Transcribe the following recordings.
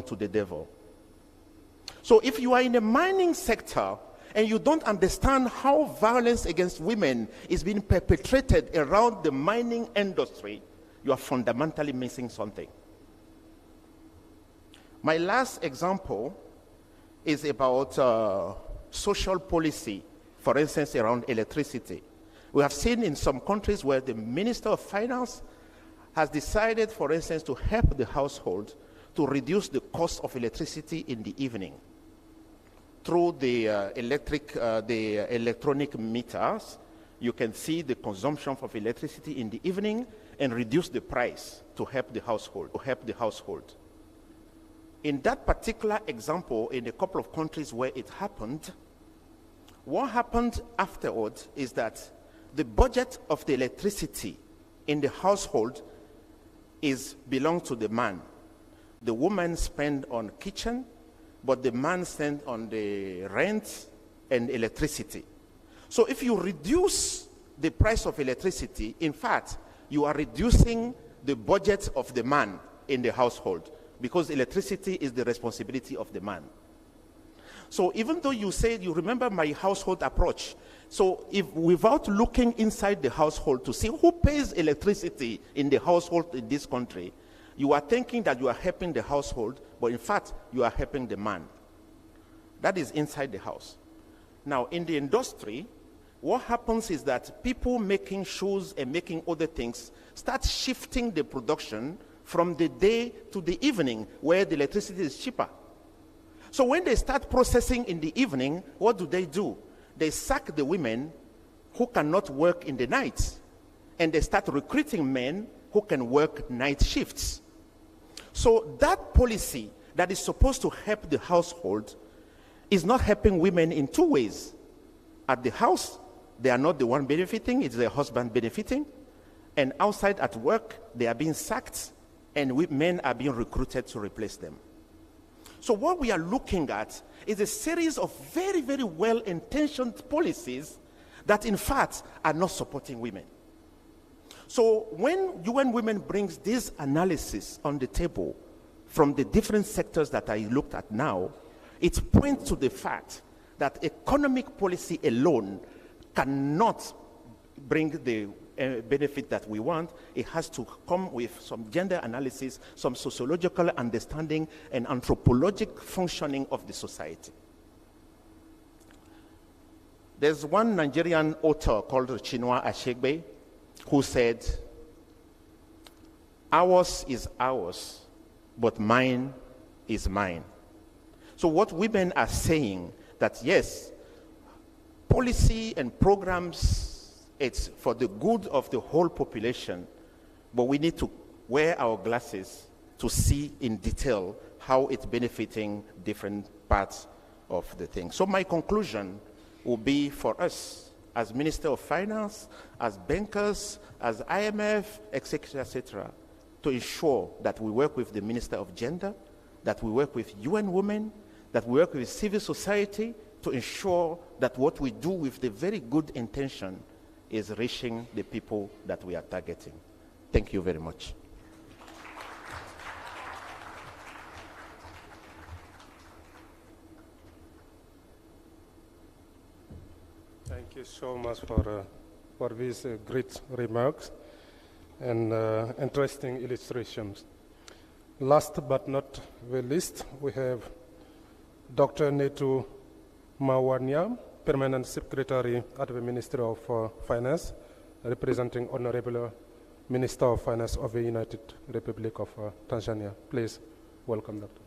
to the devil. So if you are in the mining sector and you don't understand how violence against women is being perpetrated around the mining industry, you are fundamentally missing something. My last example is about social policy, for instance, around electricity. We have seen in some countries where the Minister of Finance has decided, for instance, to help the household to reduce the cost of electricity in the evening through the electronic meters. You can see the consumption of electricity in the evening and reduce the price to help the household. In that particular example, in a couple of countries where it happened, what happened afterwards is that the budget of the electricity in the household belongs to the man. The woman spends on kitchen, but the man spends on the rent and electricity. So if you reduce the price of electricity, in fact, you are reducing the budget of the man in the household, because electricity is the responsibility of the man. So even though you said you remember my household approach, so if without looking inside the household to see who pays electricity in the household in this country, you are thinking that you are helping the household, but in fact, you are helping the man. That is inside the house. Now, in the industry, what happens is that people making shoes and making other things start shifting the production from the day to the evening, where the electricity is cheaper. So when they start processing in the evening, what do? They sack the women who cannot work in the night, and they start recruiting men who can work night shifts. So that policy that is supposed to help the household is not helping women in two ways. At the house, they are not the one benefiting, it's their husband benefiting. And outside at work, they are being sacked, and men are being recruited to replace them. So what we are looking at is a series of very, very well-intentioned policies that in fact are not supporting women. So when UN Women brings this analysis on the table from the different sectors that I looked at now, it points to the fact that economic policy alone cannot bring the benefit that we want. It has to come with some gender analysis, some sociological understanding, and anthropologic functioning of the society. There's one Nigerian author called Chinua Achebe who said, "Ours is ours, but mine is mine." So what women are saying that yes, policy and programs, it's for the good of the whole population, but we need to wear our glasses to see in detail how it's benefiting different parts of the thing. So my conclusion will be for us as Minister of Finance, as bankers, as IMF, etc., to ensure that we work with the Minister of Gender, that we work with UN Women, that we work with civil society to ensure that what we do with the very good intention is reaching the people that we are targeting. Thank you very much. Thank you so much for these great remarks and interesting illustrations. Last but not the least, we have Dr. Netu Mawanya, Permanent Secretary at the Ministry of Finance, representing Honorable Minister of Finance of the United Republic of Tanzania. Please welcome, Doctor.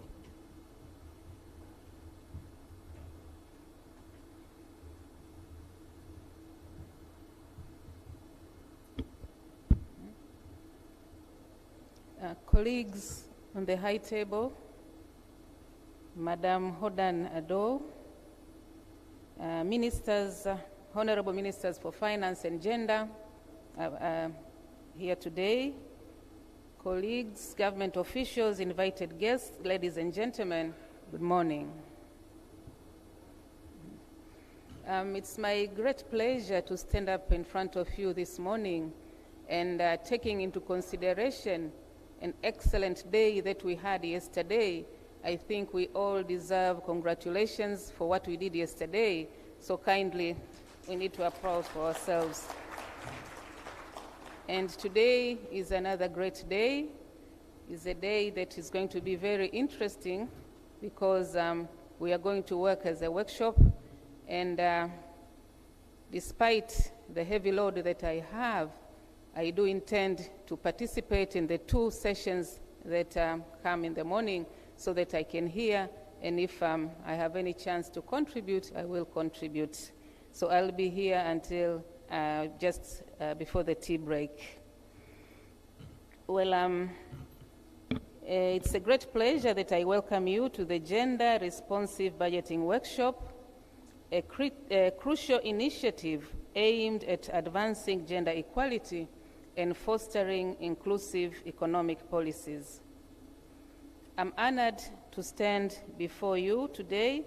Colleagues on the high table, Madam Hodan Ado, ministers, honorable ministers for finance and gender here today, colleagues, government officials, invited guests, ladies and gentlemen, good morning. It's my great pleasure to stand up in front of you this morning and taking into consideration an excellent day that we had yesterday, I think we all deserve congratulations for what we did yesterday. So kindly, we need to applaud for ourselves. And today is another great day. It's a day that is going to be very interesting because we are going to work as a workshop. And despite the heavy load that I have, I do intend to participate in the 2 sessions that come in the morning so that I can hear, and if I have any chance to contribute, I will contribute. So I'll be here until just before the tea break. Well, it's a great pleasure that I welcome you to the Gender Responsive Budgeting Workshop, a crucial initiative aimed at advancing gender equality and fostering inclusive economic policies. I'm honored to stand before you today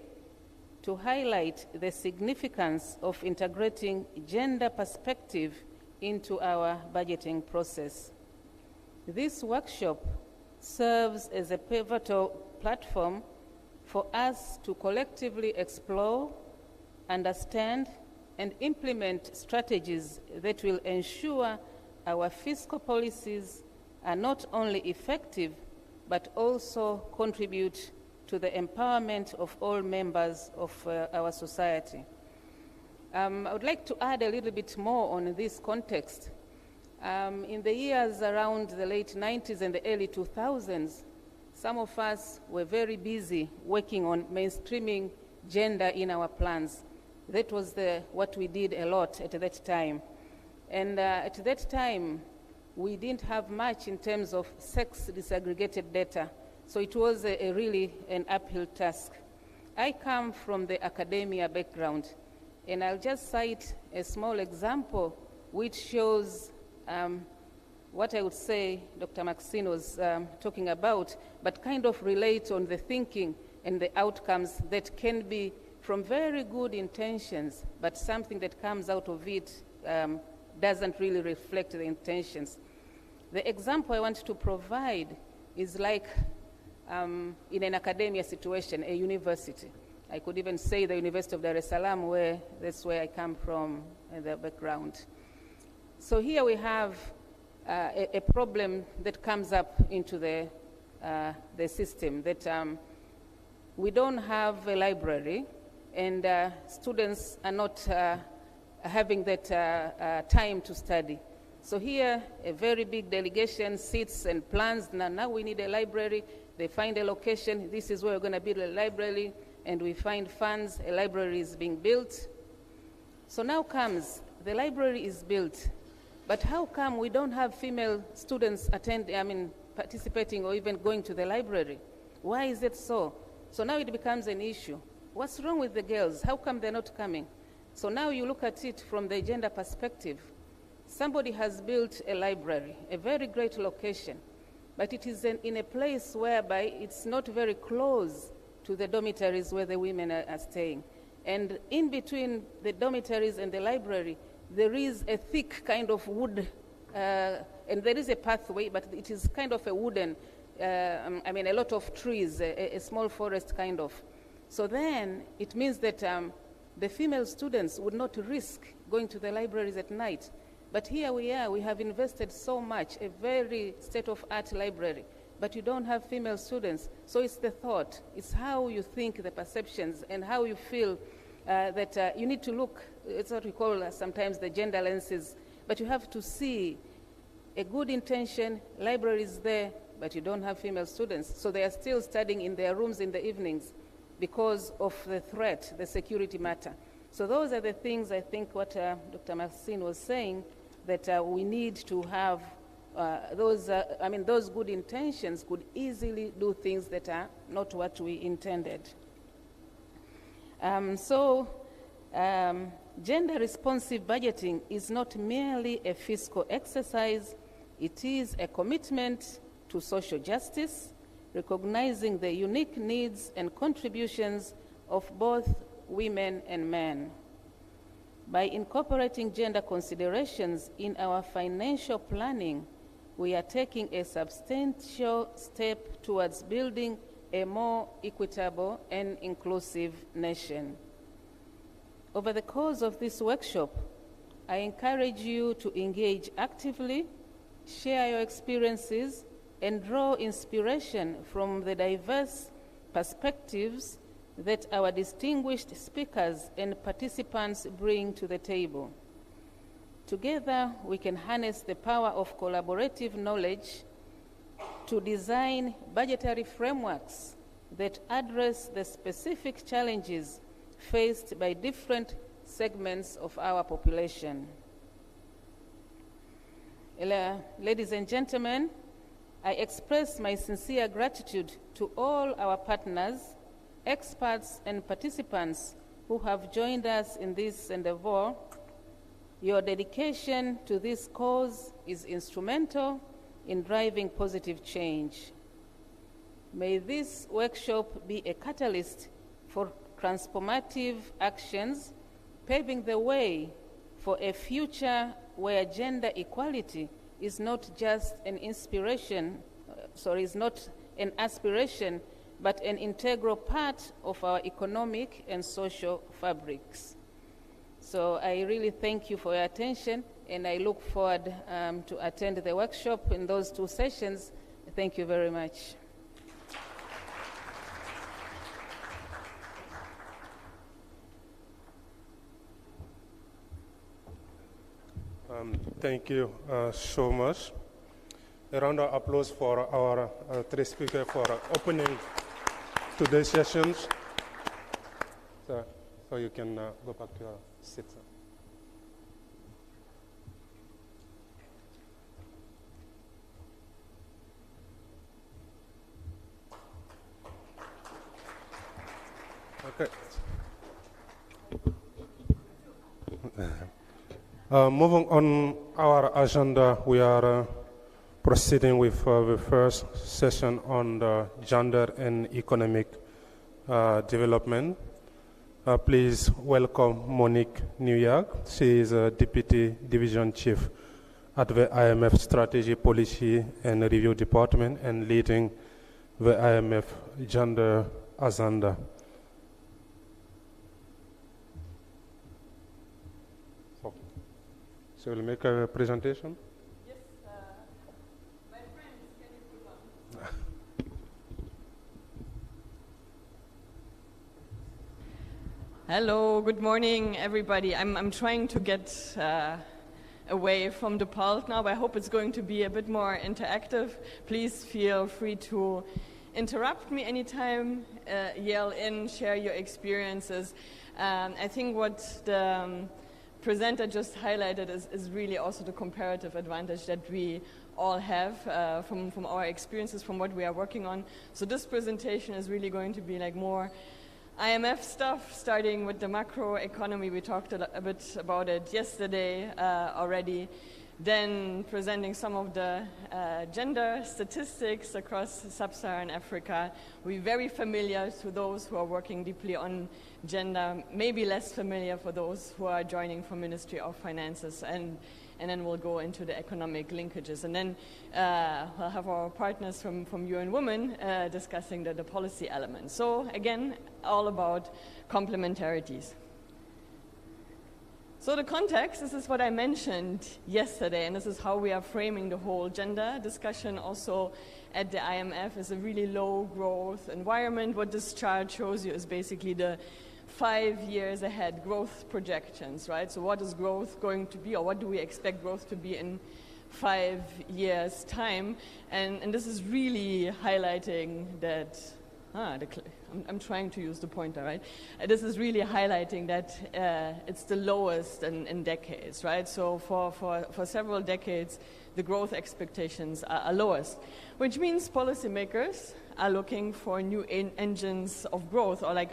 to highlight the significance of integrating gender perspective into our budgeting process. This workshop serves as a pivotal platform for us to collectively explore, understand, and implement strategies that will ensure our fiscal policies are not only effective, but also contribute to the empowerment of all members of our society. I would like to add a little bit more on this context. In the years around the late 90s and the early 2000s, some of us were very busy working on mainstreaming gender in our plans. That was what we did a lot at that time. And at that time, we didn't have much in terms of sex disaggregated data. So it was really an uphill task. I come from the academia background, and I'll just cite a small example which shows what I would say Dr. Maxine was talking about, but kind of relates on the thinking and the outcomes that can be from very good intentions, but something that comes out of it doesn't really reflect the intentions. The example I want to provide is like in an academia situation, a university. I could even say the University of Dar es Salaam, that's where I come from in the background. So here we have a problem that comes up into the system, that we don't have a library, and students are not having that time to study. So here, a very big delegation sits and plans, now we need a library. They find a location, this is where we're going to build a library, and we find funds, a library is being built. So now comes, the library is built, but how come we don't have female students participating or even going to the library? Why is it so? So now it becomes an issue. What's wrong with the girls? How come they're not coming? So now you look at it from the gender perspective. Somebody has built a library, a very great location, but it is in a place whereby it's not very close to the dormitories where the women are staying. And in between the dormitories and the library, there is a thick kind of wood, and there is a pathway, but it is kind of a wooden, a lot of trees, a small forest kind of. So then it means that the female students would not risk going to the libraries at night. But here we are, we have invested so much, a very state-of-art library, but you don't have female students. So it's the thought, it's how you think, the perceptions, and how you feel that you need to look, it's what we call sometimes the gender lenses, but you have to see a good intention, libraries there, but you don't have female students. So they are still studying in their rooms in the evenings because of the threat, the security matter. So those are the things, I think, what Dr. Maxine was saying, that we need to have those good intentions could easily do things that are not what we intended. Gender responsive budgeting is not merely a fiscal exercise, it is a commitment to social justice, recognizing the unique needs and contributions of both women and men. By incorporating gender considerations in our financial planning, we are taking a substantial step towards building a more equitable and inclusive nation. Over the course of this workshop, I encourage you to engage actively, share your experiences, and draw inspiration from the diverse perspectives that our distinguished speakers and participants bring to the table. Together, we can harness the power of collaborative knowledge to design budgetary frameworks that address the specific challenges faced by different segments of our population. Ladies and gentlemen, I express my sincere gratitude to all our partners, experts, and participants who have joined us in this endeavor. Your dedication to this cause is instrumental in driving positive change. May this workshop be a catalyst for transformative actions, paving the way for a future where gender equality is not just an aspiration, but an integral part of our economic and social fabrics. So I really thank you for your attention, and I look forward to attend the workshop in those 2 sessions. Thank you very much. Thank you so much. A round of applause for our 3 speakers for opening today's sessions. So you can go back to your seat. Okay. Moving on our agenda, we are proceeding with the first session on the gender and economic development. Please welcome Monique New York. She is a Deputy Division Chief at the IMF Strategy, Policy and Review Department and leading the IMF Gender Agenda. So we'll make a presentation? Yes, my friends, can you put on? Hello, good morning, everybody. I'm trying to get away from the pult now, but I hope it's going to be a bit more interactive. Please feel free to interrupt me anytime, yell in, share your experiences. I think what the presenter just highlighted is really also the comparative advantage that we all have from our experiences, from what we are working on. So this presentation is really going to be like more IMF stuff, starting with the macro economy. We talked a bit about it yesterday already. Then presenting some of the gender statistics across sub-Saharan Africa. We're very familiar to those who are working deeply on gender, maybe less familiar for those who are joining from Ministry of Finances, and then we'll go into the economic linkages. And then we'll have our partners from UN Women discussing the policy elements. So again, all about complementarities. So the context, this is what I mentioned yesterday, and this is how we are framing the whole gender discussion also at the IMF, is a really low growth environment. What this chart shows you is basically the 5 years ahead growth projections, right? So what is growth going to be, or what do we expect growth to be in 5 years' time? And this is really highlighting that, I'm trying to use the pointer, right? This is really highlighting that it's the lowest in decades, right? So for several decades, the growth expectations are lowest, which means policymakers are looking for new engines of growth, or like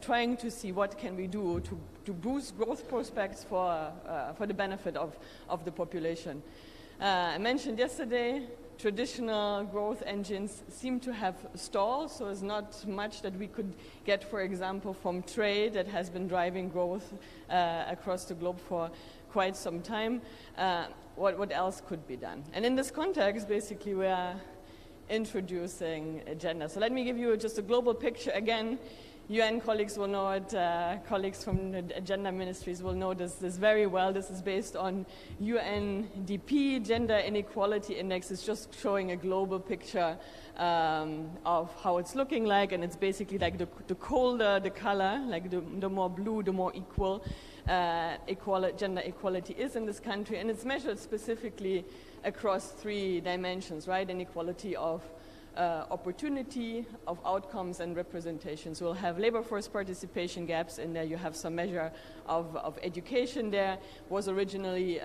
trying to see what can we do to boost growth prospects for the benefit of the population. I mentioned yesterday, traditional growth engines seem to have stalled, so there's not much that we could get, for example, from trade that has been driving growth across the globe for quite some time. What else could be done? And in this context, basically, we are introducing gender. So let me give you just a global picture again. UN colleagues will know it, colleagues from the gender ministries will know this very well. This is based on UNDP, Gender Inequality Index. It's just showing a global picture of how it's looking like, and it's basically like the colder the color, like the more blue, the more equal gender equality is in this country, and it's measured specifically across 3 dimensions, right? Inequality of opportunity, of outcomes, and representations. We'll have labor force participation gaps in there. You have some measure of education there. Was originally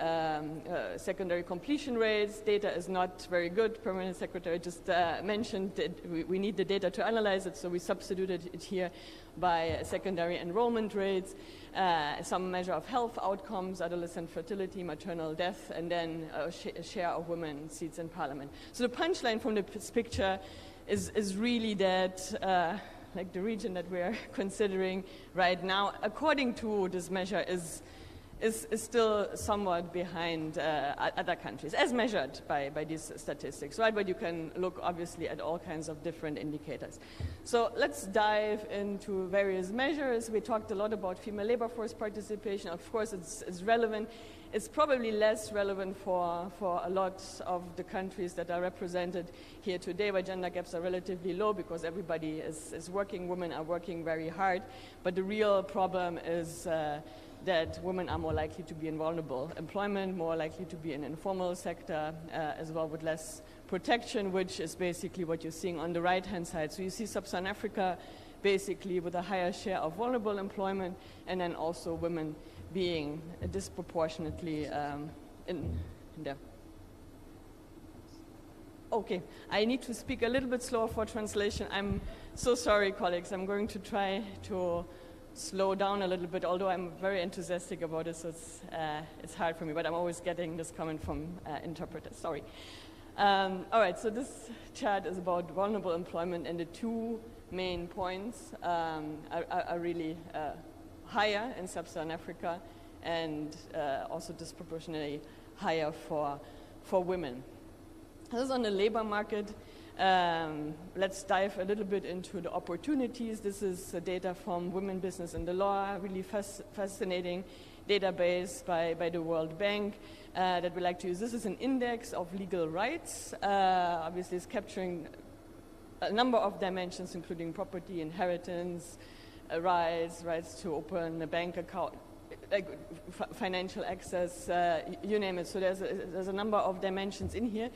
secondary completion rates. Data is not very good. Permanent Secretary just mentioned that we need the data to analyze it, so we substituted it here by secondary enrollment rates, some measure of health outcomes, adolescent fertility, maternal death, and then a share of women seats in parliament. So the punchline from this picture is really that like the region that we're considering right now, according to this measure, is still somewhat behind other countries, as measured by these statistics, right? But you can look, obviously, at all kinds of different indicators. So let's dive into various measures. We talked a lot about female labor force participation. Of course, it's relevant. It's probably less relevant for a lot of the countries that are represented here today, where gender gaps are relatively low because everybody is working. Women are working very hard. But the real problem is that women are more likely to be in vulnerable employment, more likely to be in informal sector as well, with less protection, which is basically what you're seeing on the right-hand side. So you see Sub-Saharan Africa basically with a higher share of vulnerable employment, and then also women being disproportionately in there. Okay, I need to speak a little bit slower for translation. I'm so sorry, colleagues. I'm going to try to slow down a little bit, although I'm very enthusiastic about it, so it's hard for me, but I'm always getting this comment from interpreters. Sorry. All right, so this chart is about vulnerable employment, and the 2 main points are really higher in Sub-Saharan Africa and also disproportionately higher for women. This is on the labor market. Let's dive a little bit into the opportunities. This is data from Women, Business and the Law, really fascinating database by the World Bank that we like to use. This is an index of legal rights. Obviously, it's capturing a number of dimensions, including property, inheritance, rights to open a bank account, like financial access, you name it. So there's a number of dimensions in here.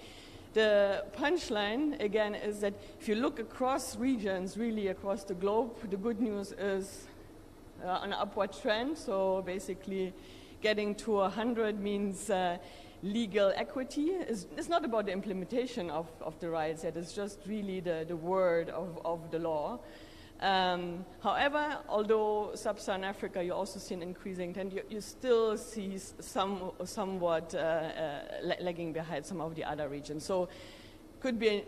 The punchline, again, is that if you look across regions, really across the globe, the good news is an upward trend. So basically, getting to 100 means legal equity. It's not about the implementation of the rights yet. It's just really the word of the law. However, although Sub-Saharan Africa, you also see an increasing trend, you still see somewhat lagging behind some of the other regions. So could be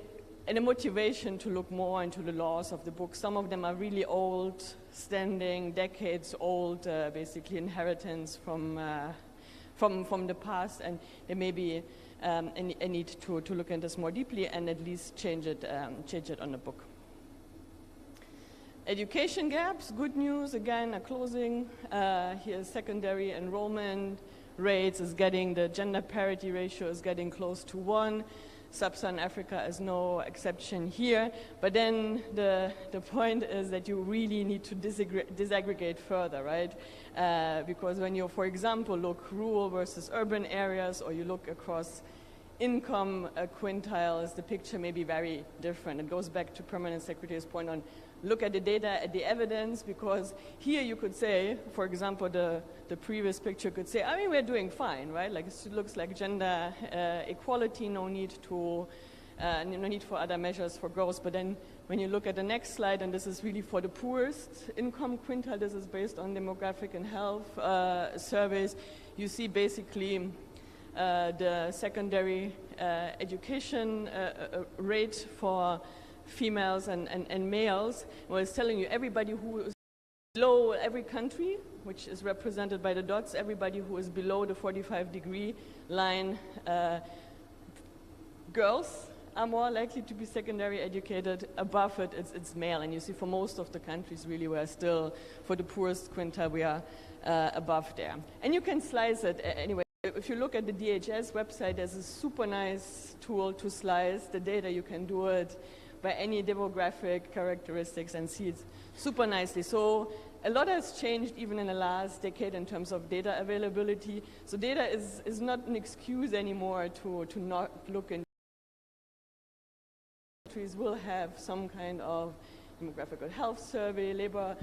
a motivation to look more into the laws of the book. Some of them are really old, standing, decades old, basically inheritance from the past, and there may be a need to look into this more deeply and at least change it on the book. Education gaps, good news, again, a closing. Here's secondary enrollment rates is getting, the gender parity ratio is getting close to 1. Sub-Saharan Africa is no exception here. But then the point is that you really need to disaggregate further, right? Because when you, for example, look rural versus urban areas, or you look across income quintiles, the picture may be very different. It goes back to Permanent Secretary's point on look at the data, at the evidence, because here you could say, for example, the previous picture could say, I mean, we're doing fine, right? Like it looks like gender equality, no need for other measures for growth. But then when you look at the next slide, and this is really for the poorest income quintile, this is based on demographic and health surveys, you see basically the secondary education rate for females and males. Well, it's telling you everybody who is below every country, which is represented by the dots, everybody who is below the 45-degree line, girls are more likely to be secondary educated. Above it, it's male. And you see for most of the countries, really, we're still, for the poorest quintile, we are above there. And you can slice it anyway. If you look at the DHS website, there's a super nice tool to slice the data. You can do it by any demographic characteristics and see it super nicely. So a lot has changed even in the last decade in terms of data availability. So data is not an excuse anymore to not look in. Countries will have some kind of demographic health survey, labor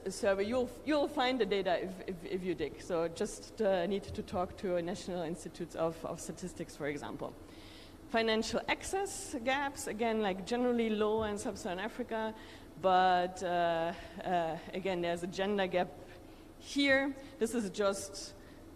survey. You'll find the data if you dig. So just need to talk to National Institutes of Statistics, for example. Financial access gaps, again, like generally low in sub-Saharan Africa, but again, there's a gender gap here. This is just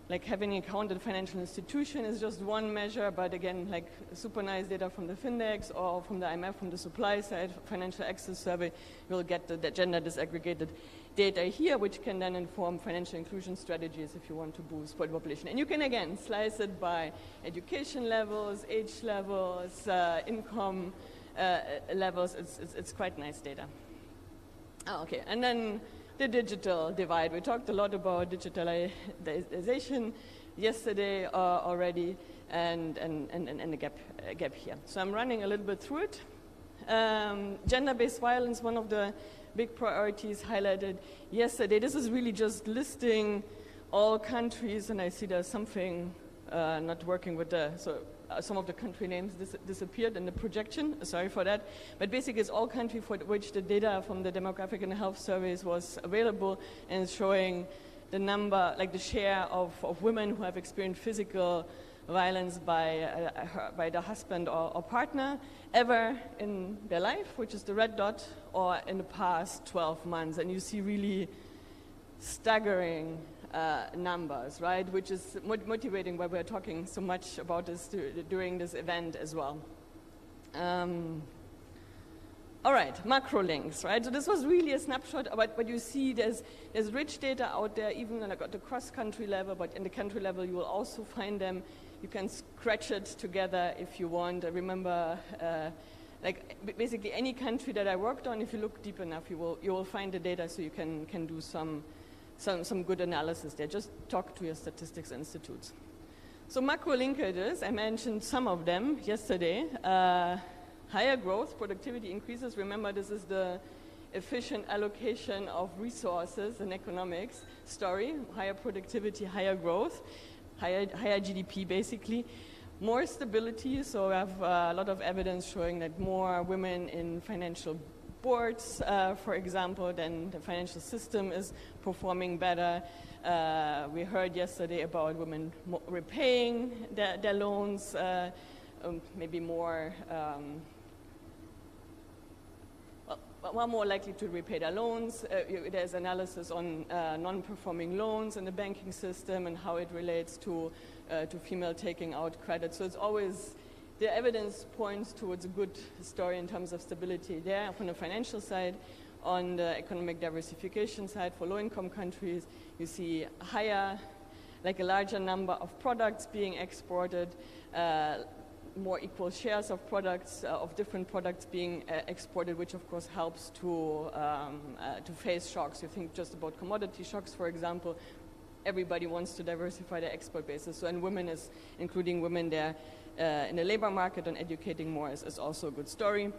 like having a counted financial institution is just one measure, but again, like super nice data from the Findex or from the IMF, from the supply side financial access survey, you'll get the gender disaggregated data here, which can then inform financial inclusion strategies if you want to boost the population. And you can again slice it by education levels, age levels, income levels. It's quite nice data. Oh, okay, and then the digital divide. We talked a lot about digitalization yesterday already, and the gap here. So I'm running a little bit through it. Gender-based violence, one of the big priorities highlighted yesterday. This is really just listing all countries, and I see there's something not working with some of the country names disappeared in the projection. Sorry for that. But basically, it's all countries for which the data from the demographic and health surveys was available, and it's showing the number, like the share of women who have experienced physical violence by the husband or partner ever in their life, which is the red dot, or in the past 12 months. And you see really staggering numbers, right? Which is motivating why we're talking so much about this during this event as well. All right, macro links, right? So this was really a snapshot, but you see there's rich data out there, even like at the cross-country level, but in the country level you will also find them. You can scratch it together if you want. I remember, like basically any country that I worked on, if you look deep enough, you will find the data, so you can do some good analysis there. Just talk to your statistics institutes. So macro linkages, I mentioned some of them yesterday. Higher growth, productivity increases. Remember, this is the efficient allocation of resources in economics story. Higher productivity, higher growth, higher GDP basically. More stability, so we have a lot of evidence showing that more women in financial boards, for example, then the financial system is performing better. We heard yesterday about women repaying their loans, maybe more, more likely to repay their loans. There's analysis on non-performing loans in the banking system and how it relates to female taking out credit. So it's always, the evidence points towards a good story in terms of stability there from the financial side. On the economic diversification side, for low-income countries, you see higher, like a larger number of products being exported, more equal shares of products, of different products being exported, which of course helps to face shocks. You think just about commodity shocks, for example. Everybody wants to diversify their export basis. So, and women is, including women there in the labor market and educating more is also a good story.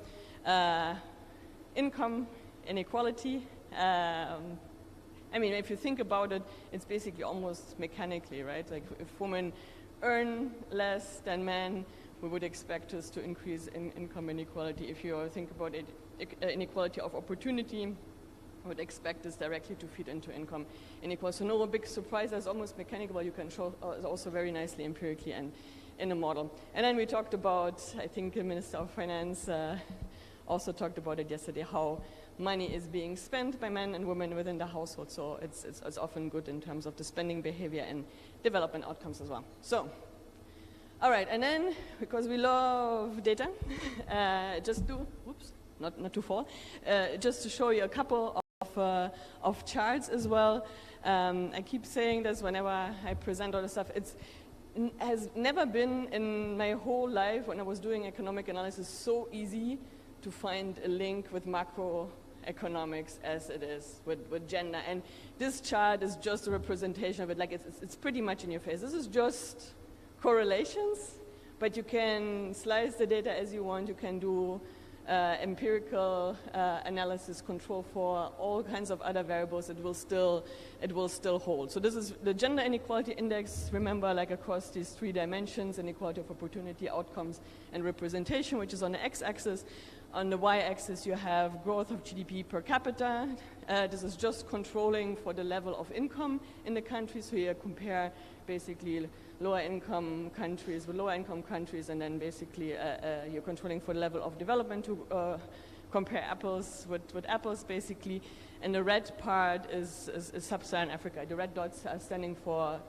Income inequality. I mean, if you think about it, it's basically almost mechanically, right? Like if women earn less than men, we would expect us to increase in income inequality. If you think about it, inequality of opportunity, I would expect this directly to feed into income inequality. So no big surprise, that's almost mechanical, but you can show also very nicely empirically and in a model. And then we talked about, I think the Minister of Finance also talked about it yesterday, how money is being spent by men and women within the household. So it's often good in terms of the spending behavior and development outcomes as well. So, all right, and then, because we love data, just to, whoops, not to fall, just to show you a couple of charts as well. I keep saying this whenever I present all the stuff. It's has never been in my whole life when I was doing economic analysis so easy to find a link with macroeconomics as it is with gender. And this chart is just a representation of it. Like it's pretty much in your face. This is just correlations, but you can slice the data as you want. You can do empirical analysis, control for all kinds of other variables. It will still hold. So this is the gender inequality index. Remember, like across these 3 dimensions: inequality of opportunity, outcomes, and representation, which is on the x-axis. On the y-axis, you have growth of GDP per capita. This is just controlling for the level of income in the country. So you compare basically lower income countries with lower income countries, and then basically you're controlling for the level of development to compare apples with apples, basically. And the red part is sub-Saharan Africa. The red dots are standing for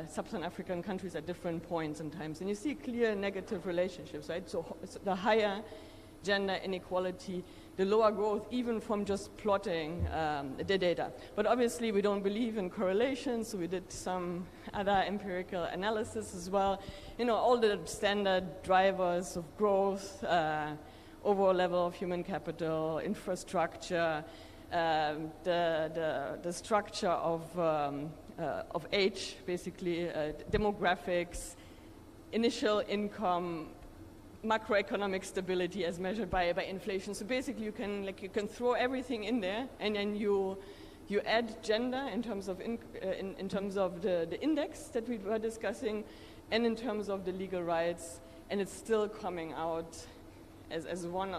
sub-Saharan African countries at different points in times. And you see clear negative relationships, right? So the higher gender inequality, the lower growth, even from just plotting the data. But obviously we don't believe in correlations, so we did some other empirical analysis as well. You know, all the standard drivers of growth, overall level of human capital, infrastructure, the structure of age, basically, demographics, initial income, macroeconomic stability as measured by inflation. So basically you can throw everything in there, and then you add gender in terms of in terms of the index that we were discussing, and in terms of the legal rights, and it's still coming out as one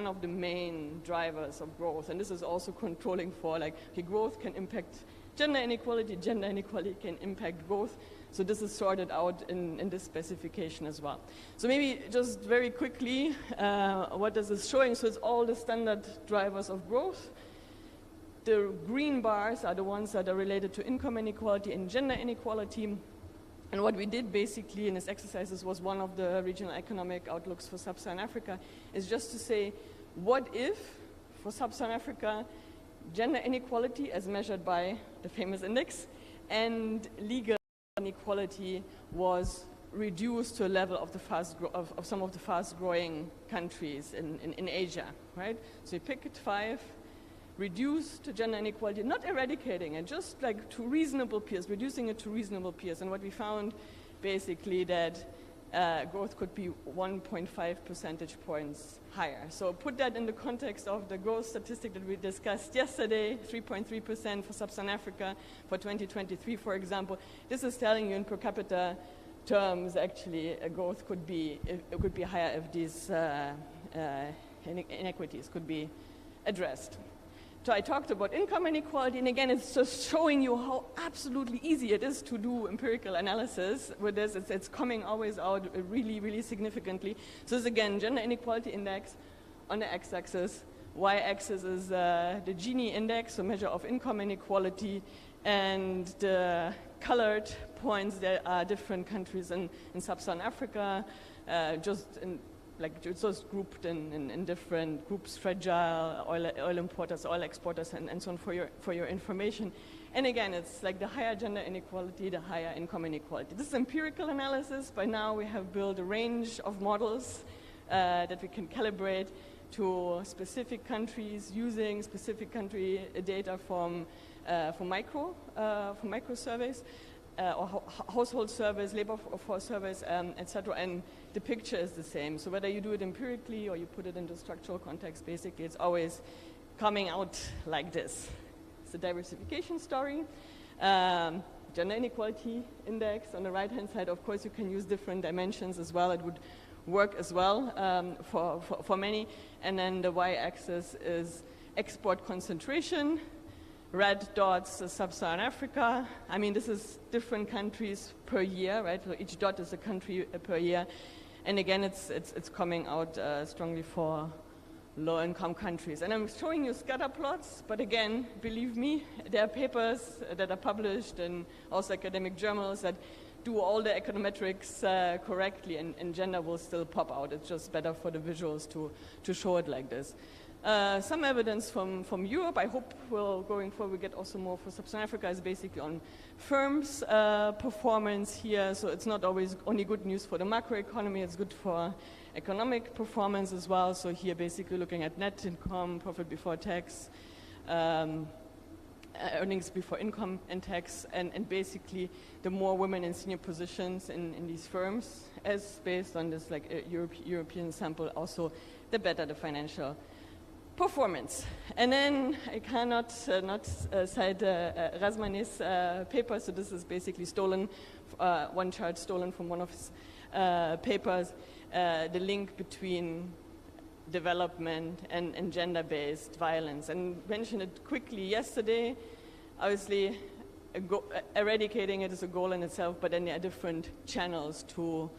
of the main drivers of growth. And this is also controlling for growth can impact gender inequality can impact growth. So this is sorted out in this specification as well. So maybe just very quickly, what this is showing. So it's all the standard drivers of growth. The green bars are the ones that are related to income inequality and gender inequality. And what we did basically in this exercise was one of the regional economic outlooks for sub-Saharan Africa, is just to say, what if for sub-Saharan Africa, gender inequality as measured by the famous index and legal inequality was reduced to a level of some of the fast-growing countries in Asia, right? So you picked 5, reduced gender inequality, not eradicating it, just like to reasonable peers, reducing it to reasonable peers. And what we found basically that growth could be 1.5 percentage points higher. So put that in the context of the growth statistic that we discussed yesterday, 3.3% for sub-Saharan Africa for 2023, for example. This is telling you in per capita terms, actually, growth could be higher if these inequities could be addressed. So I talked about income inequality, and again, it's just showing you how absolutely easy it is to do empirical analysis with this. It's coming always out really, really significantly. So this is, again, gender inequality index on the x-axis. Y-axis is the Gini index, so measure of income inequality, and the colored points, there are different countries in sub-Saharan Africa, just grouped in different groups: fragile, oil importers, oil exporters, and so on, for your information. And again, it's like the higher gender inequality, the higher income inequality. This is empirical analysis. By now, we have built a range of models that we can calibrate to specific countries using specific country data from micro surveys. Or household surveys, labor force surveys, etc. And the picture is the same. So whether you do it empirically or you put it into structural context, basically it's always coming out like this. It's a diversification story. Gender inequality index on the right-hand side. Of course, you can use different dimensions as well. It would work as well for many. And then the y-axis is export concentration. Red dots, sub-Saharan Africa. I mean, this is different countries per year, right? So each dot is a country per year. And again, it's coming out strongly for low-income countries. And I'm showing you scatter plots, but again, believe me, there are papers that are published in also academic journals that do all the econometrics correctly, and gender will still pop out. It's just better for the visuals to show it like this. Some evidence from Europe. I hope going forward we get also more for Sub-Saharan Africa is basically on firms' performance here. So it's not always only good news for the macroeconomy, it's good for economic performance as well. So here basically looking at net income, profit before tax, earnings before income and tax, and basically the more women in senior positions in these firms, as based on this like European sample, also the better the financial performance. And then I cannot not cite Razmanis' paper, so this is basically stolen, one chart stolen from one of his papers, the link between development and gender-based violence. And mentioned it quickly yesterday. Obviously, eradicating it is a goal in itself, but then there are different channels to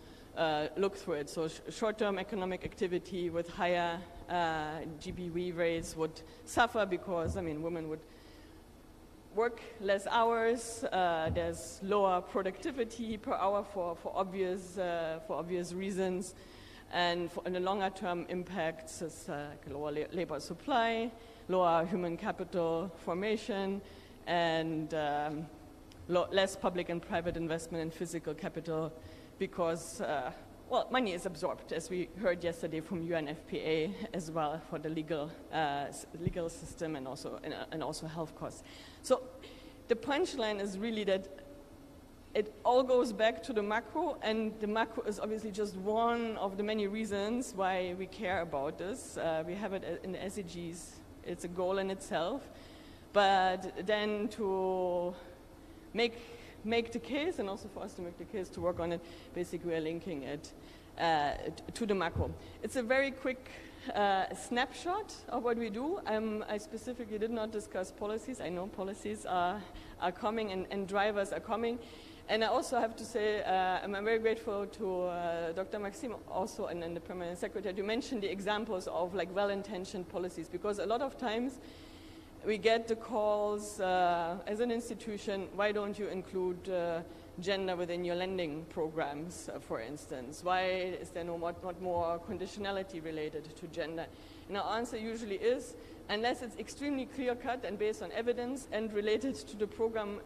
look through it. So short-term economic activity with higher GBV rates would suffer because, I mean, women would work less hours. There's lower productivity per hour for obvious reasons. And in the longer term impacts is lower labor supply, lower human capital formation, and less public and private investment in physical capital because, well, money is absorbed, as we heard yesterday from UNFPA as well, for the legal system and also health costs. So the punchline is really that it all goes back to the macro, and the macro is obviously just one of the many reasons why we care about this. We have it in the SDGs. It's a goal in itself. But then to make the case, and also for us to make the case to work on it, basically we're linking it to the macro. It's a very quick snapshot of what we do. I specifically did not discuss policies. I know policies are coming and drivers are coming. And I also have to say, I'm very grateful to Dr. Maxime also and the Permanent Secretary. You mentioned the examples of like well-intentioned policies, because a lot of times we get the calls as an institution, why don't you include gender within your lending programs, for instance? Why is there not more conditionality related to gender? And our answer usually is, unless it's extremely clear-cut and based on evidence and related to the program,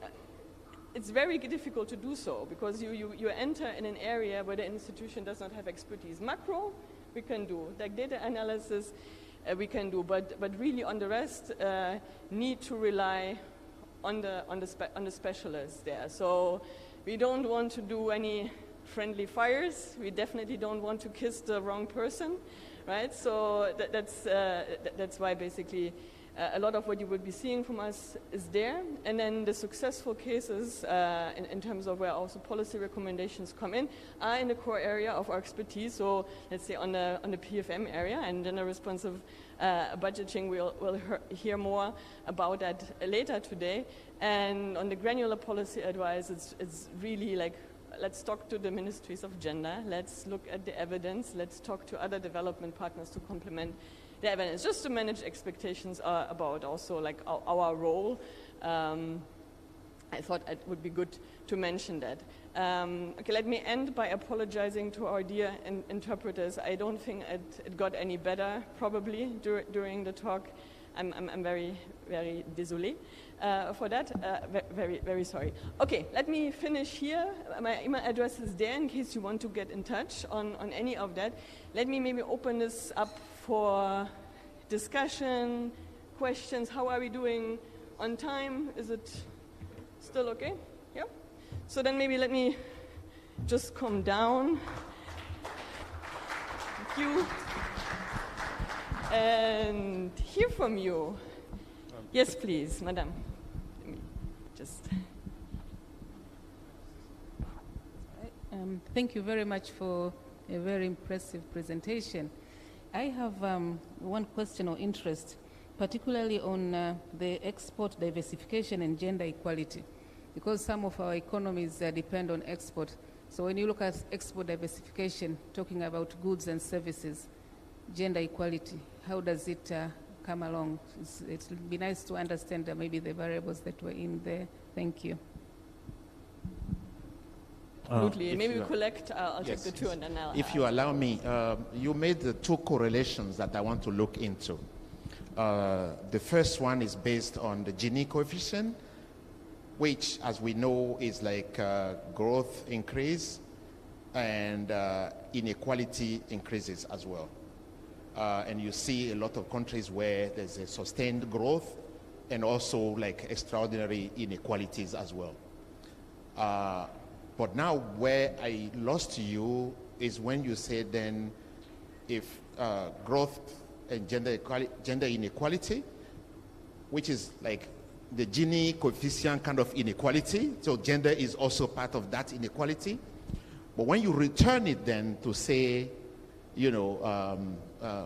it's very difficult to do so, because you enter in an area where the institution does not have expertise. Macro, we can do, like data analysis, we can do, but really on the rest, need to rely on the specialists there. So we don't want to do any friendly fires. We definitely don't want to kiss the wrong person, right? So that's why basically a lot of what you would be seeing from us is there. And then the successful cases in terms of where also policy recommendations come in are in the core area of our expertise. So let's say on the PFM area, and then the responsive budgeting, we'll hear more about that later today. And on the granular policy advice, it's really like, let's talk to the ministries of gender, let's look at the evidence, let's talk to other development partners to complement the evidence, just to manage expectations about also like our role. I thought it would be good to mention that. Okay, let me end by apologizing to our dear interpreters. I don't think it got any better probably during the talk. I'm very, very désolé for that. Very, very sorry. Okay, let me finish here. My email address is there in case you want to get in touch on any of that. Let me maybe open this up for discussion, questions. How are we doing on time? Is it still okay? Yeah? So then maybe let me just come down. Thank you. And hear from you. Yes, please, madam. Let me just... Thank you very much for a very impressive presentation. I have one question or interest, particularly on the export diversification and gender equality, because some of our economies depend on export. So when you look at export diversification, talking about goods and services, gender equality, how does it come along? It would be nice to understand maybe the variables that were in there. Thank you. Absolutely. Maybe we collect, I'll take the two and then I'll... If you allow me, you made the two correlations that I want to look into. The first one is based on the Gini coefficient, which, as we know, is like growth increase and inequality increases as well. And you see a lot of countries where there's a sustained growth and also like extraordinary inequalities as well. But now where I lost you is when you said then if growth and gender inequality, which is like the Gini coefficient kind of inequality, so gender is also part of that inequality. But when you return it then to say, you know,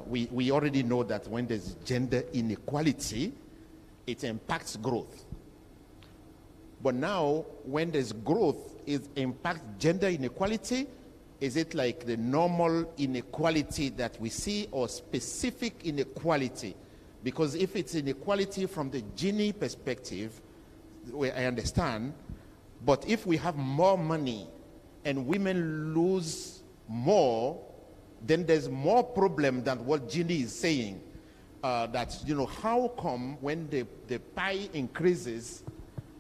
we already know that when there's gender inequality, it impacts growth. But now, when there's growth, it impacts gender inequality. Is it like the normal inequality that we see or specific inequality? Because if it's inequality from the Gini perspective, I understand. But if we have more money and women lose more, then there's more problem than what Gini is saying. That, you know, how come when the pie increases,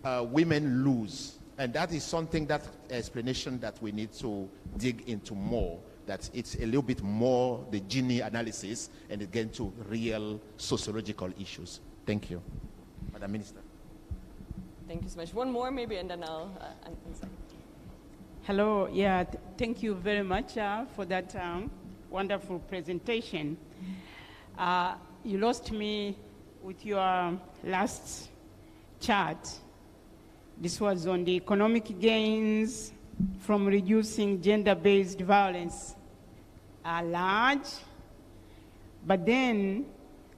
women lose? And that is something, that explanation that we need to dig into more, that it's a little bit more the Gini analysis and again to real sociological issues. Thank you. Madam Minister. Thank you so much. One more maybe, and then I'll answer. Hello, yeah, thank you very much for that wonderful presentation. You lost me with your last chart. This was on the economic gains from reducing gender-based violence are large, but then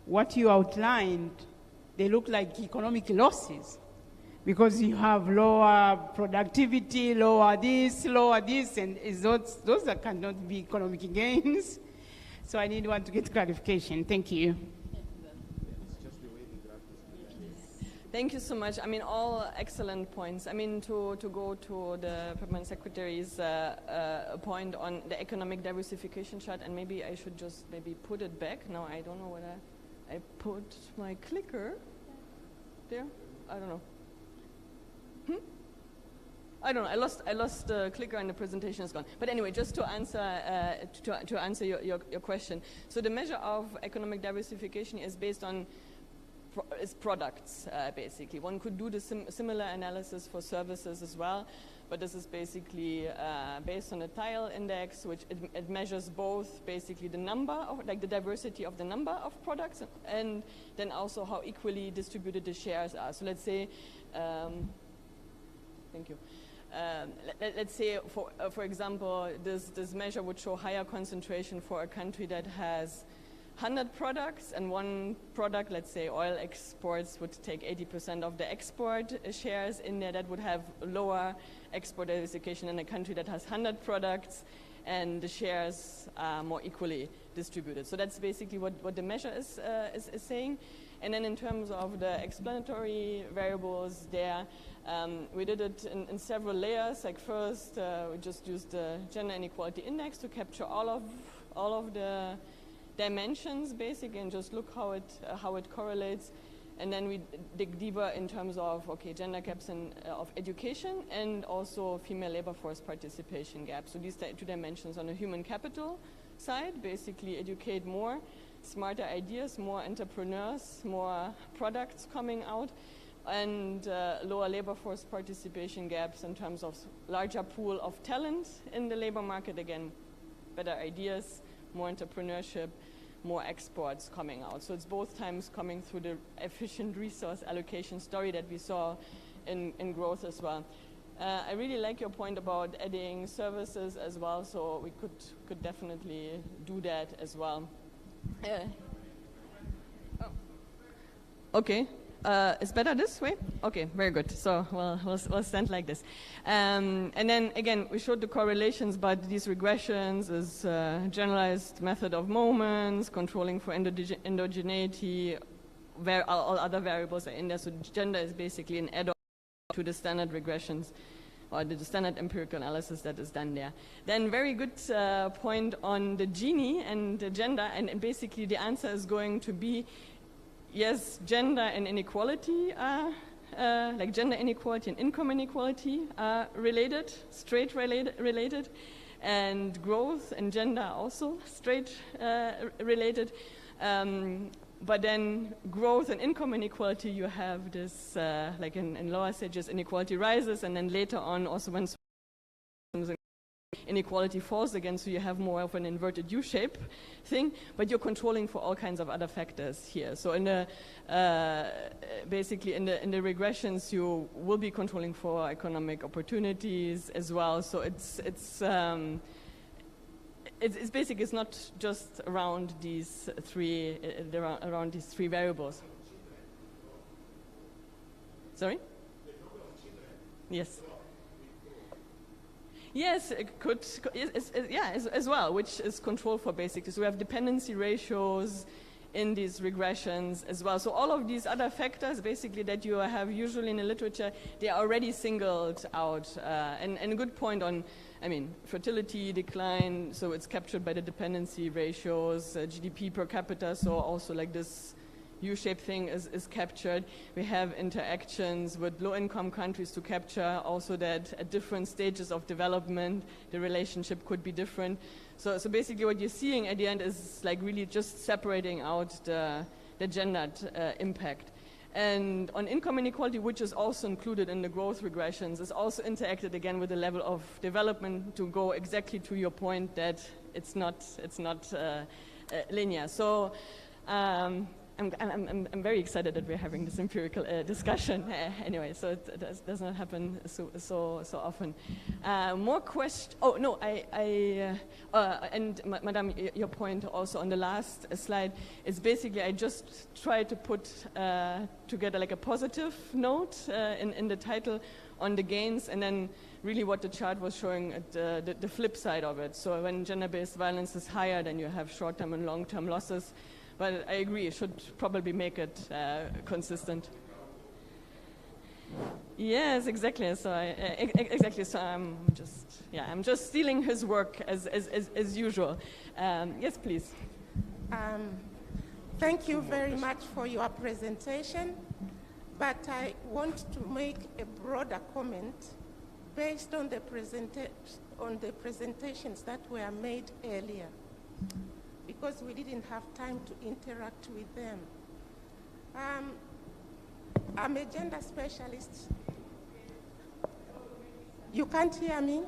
what you outlined, they look like economic losses because you have lower productivity, lower this, and those that cannot be economic gains. So I need one to get clarification. Thank you. Thank you so much. I mean, all excellent points. I mean, to go to the Permanent Secretary's point on the economic diversification chart, and maybe I should just maybe put it back. Now, I don't know whether I put my clicker there. I don't know. I don't know. I lost the clicker and the presentation is gone. But anyway, just to answer your question. So the measure of economic diversification is based on products, basically. One could do the similar analysis for services as well, but this is basically based on a tile index, which it measures both basically the number of, like the diversity of the number of products, and then also how equally distributed the shares are. So let's say, thank you. Let's say, for example, this measure would show higher concentration for a country that has 100 products, and one product, let's say oil exports, would take 80% of the export shares in there. That would have lower export diversification in a country that has 100 products and the shares are more equally distributed. So that's basically what the measure is saying. And then in terms of the explanatory variables there, we did it in several layers. Like first, we just used the gender inequality index to capture all of the dimensions basically, and just look how it correlates. And then we dig deeper in terms of gender gaps of education and also female labor force participation gaps. So these two dimensions on the human capital side, basically educate more, smarter ideas, more entrepreneurs, more products coming out, and lower labor force participation gaps in terms of larger pool of talent in the labor market. Again, better ideas, more entrepreneurship, more exports coming out. So it's both times coming through the efficient resource allocation story that we saw in growth as well. I really like your point about adding services as well, so we could definitely do that as well. Oh. Okay. Is better this way? Okay, very good. So we'll stand like this. And then again, we showed the correlations, but these regressions is generalized method of moments, controlling for endogeneity, where all other variables are in there. So gender is basically an add-on to the standard regressions or the standard empirical analysis that is done there. Then very good point on the Gini and the gender, and basically the answer is going to be yes, gender and inequality are, like gender inequality and income inequality are related, straight related, and growth and gender also straight related. But then growth and income inequality, you have this, like in lower stages, inequality rises, and then later on also when inequality falls again, so you have more of an inverted U-shape thing, but you're controlling for all kinds of other factors here. So in the, basically in the regressions, you will be controlling for economic opportunities as well. So it's basically, it's not just around these three, around these three variables. Sorry? Yes. Yes, it could, yeah, as well, which is controlled for basically. So we have dependency ratios in these regressions as well. So all of these other factors, basically, that you have usually in the literature, they are already singled out. And a good point on, I mean, fertility decline, so it's captured by the dependency ratios, GDP per capita, so also like this U-shaped thing is captured. We have interactions with low-income countries to capture also that at different stages of development, the relationship could be different. So basically what you're seeing at the end is like really just separating out the gendered impact. And on income inequality, which is also included in the growth regressions, is also interacted again with the level of development to go exactly to your point that it's not linear. So I'm very excited that we're having this empirical discussion anyway, so it does not happen so often. More questions? Oh, no, and Madam, your point also on the last slide is basically I just tried to put together like a positive note in the title on the gains, and then really what the chart was showing at the flip side of it. So when gender-based violence is higher, then you have short-term and long-term losses. But I agree, it should probably make it consistent. Yes, exactly. So exactly. So I'm just stealing his work as usual. Yes, please. Thank you very much for your presentation, but I want to make a broader comment based on the presentations that were made earlier, because we didn't have time to interact with them. I'm a gender specialist. You can't hear me?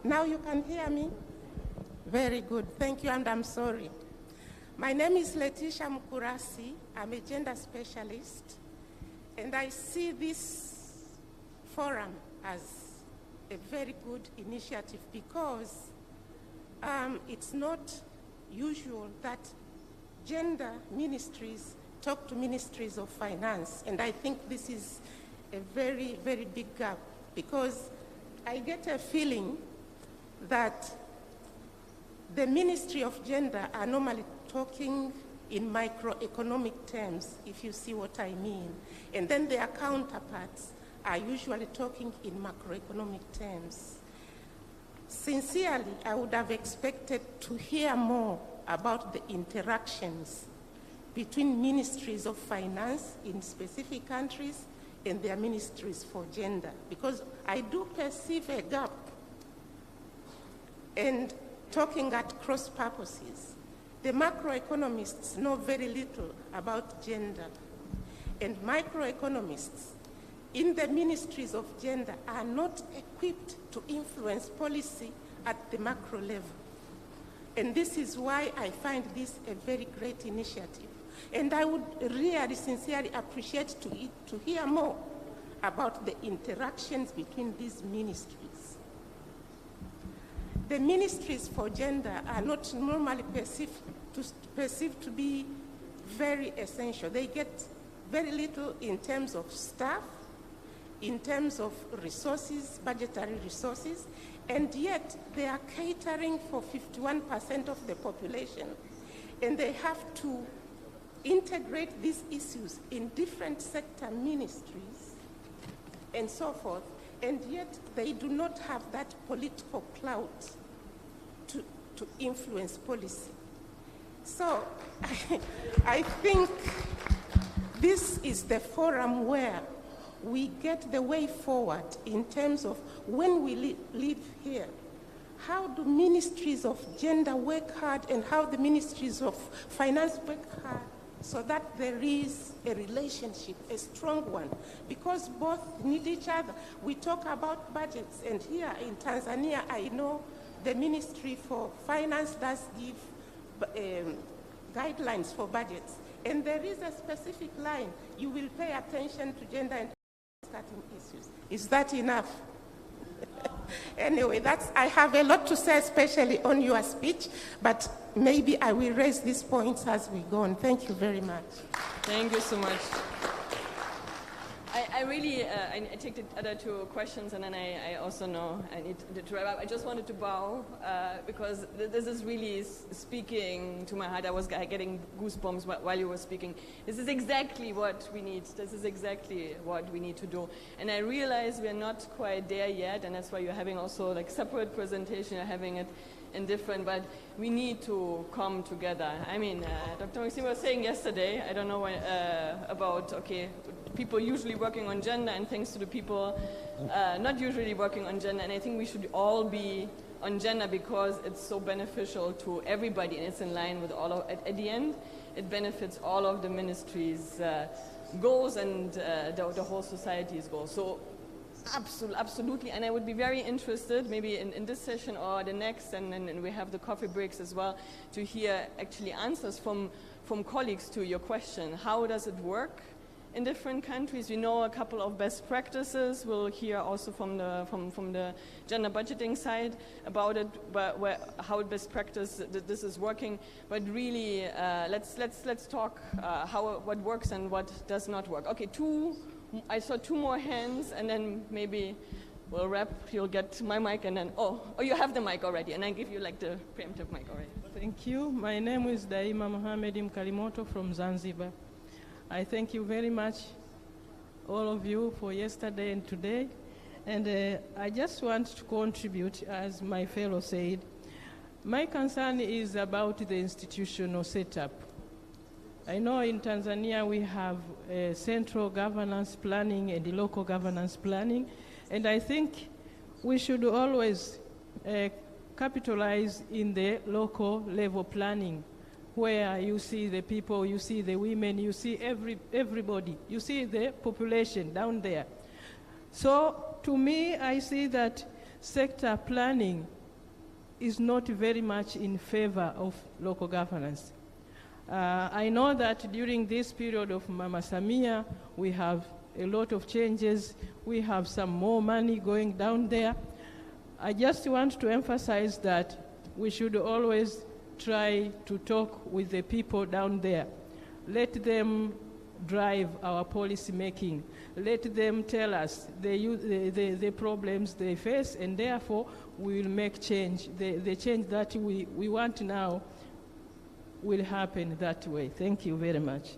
Now you can hear me? Very good, thank you, and I'm sorry. My name is Letitia Mukurasi. I'm a gender specialist, and I see this forum as a very good initiative because it's not usual that gender ministries talk to ministries of finance, and I think this is a very, very big gap, because I get a feeling that the Ministry of Gender are normally talking in microeconomic terms, if you see what I mean, and then their counterparts are usually talking in macroeconomic terms. Sincerely, I would have expected to hear more about the interactions between ministries of finance in specific countries and their ministries for gender, because I do perceive a gap. And talking at cross purposes, the macroeconomists know very little about gender, and microeconomists in the ministries of gender are not equipped to influence policy at the macro level. And this is why I find this a very great initiative. And I would really sincerely appreciate to hear more about the interactions between these ministries. The ministries for gender are not normally perceived to be very essential. They get very little in terms of staff, in terms of resources, budgetary resources, and yet they are catering for 51% of the population, and they have to integrate these issues in different sector ministries and so forth, and yet they do not have that political clout to influence policy. So I think this is the forum where we get the way forward in terms of when we live here. How do ministries of gender work hard and how the ministries of finance work hard so that there is a relationship, a strong one, because both need each other. We talk about budgets, and here in Tanzania, I know the Ministry for Finance does give guidelines for budgets, and there is a specific line, you will pay attention to gender and cutting issues. Is that enough? Anyway, I have a lot to say, especially on your speech, but maybe I will raise these points as we go on. Thank you very much. Thank you so much. I really, I take the other two questions, and then I also know I need to wrap up. I just wanted to bow because this is really speaking to my heart. I was getting goosebumps while you were speaking. This is exactly what we need. This is exactly what we need to do. And I realize we're not quite there yet, and that's why you're having also like separate presentation. You're having it in different, but we need to come together. I mean, Dr. Maxime was saying yesterday, I don't know about, okay, people usually working on gender and thanks to the people not usually working on gender, and I think we should all be on gender because it's so beneficial to everybody and it's in line with all of, at the end, it benefits all of the ministries' goals and the whole society's goals. So absolutely, and I would be very interested, maybe in this session or the next, and we have the coffee breaks as well, to hear actually answers from colleagues to your question. How does it work in different countries? We know a couple of best practices. We'll hear also from the gender budgeting side about it, but how best practice this is working. But really, let's talk what works and what does not work. Okay, I saw two more hands, and then maybe we'll wrap. You'll get my mic, and then oh, you have the mic already, and I give you like the preemptive mic already. Thank you. My name is Daima Mohamed Mkalimoto from Zanzibar. I thank you very much, all of you, for yesterday and today. And I just want to contribute, as my fellow said. My concern is about the institutional setup. I know in Tanzania we have central governance planning and the local governance planning, and I think we should always capitalize in the local level planning, where you see the people, you see the women, you see everybody, you see the population down there. So to me, I see that sector planning is not very much in favor of local governance. I know that during this period of Mama Samia, we have a lot of changes. We have some more money going down there. I just want to emphasize that we should always try to talk with the people down there. Let them drive our policy making. Let them tell us the problems they face, and therefore we will make change. The change that we want now will happen that way. Thank you very much.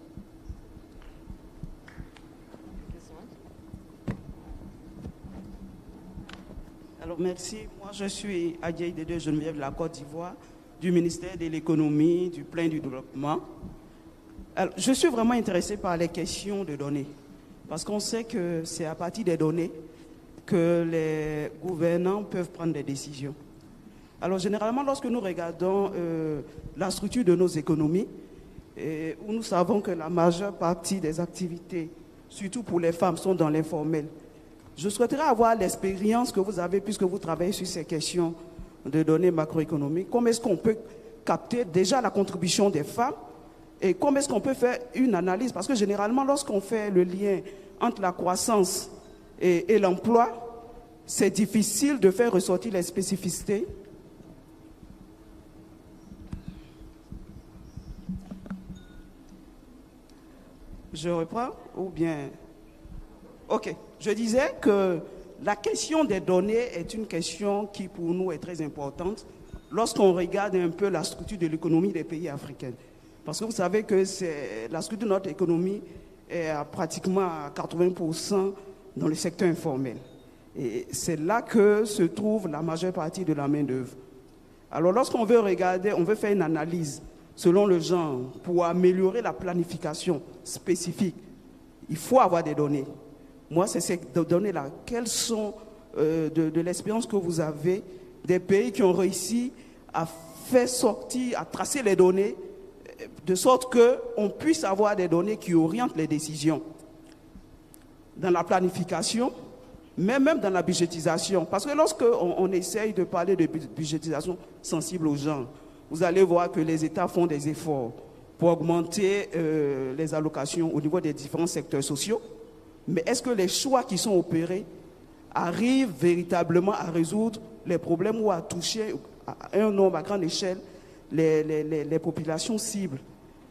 Alors merci. Moi je suis Adjaï de Geneviève de la Côte d'Ivoire, du ministère de l'économie, du plan du développement. Alors, je suis vraiment intéressé par les questions de données, parce qu'on sait que c'est à partir des données que les gouvernants peuvent prendre des décisions. Alors généralement, lorsque nous regardons la structure de nos économies, où nous savons que la majeure partie des activités, surtout pour les femmes, sont dans l'informel, je souhaiterais avoir l'expérience que vous avez, puisque vous travaillez sur ces questions de données macroéconomiques. Comment est-ce qu'on peut capter déjà la contribution des femmes et comment est-ce qu'on peut faire une analyse? Parce que généralement, lorsqu'on fait le lien entre la croissance et l'emploi, c'est difficile de faire ressortir les spécificités. Je reprends ou bien... Ok, je disais que la question des données est une question qui pour nous est très importante lorsqu'on regarde un peu la structure de l'économie des pays africains. Parce que vous savez que la structure de notre économie est pratiquement à 80% dans le secteur informel. Et c'est là que se trouve la majeure partie de la main-d'œuvre. Alors lorsqu'on veut regarder, on veut faire une analyse selon le genre, pour améliorer la planification spécifique, il faut avoir des données. Moi, c'est ces données-là. Quelles sont, de l'expérience que vous avez, des pays qui ont réussi à faire sortir, à tracer les données, de sorte qu'on puisse avoir des données qui orientent les décisions dans la planification, mais même dans la budgétisation. Parce que lorsqu'on essaye de parler de budgétisation sensible aux gens, vous allez voir que les États font des efforts pour augmenter les allocations au niveau des différents secteurs sociaux. Mais est-ce que les choix qui sont opérés arrivent véritablement à résoudre les problèmes ou à toucher à un nombre à grande échelle les populations cibles?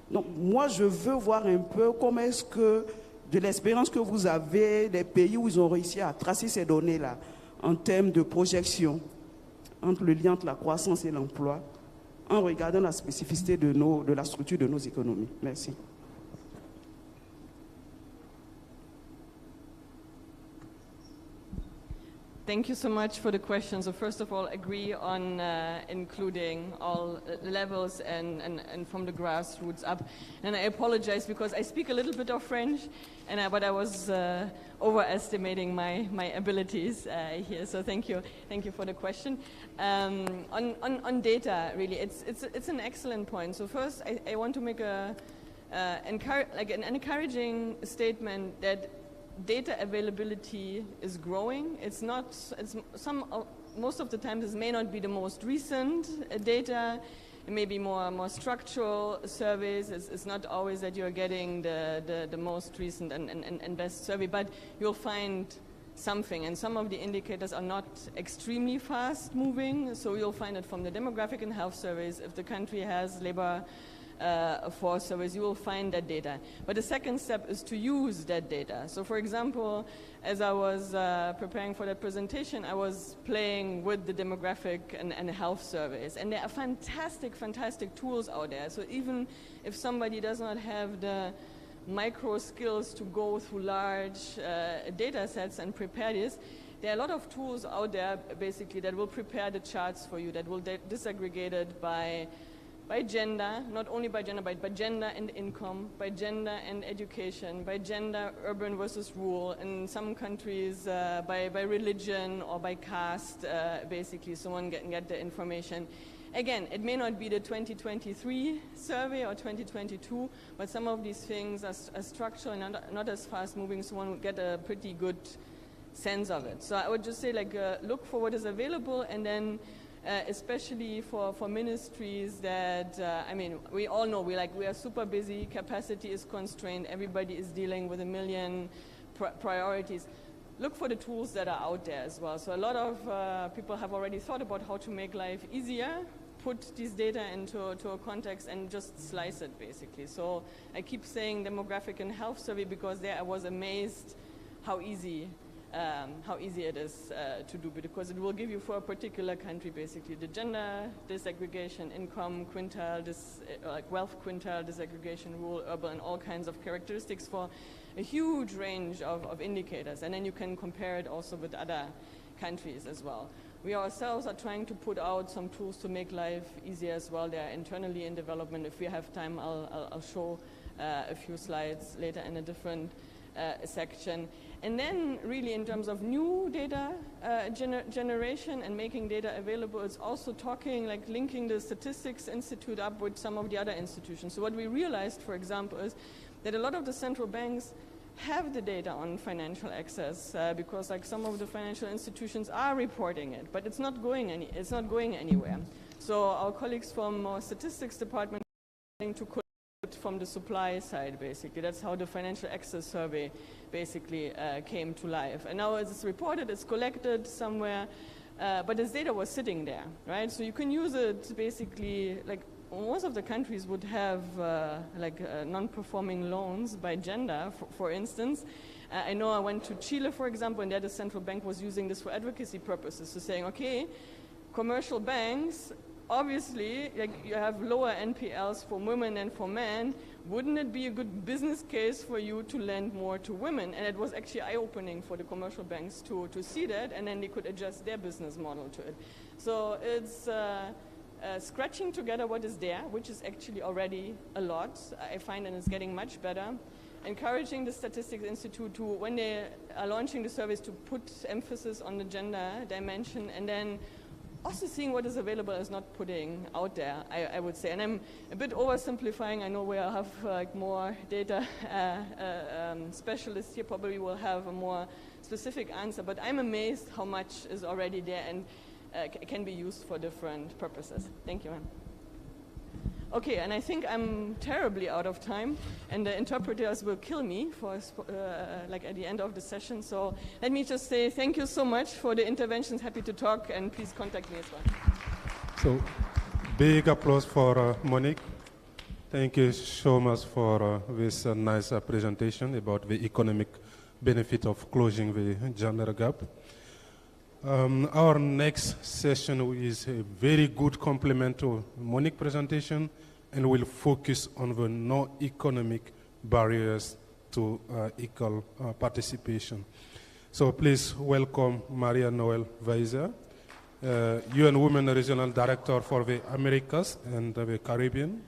Donc moi, je veux voir un peu comment est-ce que, de l'expérience que vous avez, des pays où ils ont réussi à tracer ces données-là, en termes de projection, entre le lien entre la croissance et l'emploi, en regardant la spécificité de la structure de nos économies. Merci. Thank you so much for the question. So first of all, agree on including all levels and from the grassroots up. And I apologize because I speak a little bit of French, but I was overestimating my abilities here. So thank you for the question. On data, really, it's an excellent point. So first, I want to make an encouraging statement that data availability is growing. Most of the time this may not be the most recent data. It may be more structural surveys. It's not always that you're getting the most recent and best survey, but you'll find something. And some of the indicators are not extremely fast moving. So you'll find it from the demographic and health surveys. If the country has labor force surveys, you will find that data. But the second step is to use that data. So for example, as I was preparing for that presentation, I was playing with the demographic and health surveys. And there are fantastic tools out there. So even if somebody does not have the micro skills to go through large data sets and prepare this, there are a lot of tools out there basically that will prepare the charts for you, that will disaggregate it by gender, not only by gender, but by gender and income, by gender and education, by gender, urban versus rural, in some countries by religion or by caste, basically, so one can get the information. Again, it may not be the 2023 survey or 2022, but some of these things are structural and not as fast moving, so one would get a pretty good sense of it. So I would just say, look for what is available, and then especially for ministries that, we all know we are super busy, capacity is constrained, everybody is dealing with a million priorities. Look for the tools that are out there as well. So a lot of people have already thought about how to make life easier, put these data into a context and just slice it basically. So I keep saying demographic and health survey because there I was amazed how easy it is to do, because it will give you for a particular country basically the gender disaggregation, income quintile, wealth quintile disaggregation, rural, urban, all kinds of characteristics for a huge range of indicators, and then you can compare it also with other countries as well. We ourselves are trying to put out some tools to make life easier as well. They are internally in development. If we have time, I'll show a few slides later in a different section. And then really in terms of new data generation and making data available, it's also linking the Statistics Institute up with some of the other institutions. So what we realized, for example, is that a lot of the central banks have the data on financial access because some of the financial institutions are reporting it, but it's not going anywhere. So our colleagues from our statistics department are trying to collect from the supply side, basically. That's how the financial access survey basically came to life. And now as it's reported, it's collected somewhere, but this data was sitting there, right? So you can use it basically, most of the countries would have non-performing loans by gender, for instance. I know I went to Chile, for example, and there the central bank was using this for advocacy purposes, so saying, okay, commercial banks, obviously, you have lower NPLs for women than for men. Wouldn't it be a good business case for you to lend more to women? And it was actually eye-opening for the commercial banks to see that, and then they could adjust their business model to it. So it's scratching together what is there, which is actually already a lot. I find that it's getting much better. Encouraging the Statistics Institute to, when they are launching the surveys, to put emphasis on the gender dimension, and then also seeing what is available as not putting out there, I would say. And I'm a bit oversimplifying. I know we'll have more data specialists here probably will have a more specific answer, but I'm amazed how much is already there and can be used for different purposes. Thank you, ma'am. Okay, and I think I'm terribly out of time, and the interpreters will kill me for like at the end of the session. So let me just say thank you so much for the interventions. Happy to talk, and please contact me as well. So, big applause for Monique. Thank you so much for this nice presentation about the economic benefit of closing the gender gap. Our next session is a very good complement to Monique's presentation, and will focus on the non-economic barriers to equal participation. So please welcome Maria Noel Weiser, UN Women Regional Director for the Americas and the Caribbean,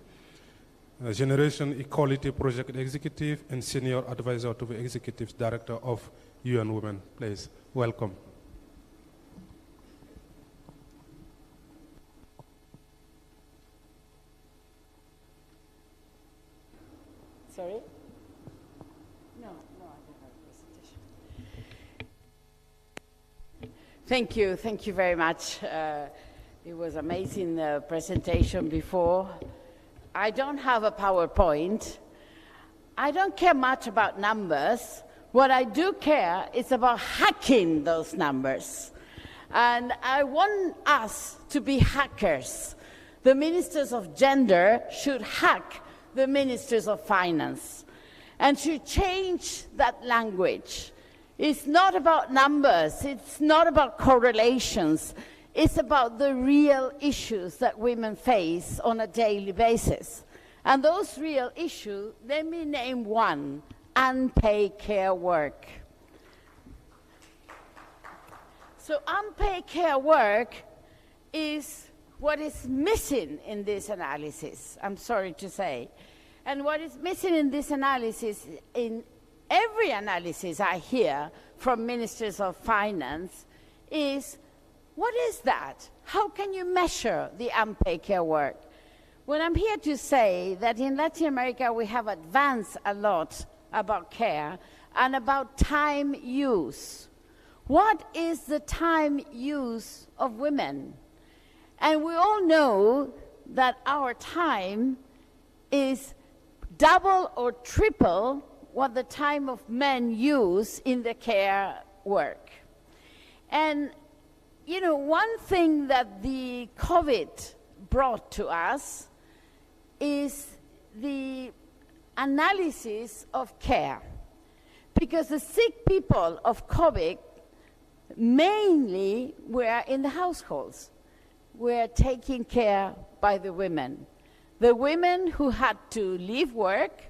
Generation Equality Project Executive and Senior Advisor to the Executive Director of UN Women. Please welcome. Sorry? No, I don't have a presentation. Thank you very much. It was amazing presentation before. I don't have a PowerPoint. I don't care much about numbers. What I do care is about hacking those numbers. And I want us to be hackers. The ministers of gender should hack the ministers of finance, and to change that language. It's not about numbers, it's not about correlations, it's about the real issues that women face on a daily basis. And those real issues, let me name one: unpaid care work. So unpaid care work is what is missing in this analysis, I'm sorry to say. And what is missing in this analysis, in every analysis I hear from ministers of finance, is what is that? How can you measure the unpaid care work? Well, I'm here to say that in Latin America we have advanced a lot about care and about time use. What is the time use of women? And we all know that our time is double or triple what the time of men use in the care work. And, you know, one thing that the COVID brought to us is the analysis of care. Because the sick people of COVID mainly were in the households, were taken care by the women. The women who had to leave work,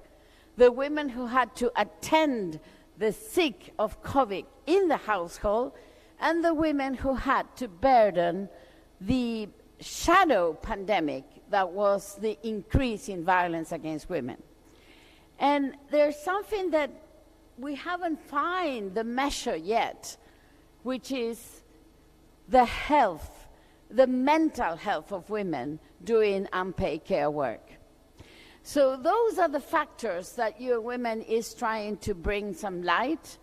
the women who had to attend the sick of COVID in the household, and the women who had to burden the shadow pandemic that was the increase in violence against women. And there's something that we haven't found the measure yet, which is the health, the mental health of women doing unpaid care work. So those are the factors that UN Women is trying to bring some light,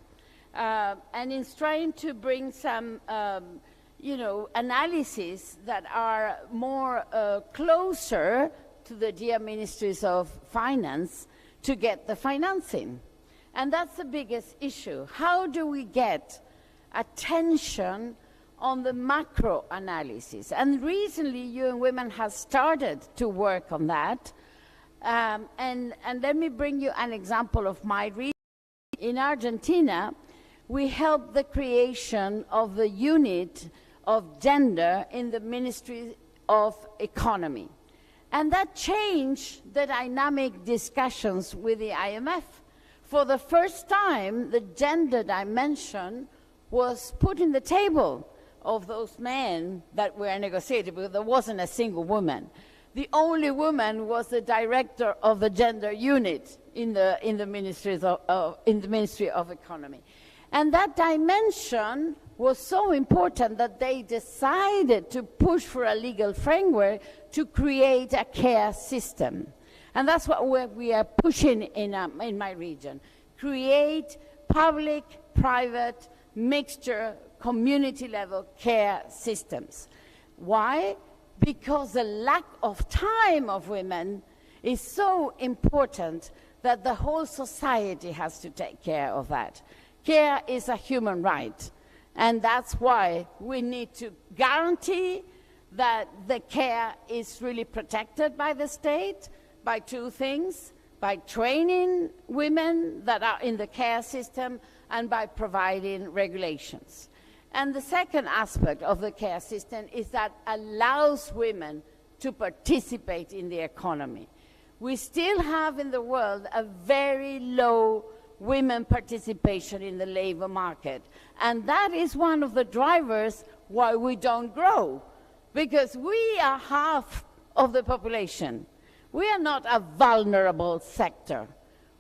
and is trying to bring some, analysis that are more closer to the dear ministries of finance to get the financing. And that's the biggest issue. How do we get attention on the macro analysis? And recently, UN Women has started to work on that. And let me bring you an example of my region. In Argentina, we helped the creation of the unit of gender in the Ministry of Economy. And that changed the dynamic discussions with the IMF. For the first time, the gender dimension was put in the table of those men that were negotiating, because there wasn't a single woman. The only woman was the director of the gender unit in the Ministry of Economy. And that dimension was so important that they decided to push for a legal framework to create a care system. And that's what we are pushing in my region. Create public, private, mixture, community-level care systems. Why? Because the lack of time of women is so important that the whole society has to take care of that. Care is a human right, and that's why we need to guarantee that the care is really protected by the state by two things: by training women that are in the care system and by providing regulations. And the second aspect of the care system is that allows women to participate in the economy. We still have in the world a very low women participation in the labor market. And that is one of the drivers why we don't grow, because we are half of the population. We are not a vulnerable sector.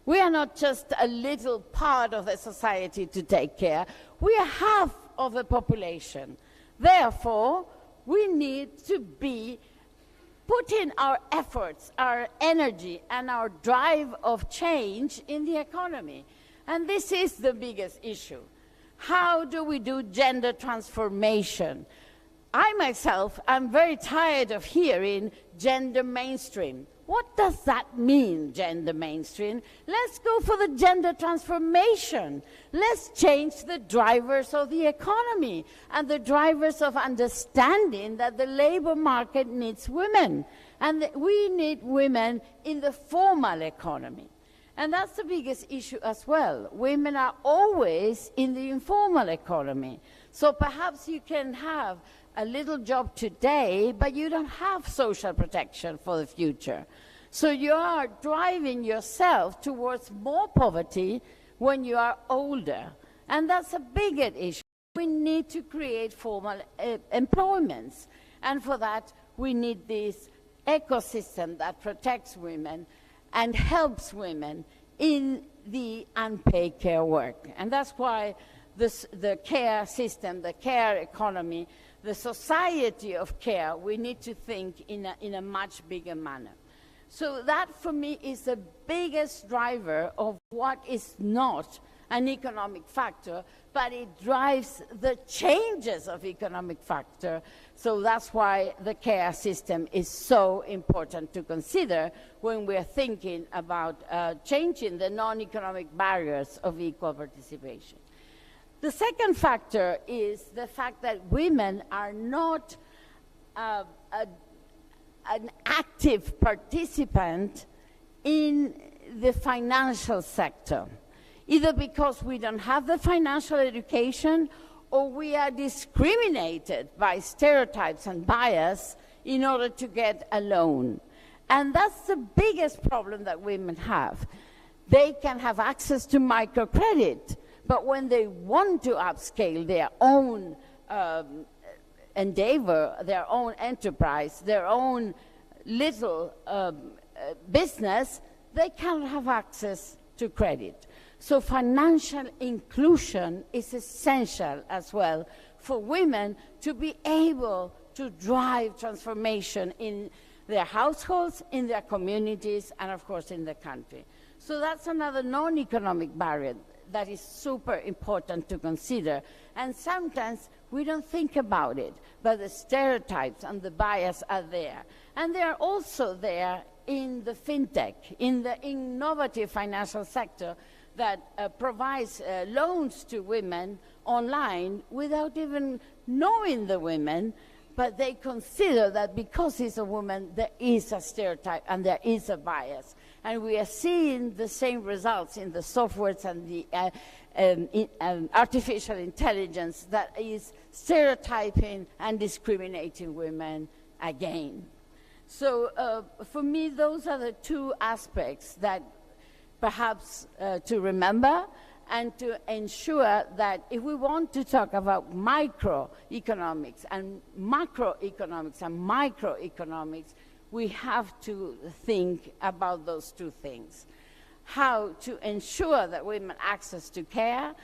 We are not just a little part of the society to take care. We are half of the population. Therefore, we need to be putting our efforts, our energy, and our drive of change in the economy. And this is the biggest issue. How do we do gender transformation? I myself am very tired of hearing gender mainstream. What does that mean, gender mainstream? Let's go for the gender transformation. Let's change the drivers of the economy and the drivers of understanding that the labor market needs women and that we need women in the formal economy. And that's the biggest issue as well. Women are always in the informal economy. So perhaps you can have a little job today, but you don't have social protection for the future. So you are driving yourself towards more poverty when you are older. And that's a bigger issue. We need to create formal employments. And for that, we need this ecosystem that protects women and helps women in the unpaid care work. And that's why the care system, the care economy, the society of care, we need to think in a much bigger manner. So that, for me, is the biggest driver of what is not an economic factor, but it drives the changes of economic factor. So that's why the care system is so important to consider when we're thinking about changing the non-economic barriers of equal participation. The second factor is the fact that women are not an active participant in the financial sector, either because we don't have the financial education or we are discriminated by stereotypes and bias in order to get a loan. And that's the biggest problem that women have. They can have access to microcredit, but when they want to upscale their own endeavor, their own enterprise, their own little business, they cannot have access to credit. So financial inclusion is essential as well for women to be able to drive transformation in their households, in their communities, and of course in the country. So that's another non-economic barrier that is super important to consider. And sometimes we don't think about it, but the stereotypes and the bias are there. And they are also there in the fintech, in the innovative financial sector that provides loans to women online without even knowing the women, but they consider that because he's a woman, there is a stereotype and there is a bias. And we are seeing the same results in the softwares and the artificial intelligence that is stereotyping and discriminating women again. So for me, those are the two aspects that perhaps to remember and to ensure that if we want to talk about microeconomics and microeconomics, we have to think about those two things. How to ensure that women access to care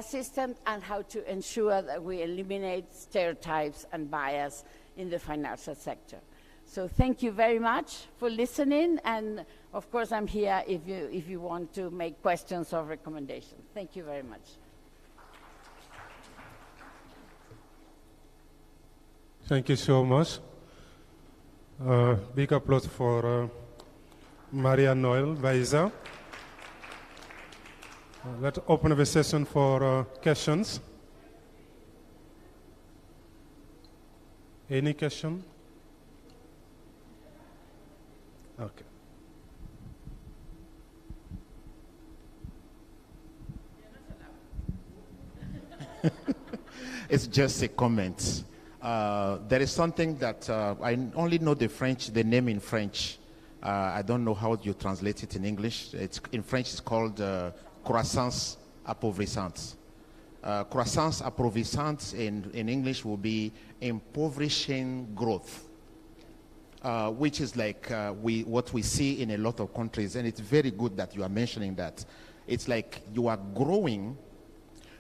systems, and how to ensure that we eliminate stereotypes and bias in the financial sector. So thank you very much for listening, and of course I'm here if you want to make questions or recommendations. Thank you very much. Thank you so much. Big applause for Maria Noel Baiza. Let's open the session for questions. Any question? Okay. It's just a comment. There is something that I only know the name in French. I don't know how you translate it in English. In French, it's called croissance appauvrissante. Croissance appauvrissante in English will be impoverishing growth, which is like what we see in a lot of countries. And it's very good that you are mentioning that. It's like you are growing,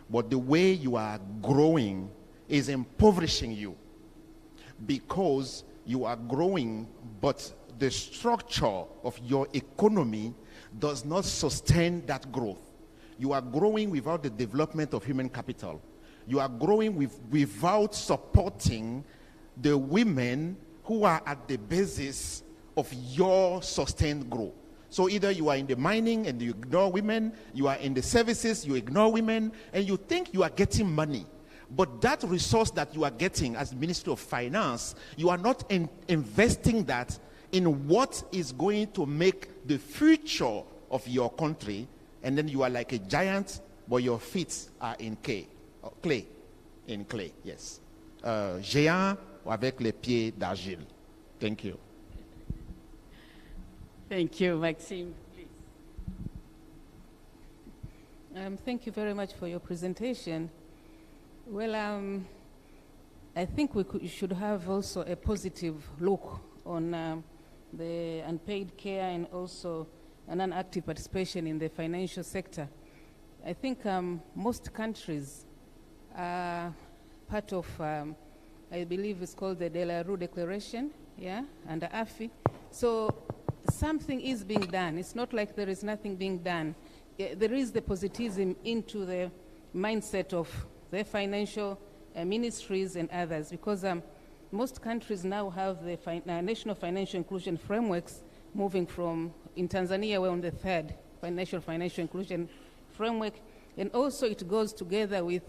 but the way you are growing is impoverishing you, because you are growing, but the structure of your economy does not sustain that growth. You are growing without the development of human capital. You are growing without supporting the women who are at the basis of your sustained growth. So either you are in the mining and you ignore women, you are in the services, you ignore women, and you think you are getting money. But that resource that you are getting as Ministry of Finance, you are not investing that in what is going to make the future of your country, and then you are like a giant, but your feet are in clay. In clay, yes. Géant avec les pieds d'argile. Thank you. Thank you, Maxime. Please. Thank you very much for your presentation. Well, I think we should have also a positive look on the unpaid care and also an unactive participation in the financial sector. I think most countries are part of, I believe it's called the De La Rue Declaration, yeah, under AFI. So something is being done. It's not like there is nothing being done. There is the positivism into the mindset of the financial ministries and others, because most countries now have the national financial inclusion frameworks moving from, in Tanzania, we're on the third national financial inclusion framework, and also it goes together with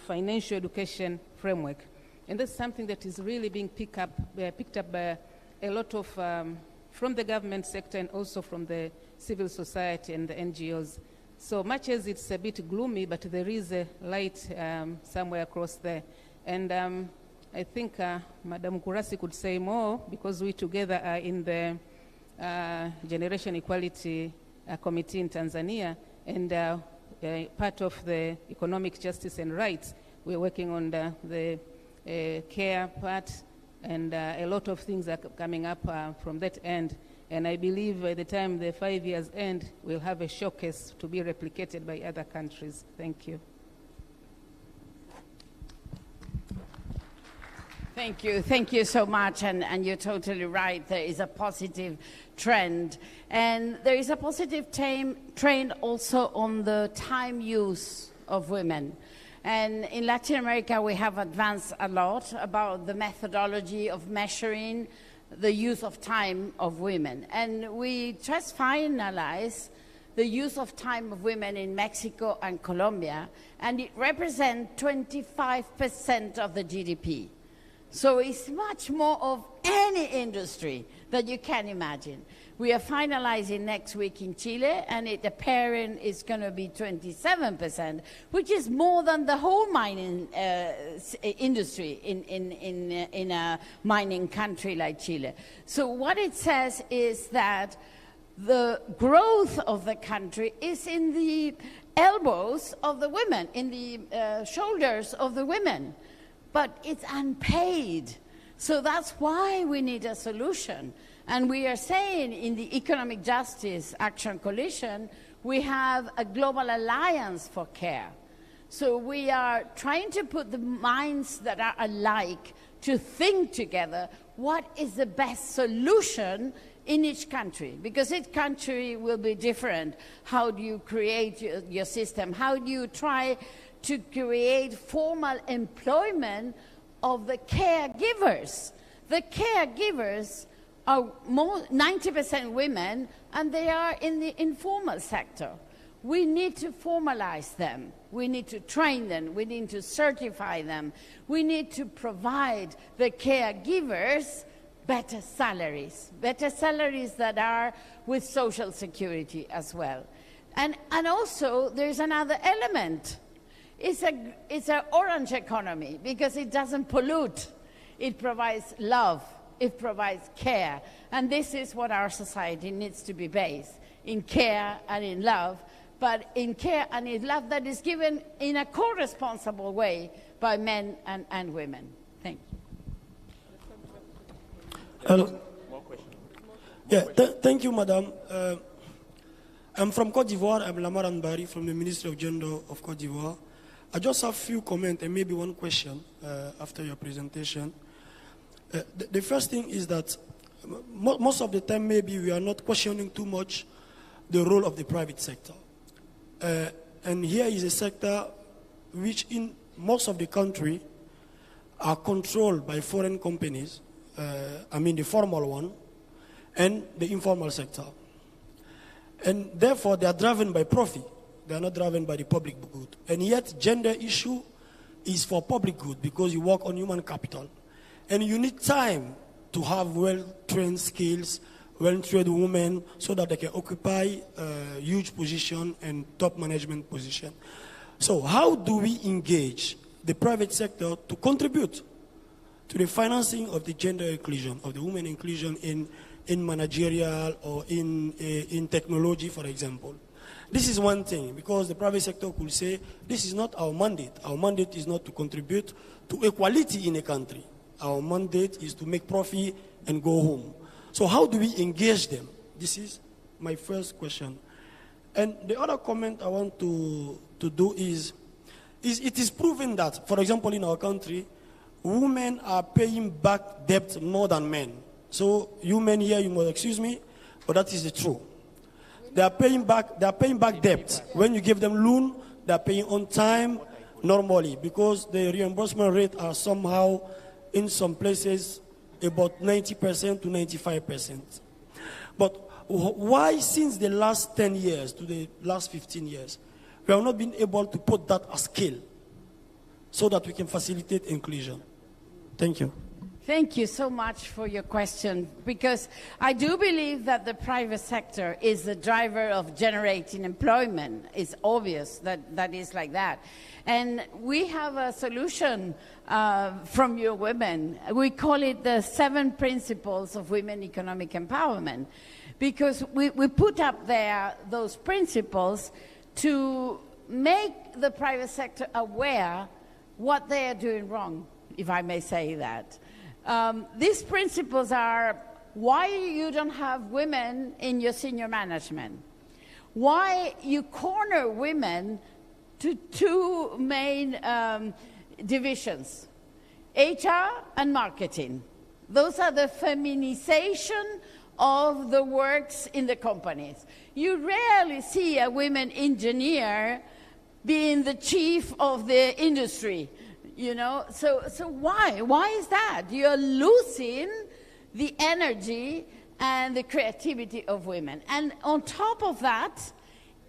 financial education framework. And that's something that is really being picked up by a lot of, from the government sector and also from the civil society and the NGOs. So much as it's a bit gloomy, but there is a light somewhere across there. And I think Madam Kurasi could say more, because we together are in the Generation Equality Committee in Tanzania, and part of the economic justice and rights. We're working on the care part, and a lot of things are coming up from that end. And I believe by the time the 5 years end, we'll have a showcase to be replicated by other countries. Thank you. Thank you so much, and you're totally right. There is a positive trend, and there is a positive trend also on the time use of women. And in Latin America, we have advanced a lot about the methodology of measuring the use of time of women. And we just finalized the use of time of women in Mexico and Colombia, and it represents 25% of the GDP. So it's much more of any industry that you can imagine. We are finalizing next week in Chile, and the pairing is going to be 27%, which is more than the whole mining industry in a mining country like Chile. So what it says is that the growth of the country is in the elbows of the women, in the shoulders of the women, but it's unpaid. So that's why we need a solution. And we are saying in the Economic Justice Action Coalition, we have a global alliance for care. So we are trying to put the minds that are alike to think together what is the best solution in each country, because each country will be different. How do you create your system? How do you try to create formal employment of the caregivers? The caregivers are 90% women, and they are in the informal sector. We need to formalize them. We need to train them. We need to certify them. We need to provide the caregivers better salaries that are with social security as well. And also, there's another element. It's an orange economy because it doesn't pollute. It provides love. It provides care. And this is what our society needs to be based, in care and in love, but in care and in love that is given in a co-responsible way by men and women. Thank you. Hello. Yeah, thank you, Madam. I'm from Cote d'Ivoire. I'm Lamaran Bari from the Ministry of Gender of Cote d'Ivoire. I just have a few comments and maybe one question after your presentation. The first thing is that most of the time maybe we are not questioning too much the role of the private sector. And here is a sector which in most of the country are controlled by foreign companies, I mean the formal one, and the informal sector. And therefore they are driven by profit. They are not driven by the public good. And yet gender issue is for public good because you work on human capital. And you need time to have well-trained skills, well-trained women so that they can occupy a huge position and top management position. So how do we engage the private sector to contribute to the financing of the gender inclusion, of the women inclusion in managerial or in technology, for example? This is one thing, because the private sector could say, this is not our mandate. Our mandate is not to contribute to equality in a country. Our mandate is to make profit and go home. So how do we engage them? This is my first question. And the other comment I want to do is it is proven that, for example, in our country, women are paying back debt more than men. So you men here, you must excuse me, but that is the truth. They are paying back debt. When you give them loan, they are paying on time normally, because the reimbursement rate are somehow in some places about 90% to 95%. But why since the last 10 years to the last 15 years, we have not been able to put that as scale so that we can facilitate inclusion? Thank you. Thank you so much for your question, because I do believe that the private sector is the driver of generating employment. It's obvious that is like that. And we have a solution from your women. We call it the 7 principles of women economic empowerment, because we put up there those principles to make the private sector aware what they are doing wrong, if I may say that. These principles are why you don't have women in your senior management, why you corner women to 2 main divisions, HR and marketing. Those are the feminization of the works in the companies. You rarely see a women engineer being the chief of the industry. You know, so why? Why is that? You're losing the energy and the creativity of women. And on top of that,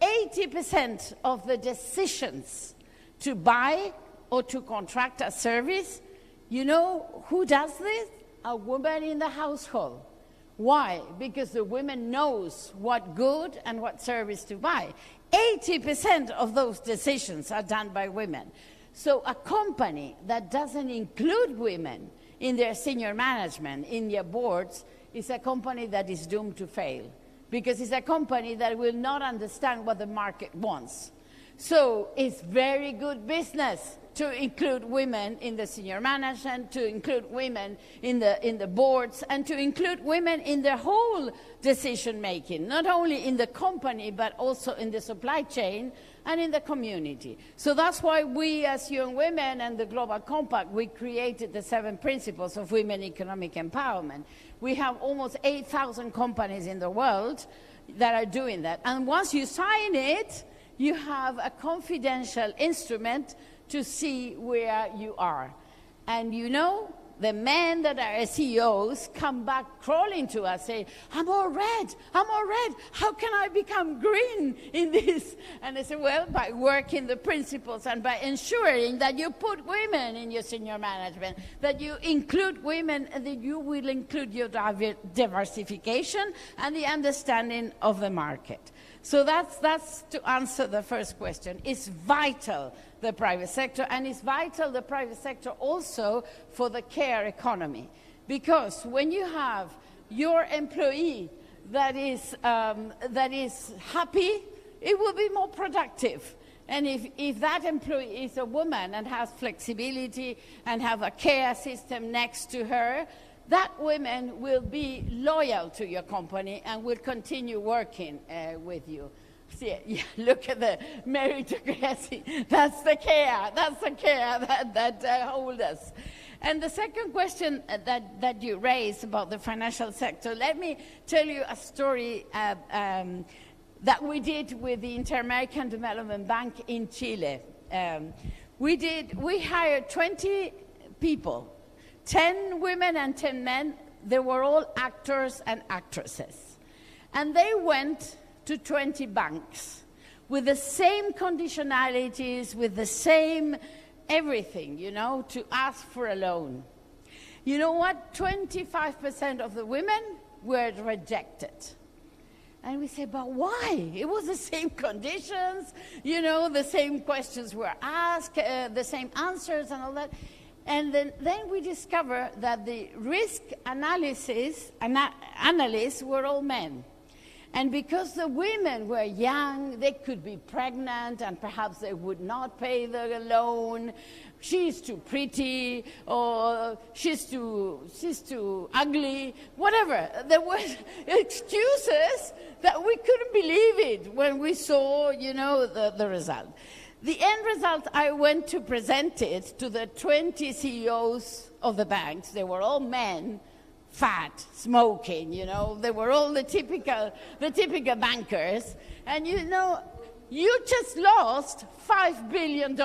80% of the decisions to buy or to contract a service, you know who does this? A woman in the household. Why? Because the woman knows what good and what service to buy. 80% of those decisions are done by women. So a company that doesn't include women in their senior management, in their boards, is a company that is doomed to fail. because it's a company that will not understand what the market wants. So it's very good business to include women in the senior management, to include women in the boards, and to include women in the whole decision-making, not only in the company, but also in the supply chain and in the community. So that's why we, as Young Women and the Global Compact, we created the 7 principles of women economic empowerment. We have almost 8,000 companies in the world that are doing that. And once you sign it, you have a confidential instrument to see where you are. And you know, the men that are CEOs come back crawling to us saying, I'm all red, how can I become green in this? And I say, well, by working the principles and by ensuring that you put women in your senior management, that you include women, and that you will include your diversification and the understanding of the market. So that's to answer the first question. It's vital, the private sector, and it's vital, the private sector, also for the care economy. Because when you have your employee that is happy, it will be more productive. And if that employee is a woman and has flexibility and have a care system next to her, that women will be loyal to your company and will continue working with you. See, yeah, look at the meritocracy. That's the care that holds us. And the second question that you raised about the financial sector, let me tell you a story that we did with the Inter-American Development Bank in Chile. We hired 20 people. 10 women and 10 men, they were all actors and actresses. And they went to 20 banks with the same conditionalities, with the same everything, you know, to ask for a loan. You know what? 25% of the women were rejected. And we say, but why? It was the same conditions, you know, the same questions were asked, the same answers and all that. And then we discover that the risk analysts were all men. And because the women were young, they could be pregnant, and perhaps they would not pay the loan. She's too pretty, or she's too ugly, whatever. There were excuses that we couldn't believe it when we saw, you know, the result. The end result, I went to present it to the 20 CEOs of the banks. They were all men, fat, smoking, you know. They were all the typical bankers. And, you know, you just lost $5 billion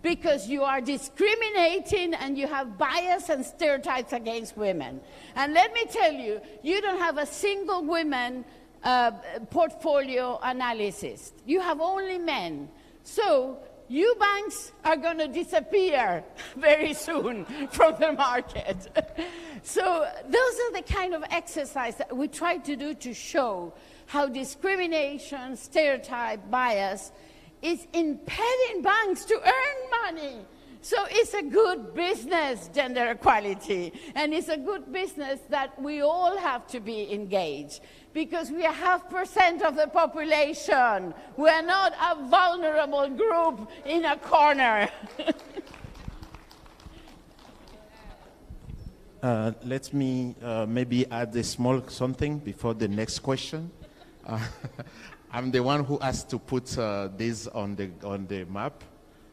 because you are discriminating and you have bias and stereotypes against women. And let me tell you, you don't have a single women portfolio analysis. You have only men. So you banks are going to disappear very soon from the market. So those are the kind of exercise that we try to do to show how discrimination, stereotype, bias is impeding banks to earn money. So it's a good business, gender equality, and it's a good business that we all have to be engaged, because we are 0.5% of the population. We are not a vulnerable group in a corner. Let me maybe add a small something before the next question. I'm the one who asked to put this on the map.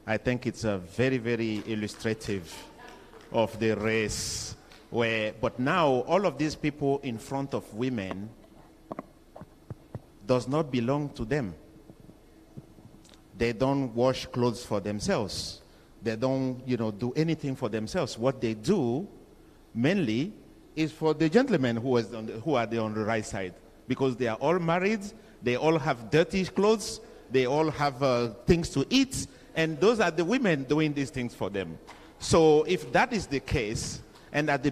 I think it's very, very illustrative of the race. But now all of these people in front of women does not belong to them. They don't wash clothes for themselves. They don't, do anything for themselves. What they do mainly is for the gentlemen who are on the right side, because they are all married. They all have dirty clothes. They all have things to eat. And those are the women doing these things for them. So if that is the case, and I'm the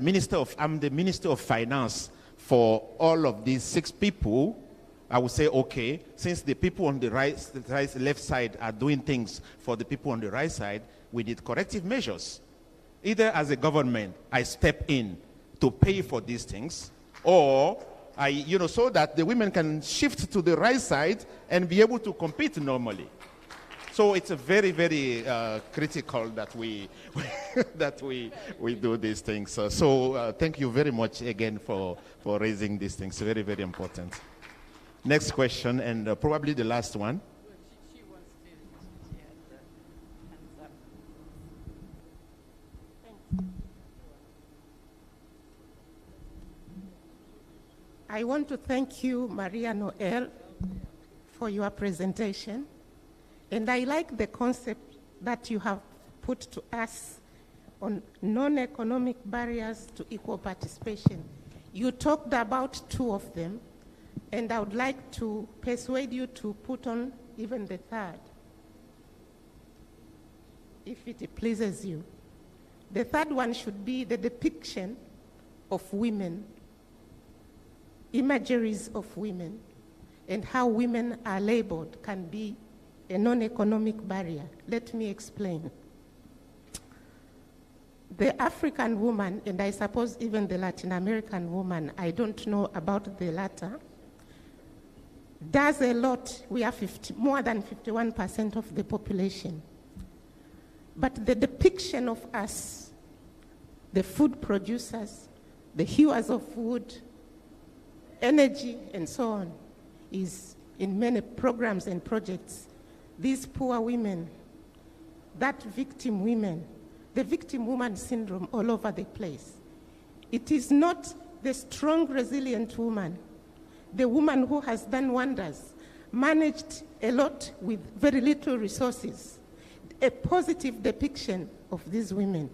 Minister of Finance for all of these 6 people, I would say, okay, since the people on the left side are doing things for the people on the right side, we need corrective measures. Either as a government, I step in to pay for these things, or so that the women can shift to the right side and be able to compete normally. So it's a very, very critical that we that we do these things. So thank you very much again for raising these things. Very, very important. Next question, and probably the last one. I want to thank you, Maria Noel, for your presentation. And I like the concept that you have put to us on non-economic barriers to equal participation. You talked about 2 of them, and I would like to persuade you to put on even the 3rd, if it pleases you. The 3rd one should be the depiction of women, imageries of women, and how women are labeled can be a non-economic barrier. Let me explain. The African woman, and I suppose even the Latin American woman, I don't know about the latter, does a lot. We are more than 51% of the population. But the depiction of us, the food producers, the hewers of wood, energy, and so on, is in many programs and projects. These poor women, that victim women, the victim woman syndrome all over the place. It is not the strong, resilient woman, the woman who has done wonders, managed a lot with very little resources, a positive depiction of these women.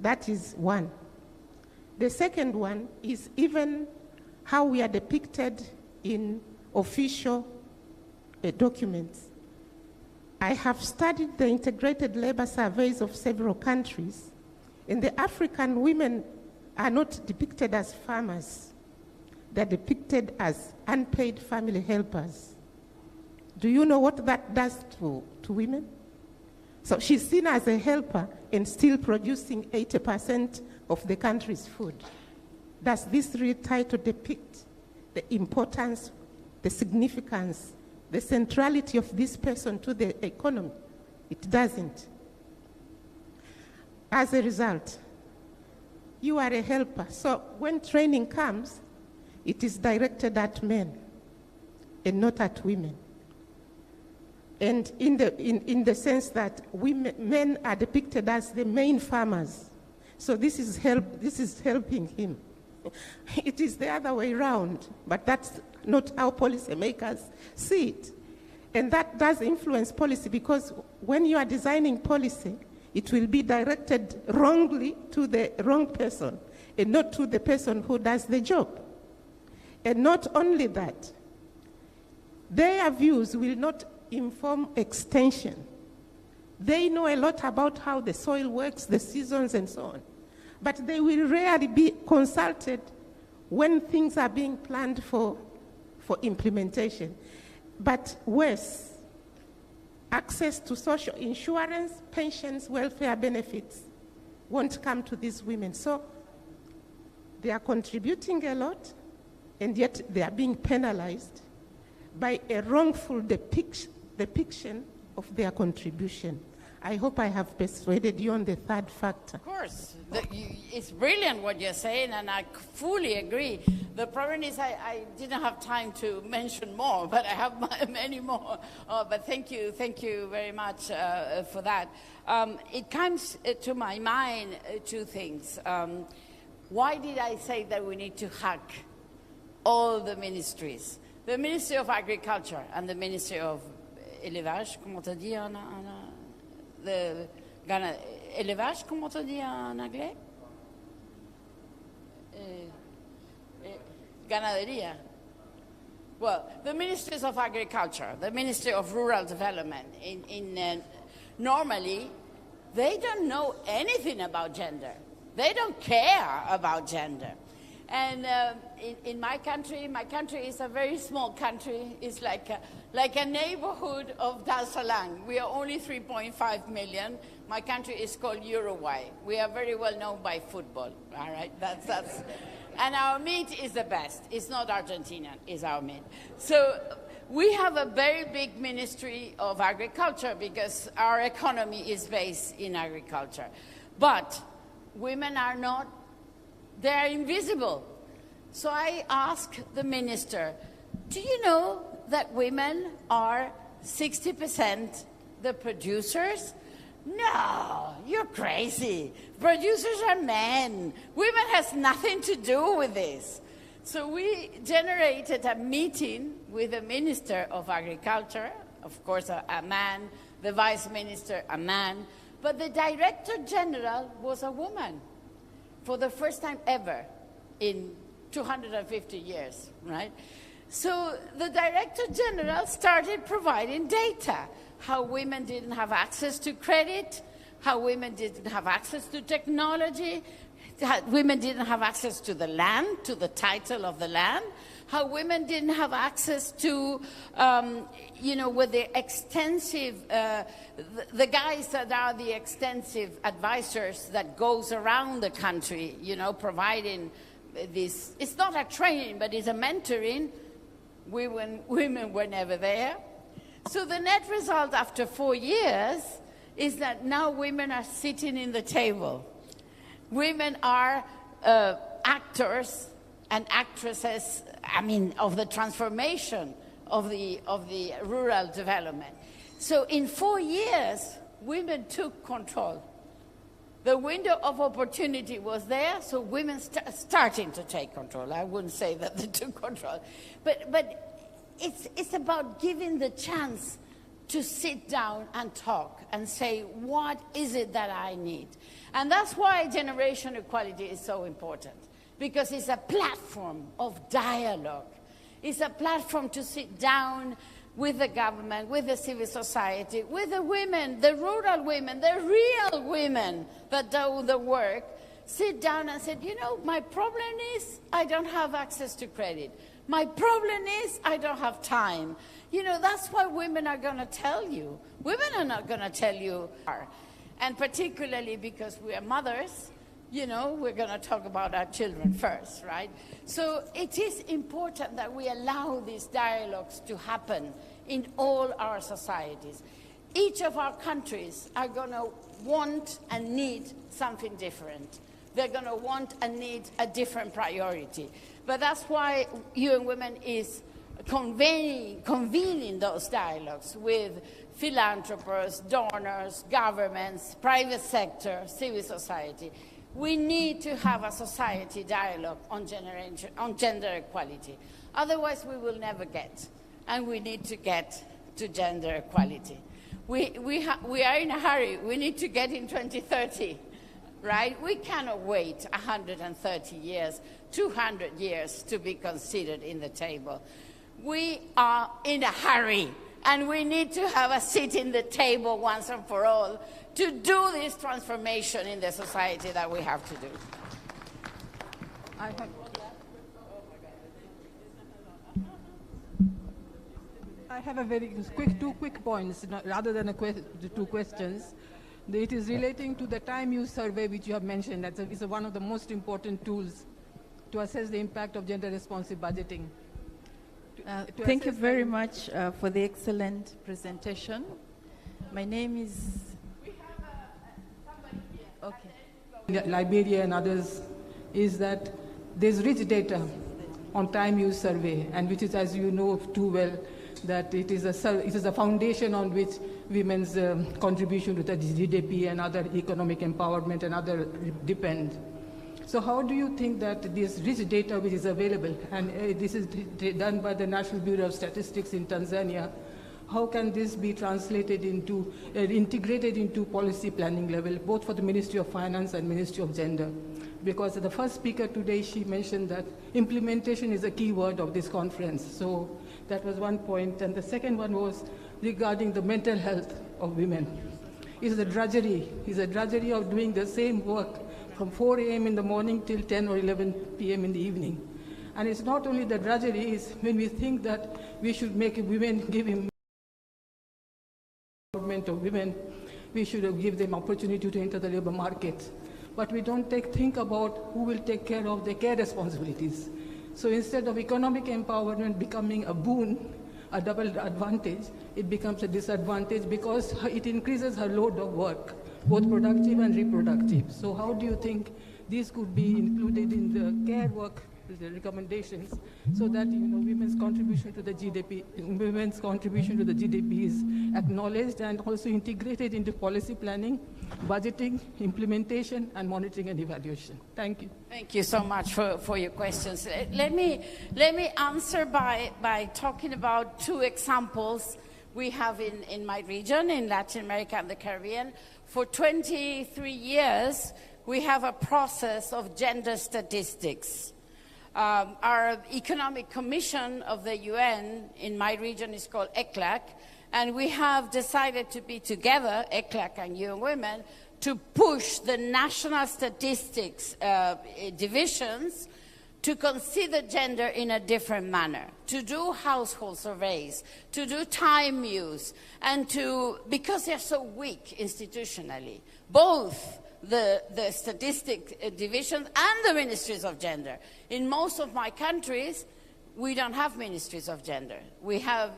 That is one. The second one is even how we are depicted in official documents. I have studied the integrated labor surveys of several countries, and the African women are not depicted as farmers. They're depicted as unpaid family helpers. Do you know what that does to women? So she's seen as a helper and still producing 80% of the country's food. Does this really try to depict the importance, the significance, the centrality of this person to the economy? It doesn't. As a result, you are a helper. So when training comes, it is directed at men and not at women. And in the sense that men are depicted as the main farmers. So this is helping him. It is the other way around, but that's not how policymakers see it. And that does influence policy, because when you are designing policy, it will be directed wrongly to the wrong person and not to the person who does the job. And not only that, their views will not inform extension. They know a lot about how the soil works, the seasons, and so on. But they will rarely be consulted when things are being planned for implementation. But worse, access to social insurance, pensions, welfare benefits won't come to these women. So they are contributing a lot, and yet they are being penalized by a wrongful depiction of their contribution. I hope I have persuaded you on the 3rd factor. Of course. It's brilliant what you're saying, and I fully agree. The problem is I didn't have time to mention more, but I have many more. But thank you very much for that. It comes to my mind 2 things. Why did I say that we need to hack all the ministries? The Ministry of Agriculture and the Ministry of Élevage, comment on dit élevage, comment on dit en anglais? Ganadería. Well, the Ministries of Agriculture, the Ministry of Rural Development, normally, they don't know anything about gender. They don't care about gender. And in my country is a very small country. It's like a neighborhood of Dar es Salaam. We are only 3.5 million. My country is called Uruguay. We are very well known by football. All right, that's. And our meat is the best. It's not Argentinian, it's our meat. So we have a very big Ministry of Agriculture because our economy is based in agriculture. But women are not, they're invisible. So I asked the minister, do you know that women are 60% the producers? No, you're crazy. Producers are men. Women has nothing to do with this. So we generated a meeting with the Minister of Agriculture, of course a man, the Vice Minister a man, but the Director General was a woman for the first time ever in 250 years, right? So the Director General started providing data, how women didn't have access to credit, how women didn't have access to technology, how women didn't have access to the land, to the title of the land, how women didn't have access to, with the extensive, the guys that are the extensive advisors that goes around the country, providing this. It's not a training, but it's a mentoring. Women were never there. So the net result after 4 years is that now women are sitting in the table. Women are actors and actresses, of the transformation of the rural development. So in 4 years, women took control. The window of opportunity was there, so women starting to take control. I wouldn't say that they took control. But it's about giving the chance to sit down and talk and say, what is it that I need? And that's why generation equality is so important, because it's a platform of dialogue. It's a platform to sit down with the government, with the civil society, with the women, the rural women, the real women that do the work, sit down and say, my problem is I don't have access to credit. My problem is I don't have time. That's what women are going to tell you. Women are not going to tell you. And particularly because we are mothers, we're going to talk about our children first, right? So it is important that we allow these dialogues to happen in all our societies. Each of our countries are going to want and need something different. They're going to want and need a different priority. But that's why UN Women is convening those dialogues with philanthropists, donors, governments, private sector, civil society. We need to have a society dialogue on gender equality. Otherwise, we will never get. And we need to get to gender equality. We are in a hurry. We need to get in 2030, right? We cannot wait 130 years, 200 years to be considered in the table. We are in a hurry, and we need to have a seat in the table once and for all to do this transformation in the society that we have to do. I have a very two quick points, rather than the two questions. It is relating to the time use survey, which you have mentioned. It's one of the most important tools to assess the impact of gender responsive budgeting. Thank you very much for the excellent presentation. My name is... We have somebody here. Okay. Liberia and others, is that there's rich data on time use survey, and which is, as you know too well, that it is a foundation on which women's contribution to the GDP and other economic empowerment and other depend. So how do you think that this rich data which is available, and this is done by the National Bureau of Statistics in Tanzania, how can this be translated into, integrated into policy planning level, both for the Ministry of Finance and Ministry of Gender? Because the first speaker today, she mentioned that implementation is a key word of this conference. So that was one point. And the second one was regarding the mental health of women. It's a drudgery of doing the same work from 4 a.m. in the morning till 10 or 11 p.m. in the evening. And it's not only the drudgery, it's when we think that we should make women, give empowerment of women, we should give them opportunity to enter the labor market. but we don't think about who will take care of their care responsibilities. So instead of economic empowerment becoming a boon, a double advantage, it becomes a disadvantage because it increases her load of work, both productive and reproductive. So how do you think these could be included in the care work, the recommendations, so that women's contribution to the GDP, is acknowledged and also integrated into policy planning, budgeting, implementation, and monitoring and evaluation? Thank you. Thank you so much for your questions. Let me answer by talking about two examples we have in my region, in Latin America and the Caribbean. For 23 years, we have a process of gender statistics. Our Economic Commission of the UN in my region is called ECLAC, and we have decided to be together, ECLAC and UN Women, to push the national statistics divisions to consider gender in a different manner, to do household surveys, to do time use, and because they're so weak institutionally, both the statistic divisions and the ministries of gender. In most of my countries, we don't have ministries of gender. We have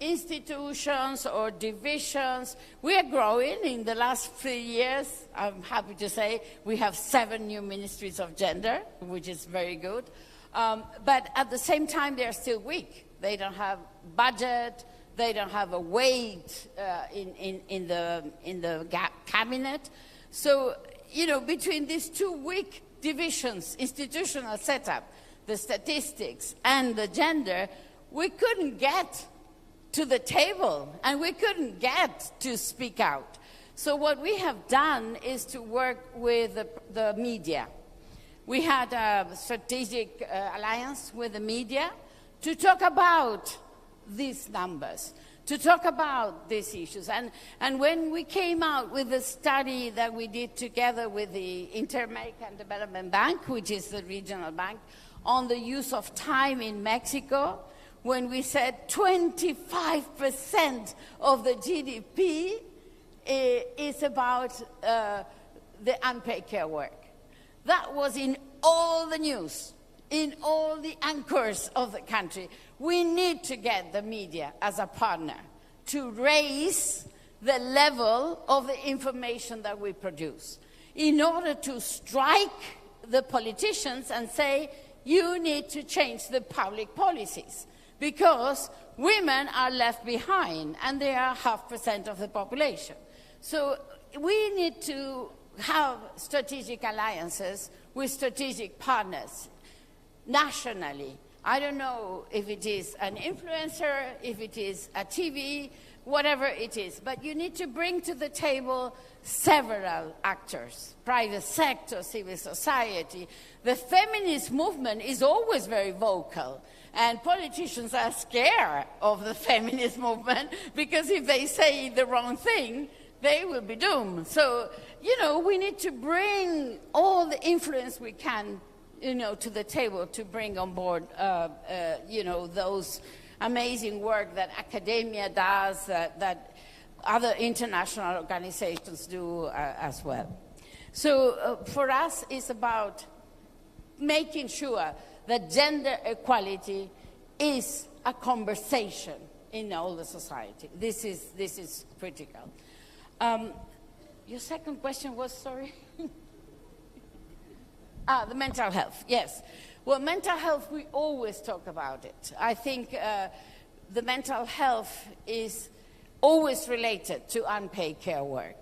institutions or divisions. We are growing. In the last 3 years, I'm happy to say, we have 7 new ministries of gender, which is very good. But at the same time, they are still weak. They don't have budget. They don't have a weight in the cabinet. So, between these two weak divisions, institutional setup, the statistics and the gender, we couldn't get to the table and we couldn't get to speak out. So what we have done is to work with the media. We had a strategic alliance with the media to talk about these numbers, to talk about these issues. And when we came out with the study that we did together with the Inter-American Development Bank, which is the regional bank, on the use of time in Mexico, when we said 25% of the GDP is about the unpaid care work. That was in all the news, in all the anchors of the country. We need to get the media as a partner to raise the level of the information that we produce in order to strike the politicians and say, you need to change the public policies because women are left behind and they are 0.5% of the population. So we need to have strategic alliances with strategic partners nationally. I don't know if it is an influencer, if it is a TV, whatever it is, but you need to bring to the table several actors, private sector, civil society. The feminist movement is always very vocal, and politicians are scared of the feminist movement because if they say the wrong thing, they will be doomed. So, we need to bring all the influence we can to the table to bring on board, those amazing work that academia does, that other international organizations do as well. So for us, it's about making sure that gender equality is a conversation in all the society. This is critical. Your second question was, sorry? The mental health, yes. Well, mental health, we always talk about it. I think the mental health is always related to unpaid care work.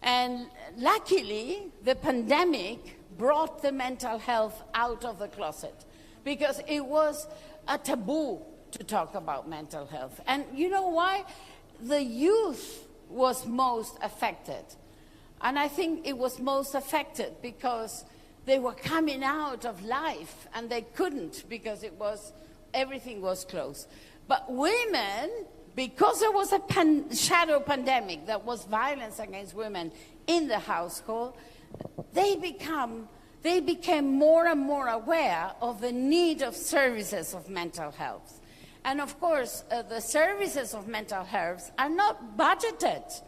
And luckily, the pandemic brought the mental health out of the closet because it was a taboo to talk about mental health. And you know why? The youth was most affected. And I think it was most affected because they were coming out of life and they couldn't because everything was closed. But women, because there was a shadow pandemic that was violence against women in the household, they became more and more aware of the need of services of mental health. And of course, the services of mental health are not budgeted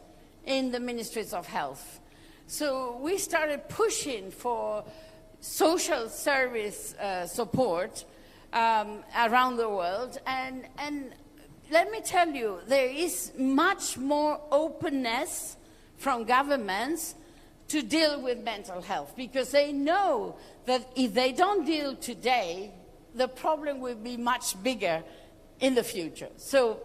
in the ministries of health. So we started pushing for social service support around the world. And let me tell you, there is much more openness from governments to deal with mental health, because they know that if they don't deal today, the problem will be much bigger in the future. So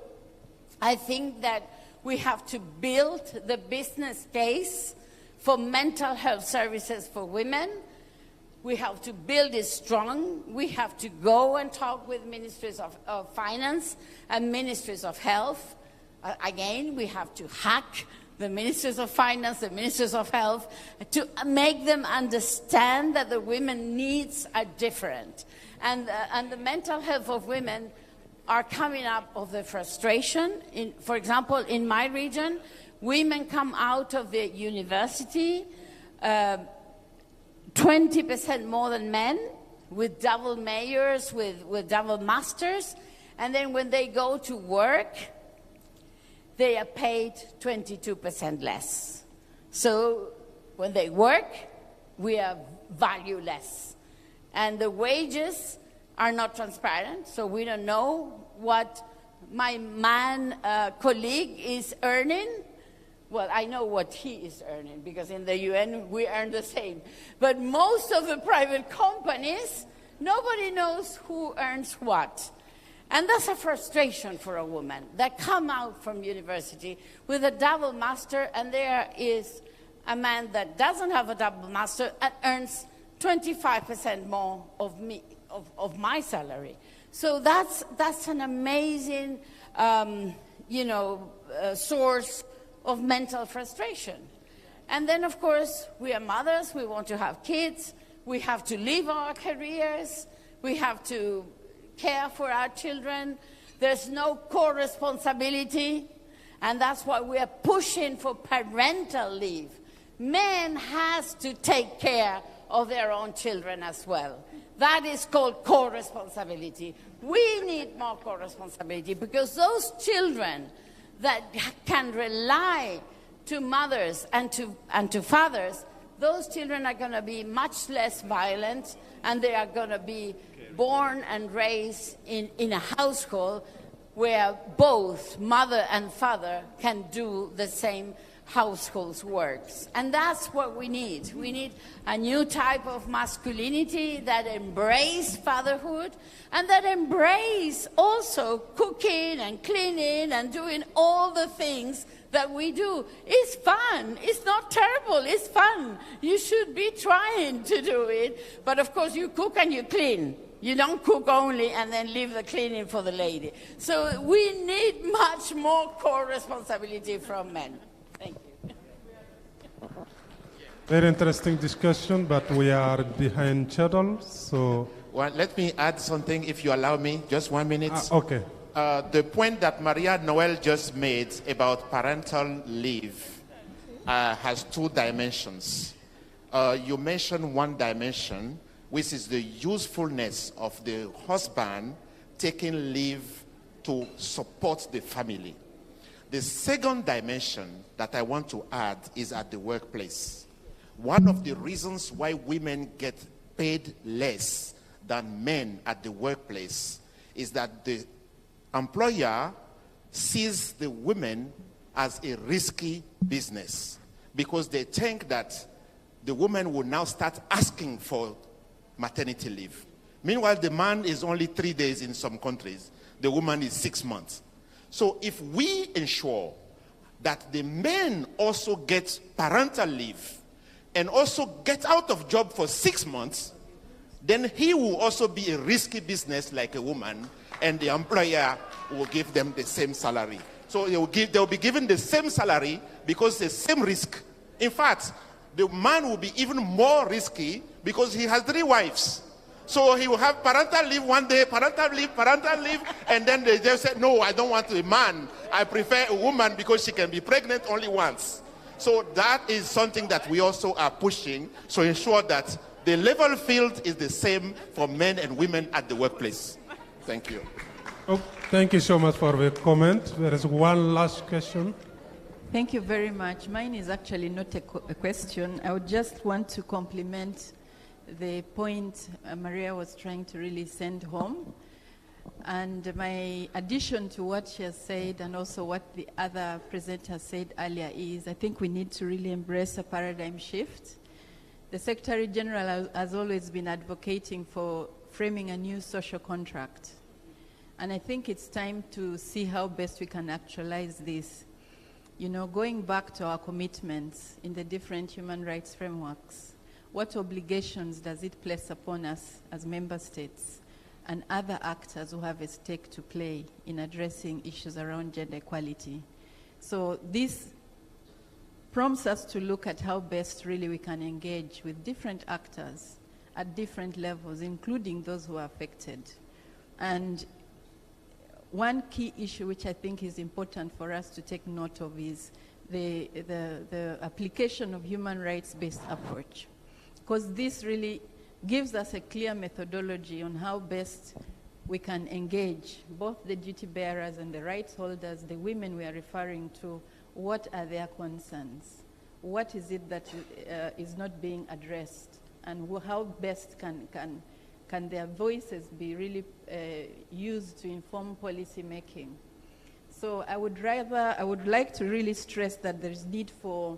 I think that we have to build the business case for mental health services for women. We have to build it strong. We have to go and talk with ministries of finance and ministries of health. Again, we have to hack the ministries of finance, the ministries of health, to make them understand that the women's needs are different. And the mental health of women are coming up of the frustration. For example, in my region, women come out of the university 20% more than men, with double majors, with double masters, and then when they go to work, they are paid 22% less. So when they work, we are valueless. And the wages are not transparent, so we don't know what my man colleague is earning. Well, I know what he is earning, because in the UN we earn the same. But most of the private companies, nobody knows who earns what. And that's a frustration for a woman that come out from university with a double master, and there is a man that doesn't have a double master and earns 25% more of my salary. So that's an amazing, source of mental frustration. And then, of course, we are mothers, we want to have kids, we have to leave our careers, we have to care for our children. There's no co-responsibility, and that's why we are pushing for parental leave. Men has to take care of their own children as well. That is called co-responsibility. We need more co-responsibility, because those children that can rely to mothers and to fathers, those children are going to be much less violent, and they are going to be born and raised in a household where both mother and father can do the same household's works. And that's what we need. We need a new type of masculinity that embrace fatherhood, and that embrace also cooking and cleaning and doing all the things that we do. It's fun. It's not terrible. It's fun. You should be trying to do it. But of course, you cook and you clean. You don't cook only and then leave the cleaning for the lady. So we need much more co-responsibility from men. Thank you. Very interesting discussion, but we are behind schedule, so... Well, let me add something, if you allow me, just 1 minute. Okay. The point that Maria Noel just made about parental leave has two dimensions. You mentioned one dimension, which is the usefulness of the husband taking leave to support the family. The second dimension that I want to add is at the workplace. One of the reasons why women get paid less than men at the workplace is that the employer sees the women as a risky business, because they think that the woman will now start asking for maternity leave. Meanwhile, the man is only 3 days in some countries. The woman is 6 months. So if we ensure that the men also get parental leave and also get out of job for 6 months, then he will also be a risky business like a woman, and the employer will give them the same salary. So they'll be given the same salary because the same risk. In fact, the man will be even more risky because he has 3 wives. So he will have parental leave one day, parental leave, and then they just say, no, I don't want a man. I prefer a woman because she can be pregnant only once. So that is something that we also are pushing, so ensure that the level field is the same for men and women at the workplace. Thank you. Oh, thank you so much for the comment. There is one last question. Thank you very much. Mine is actually not a question. I would just want to compliment the point Maria was trying to really send home. And my addition to what she has said and also what the other presenter said earlier is I think we need to really embrace a paradigm shift. The Secretary General has always been advocating for framing a new social contract. And I think it's time to see how best we can actualize this. You know, going back to our commitments in the different human rights frameworks, what obligations does it place upon us as member states and other actors who have a stake to play in addressing issues around gender equality? So this prompts us to look at how best really we can engage with different actors at different levels, including those who are affected. And one key issue which I think is important for us to take note of is the application of human rights-based approach, because this really gives us a clear methodology on how best we can engage both the duty bearers and the rights holders, the women we are referring to. What are their concerns? What is it that is not being addressed? And how best can their voices be really used to inform policy making? So I would like to really stress that there's need for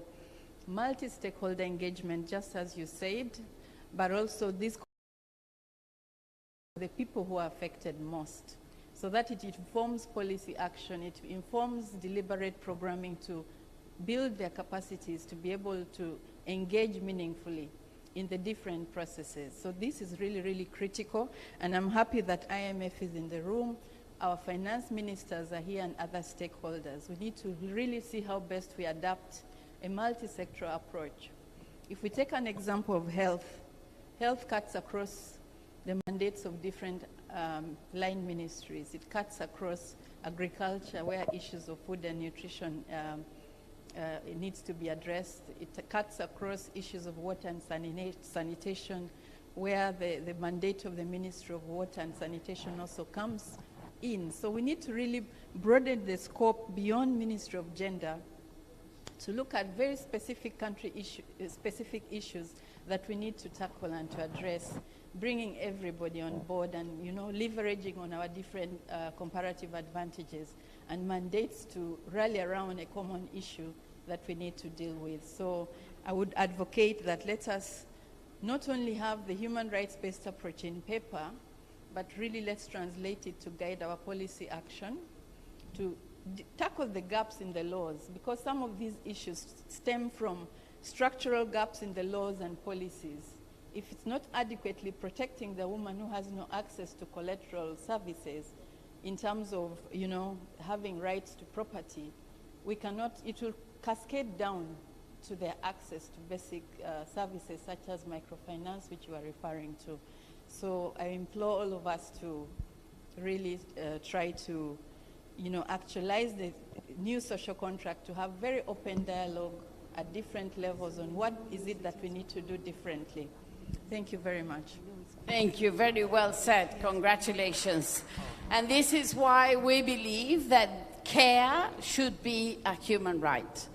multi-stakeholder engagement, just as you said, but also the people who are affected most, so that it informs policy action, it informs deliberate programming to build their capacities to be able to engage meaningfully in the different processes. So this is really, really critical, and I'm happy that IMF is in the room. Our finance ministers are here and other stakeholders. We need to really see how best we adapt a multi-sectoral approach. If we take an example of health, health cuts across the mandates of different line ministries. It cuts across agriculture, where issues of food and nutrition it needs to be addressed. It cuts across issues of water and sanitation, where the mandate of the Ministry of Water and Sanitation also comes in. So we need to really broaden the scope beyond Ministry of Gender to look at very specific specific issues that we need to tackle and to address, bringing everybody on board and, you know, leveraging on our different comparative advantages and mandates to rally around a common issue that we need to deal with. So I would advocate that let us not only have the human rights-based approach in paper, but really let's translate it to guide our policy action, to tackle the gaps in the laws, because some of these issues stem from structural gaps in the laws and policies. If it's not adequately protecting the woman who has no access to collateral services in terms of, you know, having rights to property, we cannot, it will cascade down to their access to basic services such as microfinance, which you are referring to. So I implore all of us to really try to, you know, actualize the new social contract, to have very open dialogue at different levels on what is it that we need to do differently. Thank you very much. Thank you. Very well said. Congratulations. And this is why we believe that care should be a human right.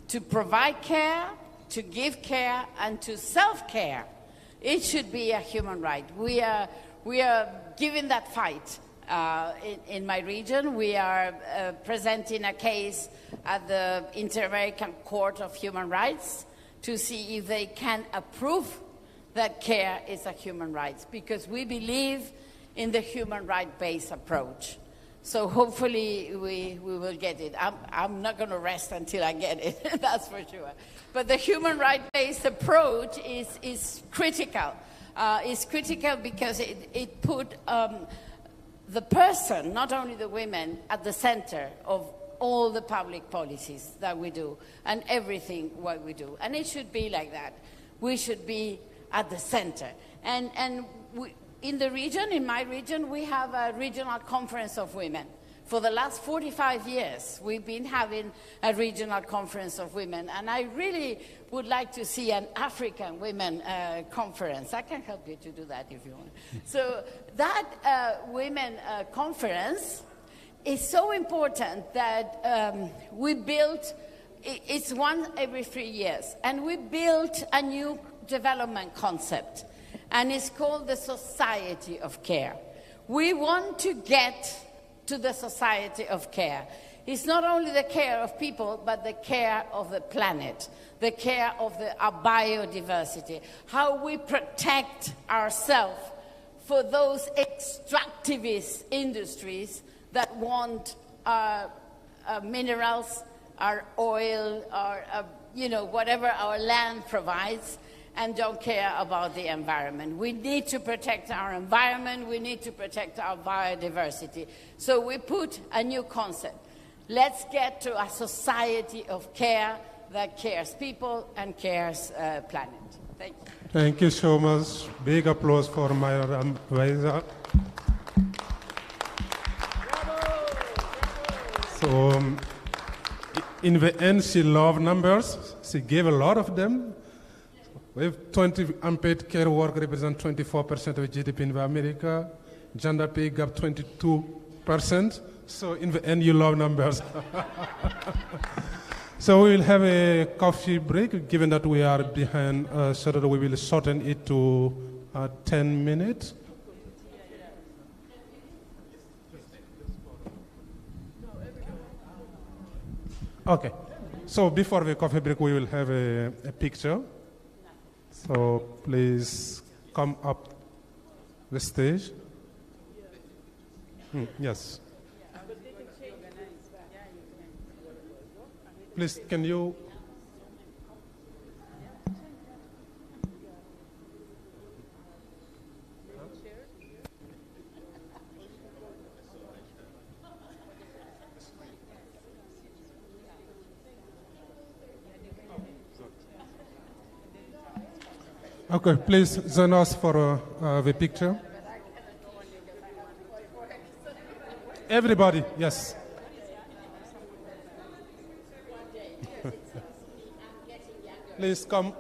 To provide care, to give care, and to self-care, it should be a human right. We are giving that fight. In my region, we are presenting a case at the Inter-American Court of Human Rights to see if they can approve that care is a human right, because we believe in the human right-based approach. So hopefully we will get it. I'm not going to rest until I get it, that's for sure. But the human right-based approach is critical. It's critical because it put the person, not only the women, at the center of all the public policies that we do and everything what we do. And it should be like that. We should be at the center. And we, in the region, in my region, we have a regional conference of women. For the last 45 years, we've been having a regional conference of women. And I really would like to see an African women conference. I can help you to do that if you want. So that women conference is so important that we built It's once every 3 years. And we built a new development concept, and it's called the Society of Care. We want to get to the Society of Care. It's not only the care of people, but the care of the planet, the care of our biodiversity, how we protect ourselves for those extractivist industries that want our minerals, our oil, our, whatever our land provides, and don't care about the environment. We need to protect our environment. We need to protect our biodiversity. So we put a new concept. Let's get to a society of care that cares people and cares planet. Thank you. Thank you so much. Big applause for Madam Weiser. So, in the end, she loved numbers. She gave a lot of them. We have 20 unpaid care work represent 24% of GDP in America. Gender pay gap 22%. So in the end, you love numbers. So we will have a coffee break, given that we are behind, so that we will shorten it to 10 minutes. Okay. So before the coffee break, we will have a picture. So please come up the stage. Yes. Please, can you? Okay, please join us for the picture. Everybody, yes. Please come.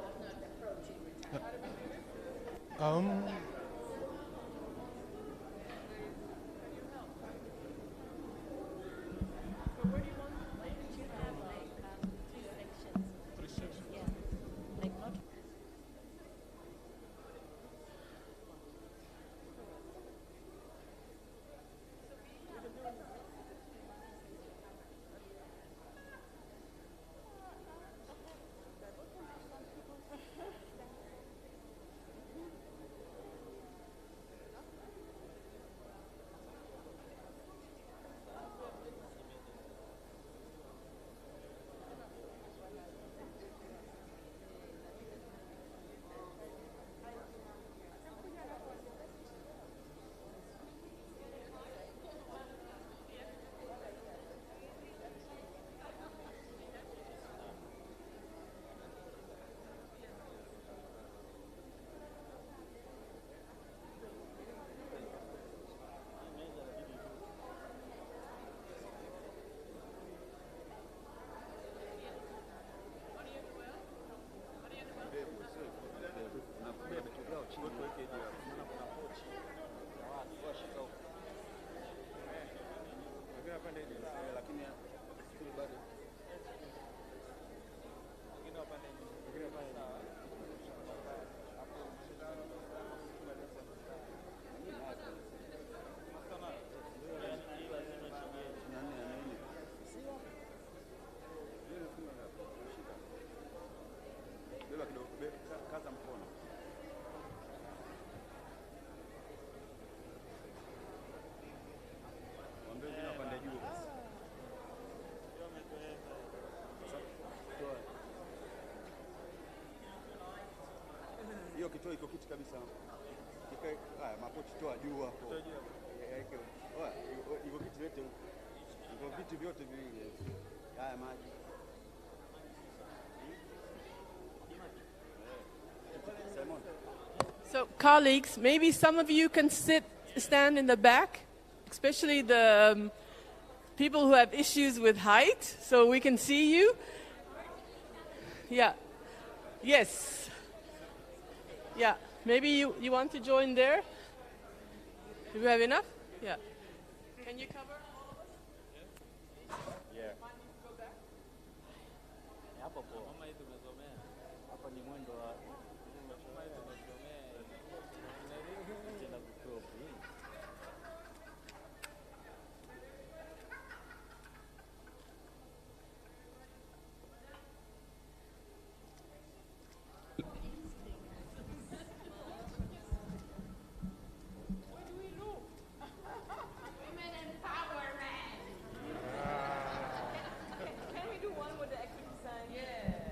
Kitoa iko kiti kabisa. Kikae haya makochi toa juu hapo. Oya, iko kiti yote. Iko viti vyote viwili. Haya maji. So colleagues, maybe some of you can stand in the back, especially the people who have issues with height, so we can see you. Yeah. Yes. Yeah, maybe you want to join there? Do we have enough? Yeah. Can you cover all of us? Yeah. Can we do one with the equity sign? Yeah.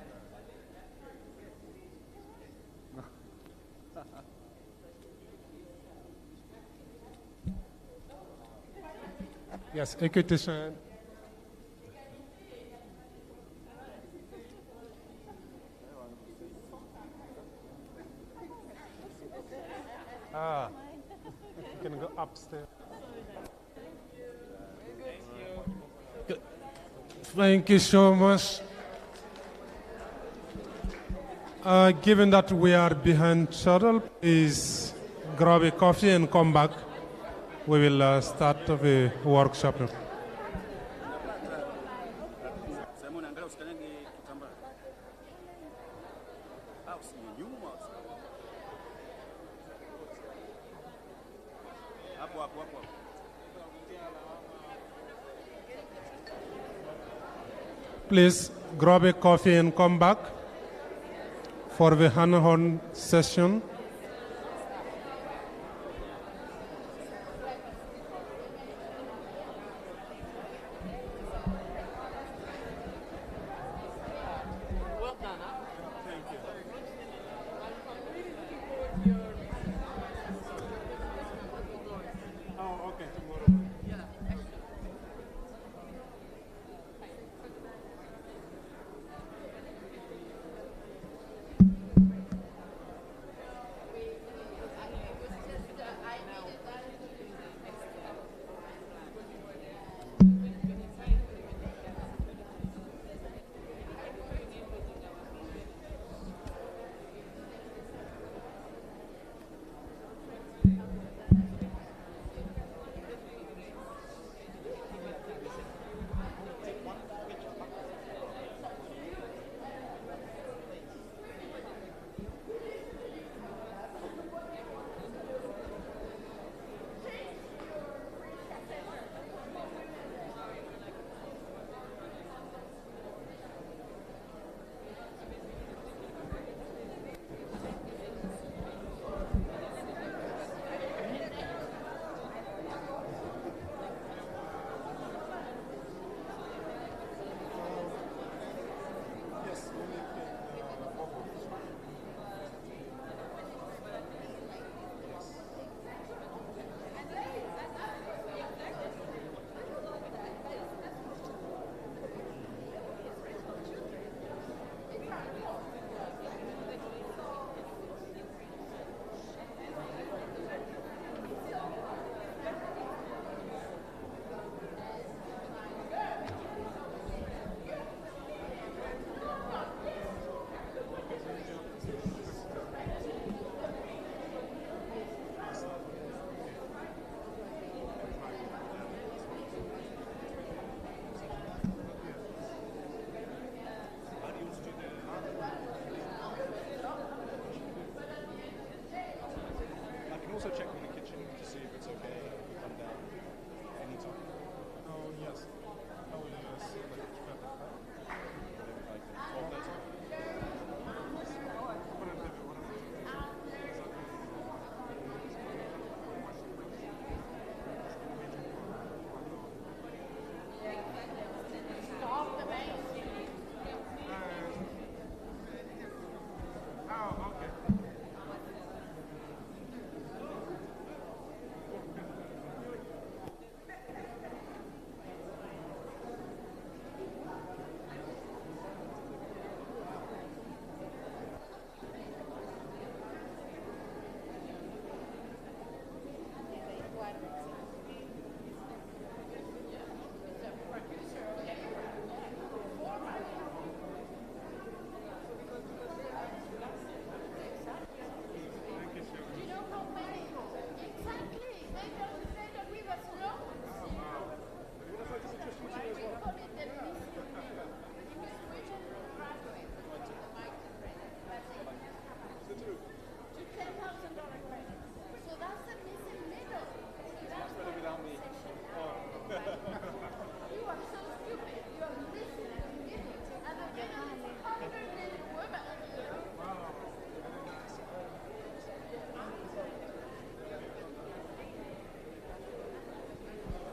Yes, equity sign. You can go upstairs. Thank you so much. Given that we are behind schedule, please grab a coffee and come back. We will start the workshop. Simon, angalau usikanyage kitambaa. Usinyuma. Hapo. Please grab a coffee and come back for the hand-on session. Well done, huh? Thank you. Oh, okay, tomorrow. also check in the kitchen to see if it's okay to come down anytime. Oh, yes. I will see the Maybe like 12:30.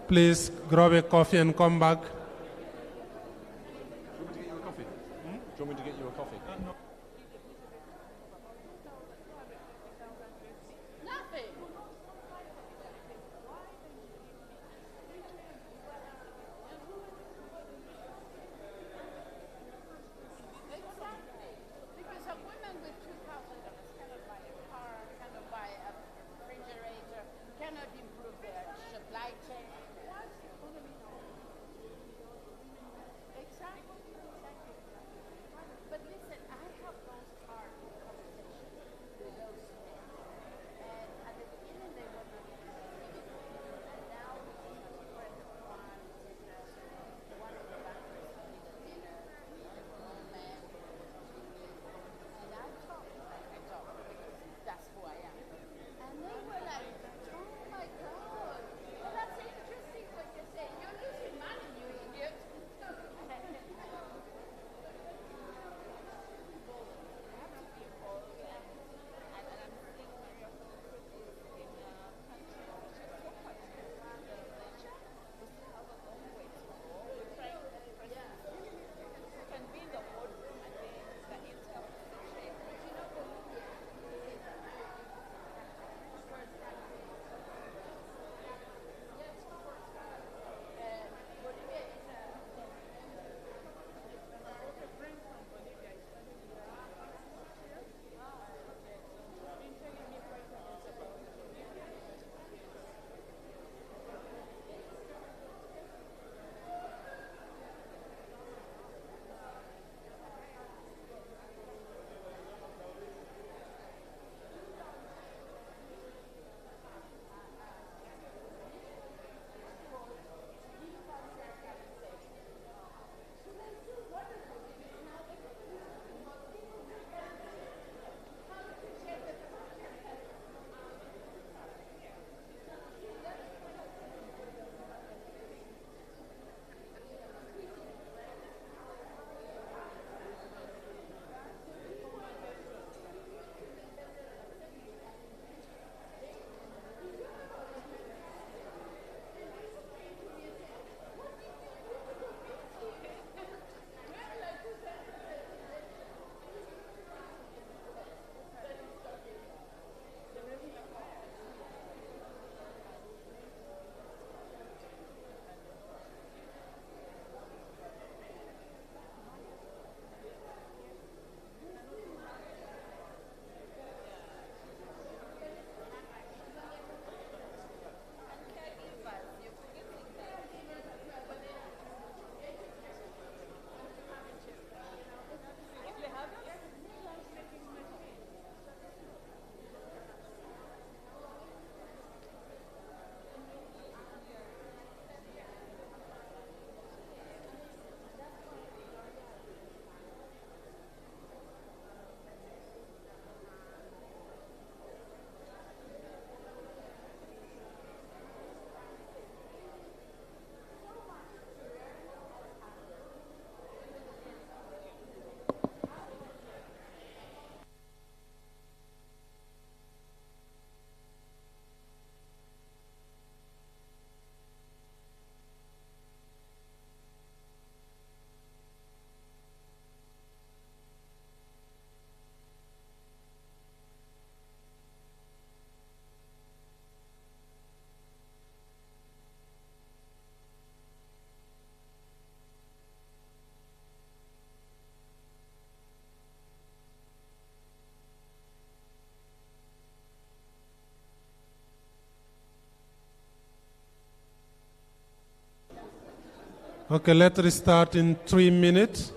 please grab a coffee and come back. Do you want me to get you a coffee? Do you want me to get you a coffee? Nothing. Exactly. Because a woman with $2,000 cannot buy a car, cannot buy a refrigerator, cannot improve their supply chain. Exactly. But listen, I have those hard conversations with those men. And at the beginning they were not receiving it. And now because I'm a friend of one, one of the bankers did a dinner, they were all men, and I talked because that's who I am. And they were like, oh my God, well that's interesting what you say. You're losing money, you idiot. Okay, let's restart in 3 minutes.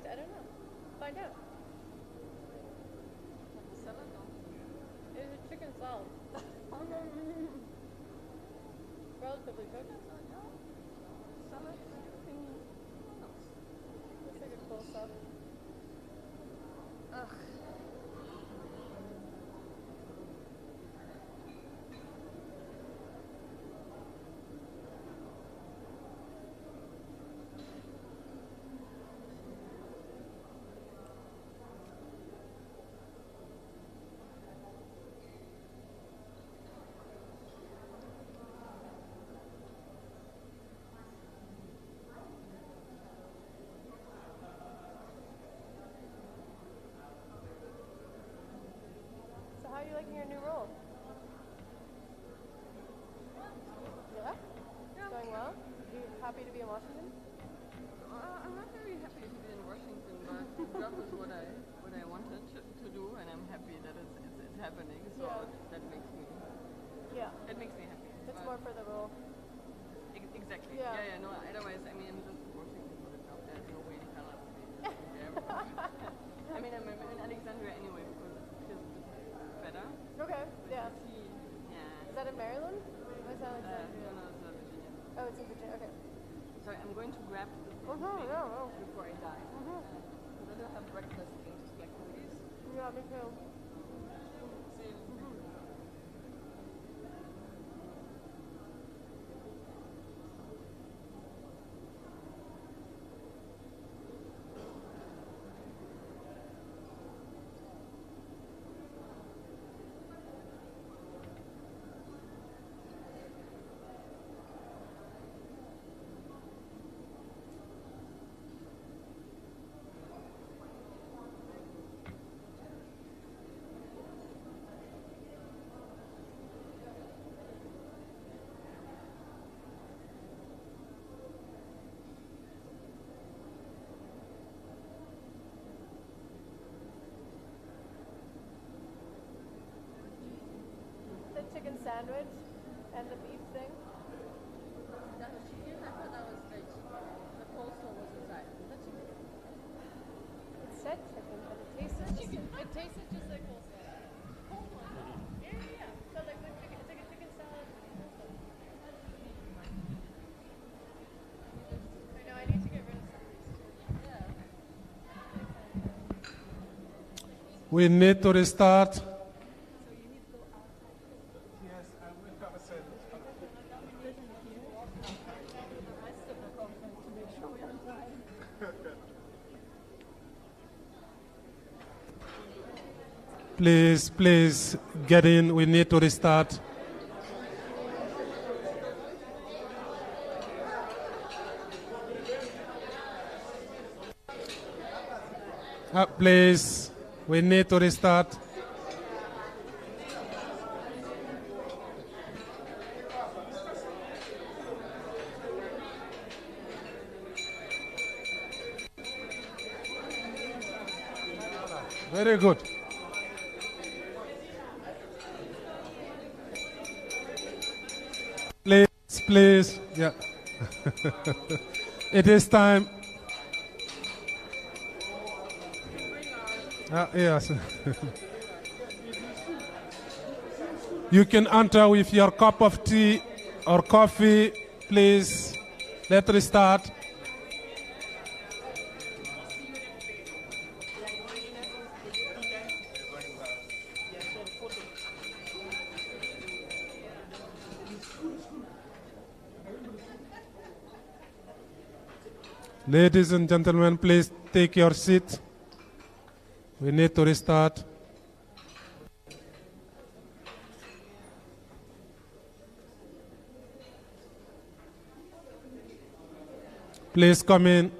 What? I don't know. Find out. It's a chicken salad. Relatively cooked. Salad. Looks like a cool stuff. Ugh. So how are you liking your new role? Yeah? It's going well? Are you happy to be in Washington? I'm not very happy to be in Washington, but the job is what I wanted to do, and I'm happy that it's happening. So that makes me happy. It's more for the role. Exactly. Yeah. Yeah. No. Otherwise, I mean, just Washington for the job. There's no way in hell I'll be there. I mean, I'm in Alexandria anyway because it feels a bit better. Okay. Yeah. Yeah. Is that in Maryland? Or is that Alexandria? No, it's Virginia. Oh, it's in Virginia. Okay. Sorry, I'm going to grab the before I die. Because I don't have breakfast in Black Cookies. Yeah, me too. See you. The chicken sandwich and the beef thing. That was chicken? I thought that was veg. The coleslaw was inside. Is that chicken? It said chicken, but it tasted chicken. It tasted just like coleslaw. Yeah. So like with chicken, it's like a chicken salad. I know. I need to get rid of some of these. We need to restart. Please get in. We need to restart. Please, we need to restart. Very good. Please, yeah. It is time. Yes. You can enter with your cup of tea or coffee, please. Let's restart. Ladies and gentlemen, please take your seat. We need to restart. Please come in.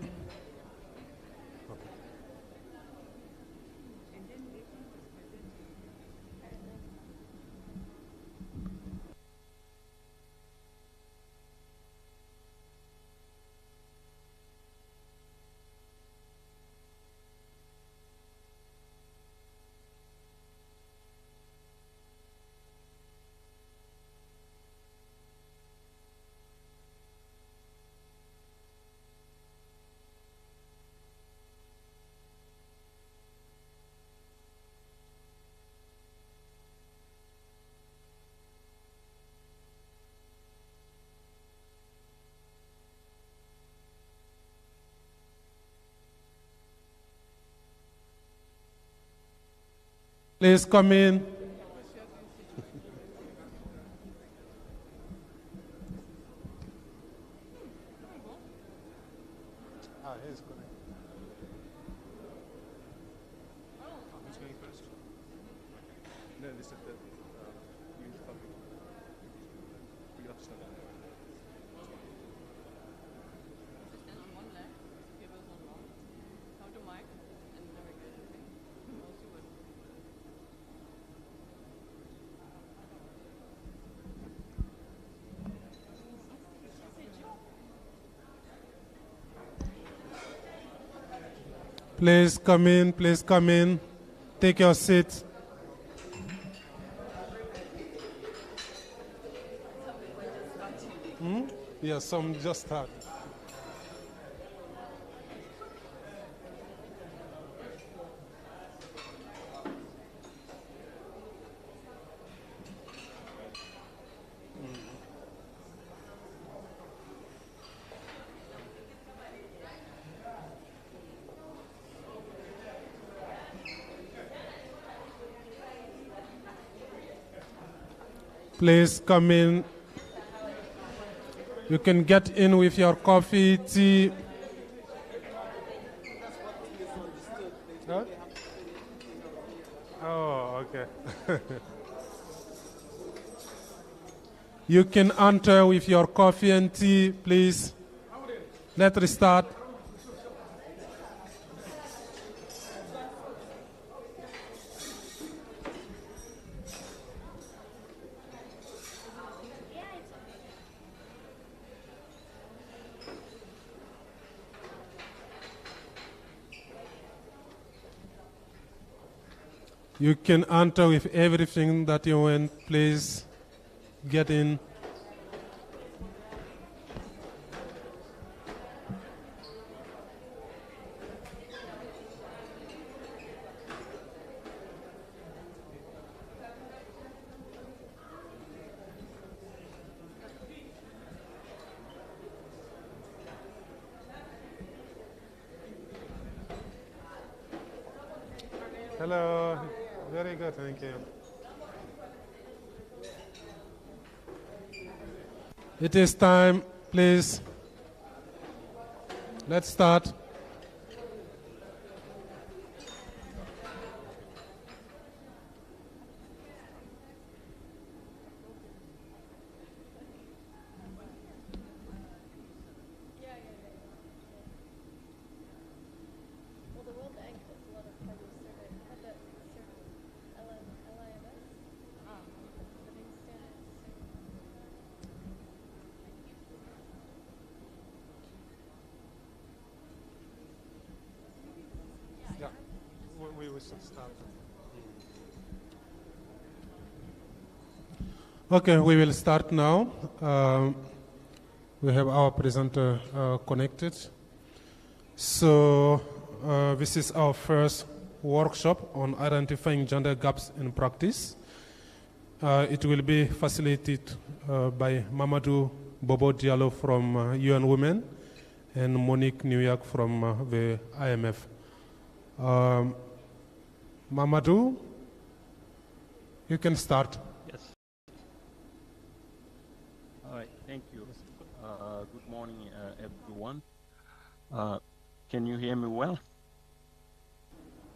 Please come in. He's correct. Who's going first? No, this is the youth public. We have to stand on Stand on one leg, give us on one. Come to mic and navigate. Most you would. Please come in, please come in. Take your seat. Yes, some just start. Please come in. You can get in with your coffee, tea. Huh? Oh, okay. You can enter with your coffee and tea, please. Let's start. You can enter with everything that you want. Please get in. Hello. Very good, thank you. It is time, please. Let's start. Well, the World Bank does a lot of public survey. Had that survey, LIMS, living standards. Yeah, we will start. Okay, we will start now. We have our presenter connected. So this is our first workshop on identifying gender gaps in practice. It will be facilitated by Mamadou Bobo Diallo from UN Women and Monique Newyak from the IMF. Mamadou, you can start. Yes. All right, thank you. Good morning, everyone. Can you hear me well?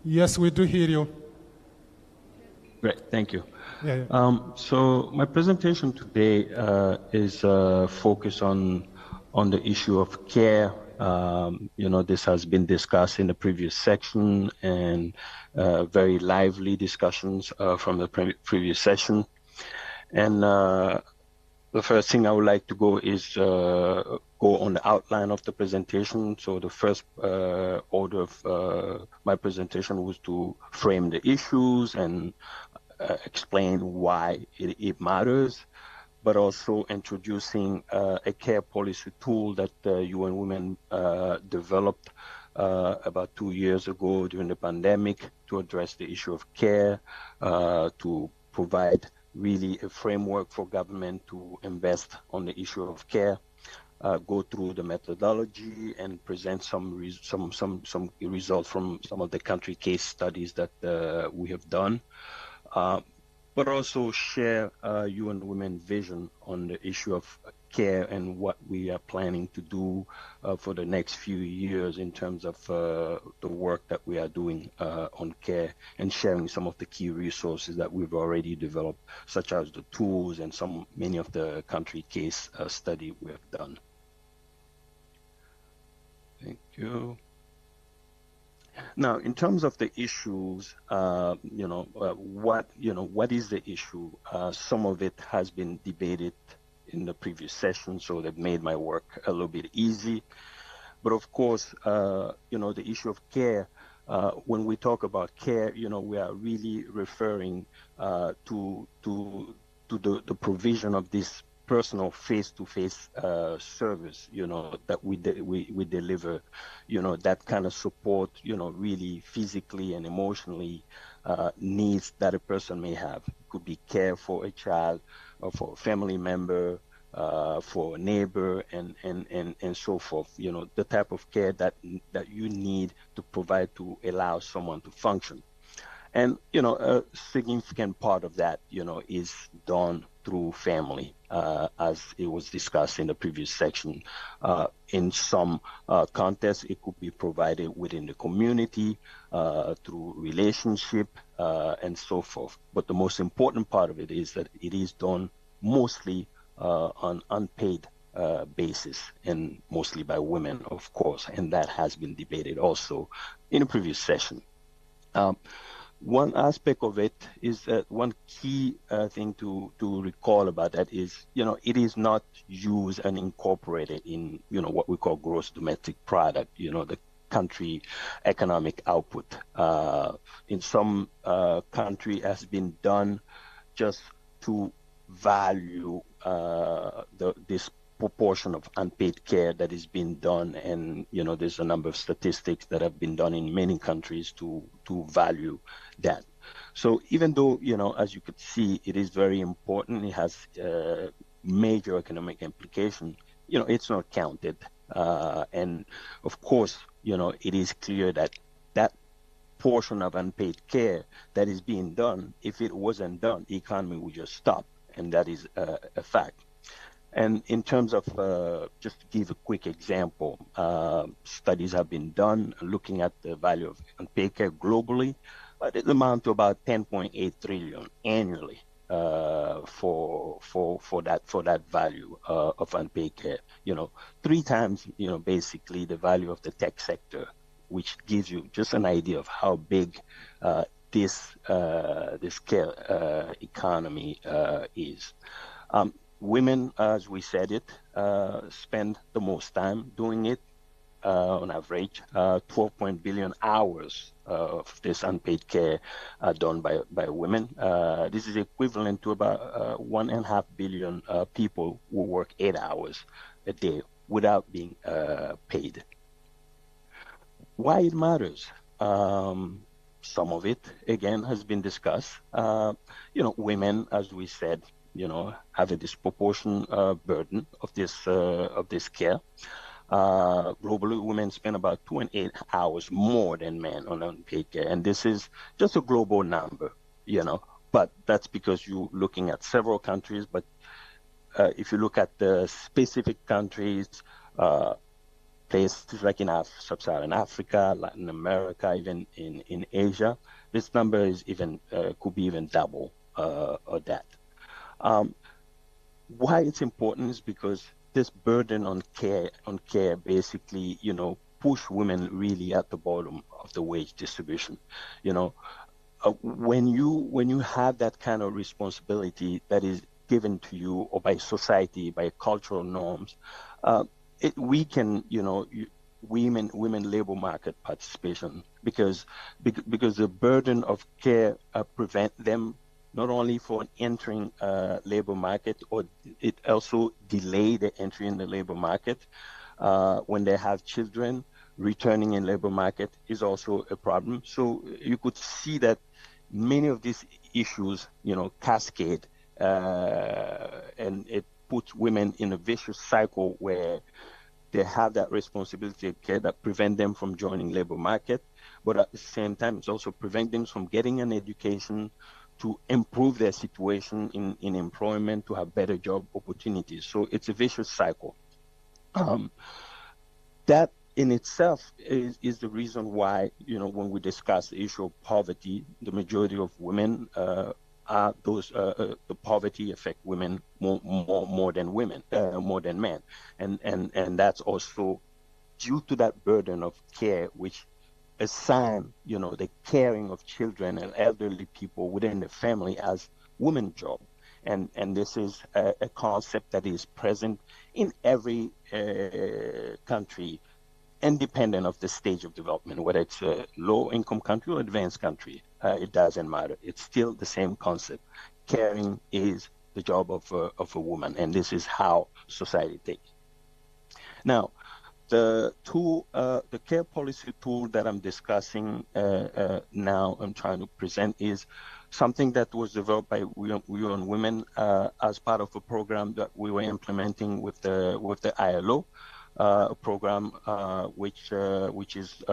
Yes, we do hear you. Great, thank you. Yeah, yeah. So my presentation today is focused on the issue of care. This has been discussed in the previous section and very lively discussions from the previous session. And the first thing I would like to go is go on the outline of the presentation. So the first order of my presentation was to frame the issues and explain why it matters, but also introducing a care policy tool that UN Women developed about 2 years ago during the pandemic to address the issue of care, to provide really a framework for government to invest on the issue of care. go through the methodology and present some results from some of the country case studies that we have done, but also share UN Women vision on the issue of care and what we are planning to do for the next few years in terms of the work that we are doing on care, and sharing some of the key resources that we've already developed, such as the tools and many of the country case study we have done. Thank you. Now, in terms of the issues, what is the issue? Some of it has been debated in the previous session, so that made my work a little bit easy. But of course, the issue of care, when we talk about care, we are really referring to the provision of this personal face-to-face service, that we deliver, that kind of support, really physically and emotionally needs that a person may have. It could be care for a child or for a family member, for a neighbor, and so forth. The type of care that you need to provide to allow someone to function. And, a significant part of that, is done through family, as it was discussed in the previous section. In some contexts, it could be provided within the community, through relationship, and so forth. But the most important part of it is that it is done mostly on unpaid basis, and mostly by women, of course, and that has been debated also in a previous session. One aspect of it is that one key thing to recall about that is, it is not used and incorporated in, what we call gross domestic product, the country economic output. In some country has been done just to value this proportion of unpaid care that is being done, and there's a number of statistics that have been done in many countries to value that. So even though, as you could see, it is very important, it has major economic implication, it's not counted. And of course, it is clear that that portion of unpaid care that is being done, if it wasn't done, the economy would just stop, and that is a fact. And in terms of, just to give a quick example, studies have been done looking at the value of unpaid care globally, but it amounts to about 10.8 trillion annually for that value of unpaid care. 3 times, basically the value of the tech sector, which gives you just an idea of how big this care economy is. Women, as we said it, spend the most time doing it, on average, 12 billion hours of this unpaid care done by women. This is equivalent to about 1.5 billion people who work 8 hours a day without being paid. Why it matters? Some of it, again, has been discussed. Women, as we said, have a disproportionate burden of this care. Globally, women spend about 2.8 hours more than men on unpaid care, and this is just a global number, but that's because you're looking at several countries. But if you look at the specific countries, places like in sub-Saharan Africa, Latin America, even in Asia, this number is even could be even double of that. Why it's important is because this burden on care basically, push women really at the bottom of the wage distribution. When you have that kind of responsibility that is given to you, or by society, by cultural norms, it weaken, women labor market participation, because the burden of care prevent them not only for entering labor market, or it also delay the entry in the labor market. When they have children, returning in labor market is also a problem. So you could see that many of these issues, cascade, and puts women in a vicious cycle where they have that responsibility of care that prevent them from joining labor market, but at the same time, it's also prevent them from getting an education to improve their situation in employment, to have better job opportunities. So it's a vicious cycle. That in itself is the reason why, when we discuss the issue of poverty, the majority of women are those, the poverty affect women more than men. And that's also due to that burden of care, which assign, the caring of children and elderly people within the family as women's job. And this is a concept that is present in every country, independent of the stage of development, whether it's a low-income country or advanced country. It doesn't matter. It's still the same concept. Caring is the job of a woman, and this is how society takes. Now, the care policy tool that I'm discussing now, I'm trying to present, is something that was developed by We on Women as part of a program that we were implementing with the ILO, a program which is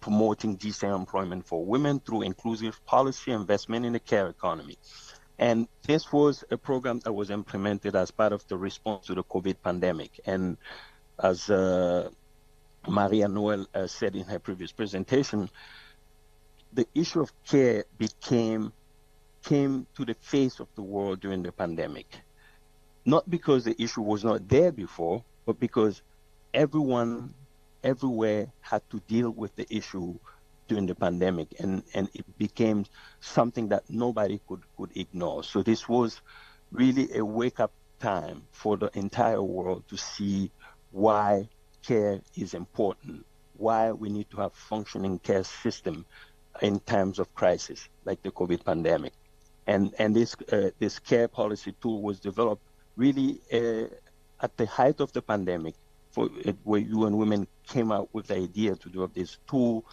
promoting decent employment for women through inclusive policy investment in the care economy. And this was a program that was implemented as part of the response to the COVID pandemic. And as Maria Noel said in her previous presentation, the issue of care came to the face of the world during the pandemic. Not because the issue was not there before, but because everyone, everywhere had to deal with the issue during the pandemic, and it became something that nobody could ignore. So this was really a wake-up time for the entire world to see why care is important, why we need to have functioning care system in times of crisis like the COVID pandemic. And this care policy tool was developed really at the height of the pandemic, where UN Women came out with the idea to develop this tool,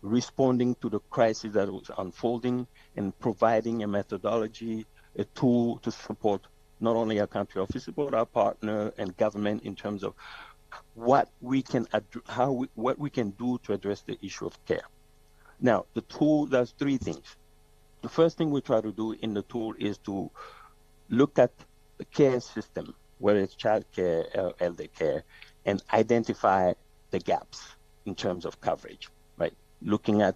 responding to the crisis that was unfolding and providing a methodology, a tool to support not only our country offices, but our partner and government in terms of what we can do to address the issue of care. Now, the tool does three things. The first thing we try to do in the tool is to look at the care system, whether it's child care or elder care, and identify the gaps in terms of coverage, right? Looking at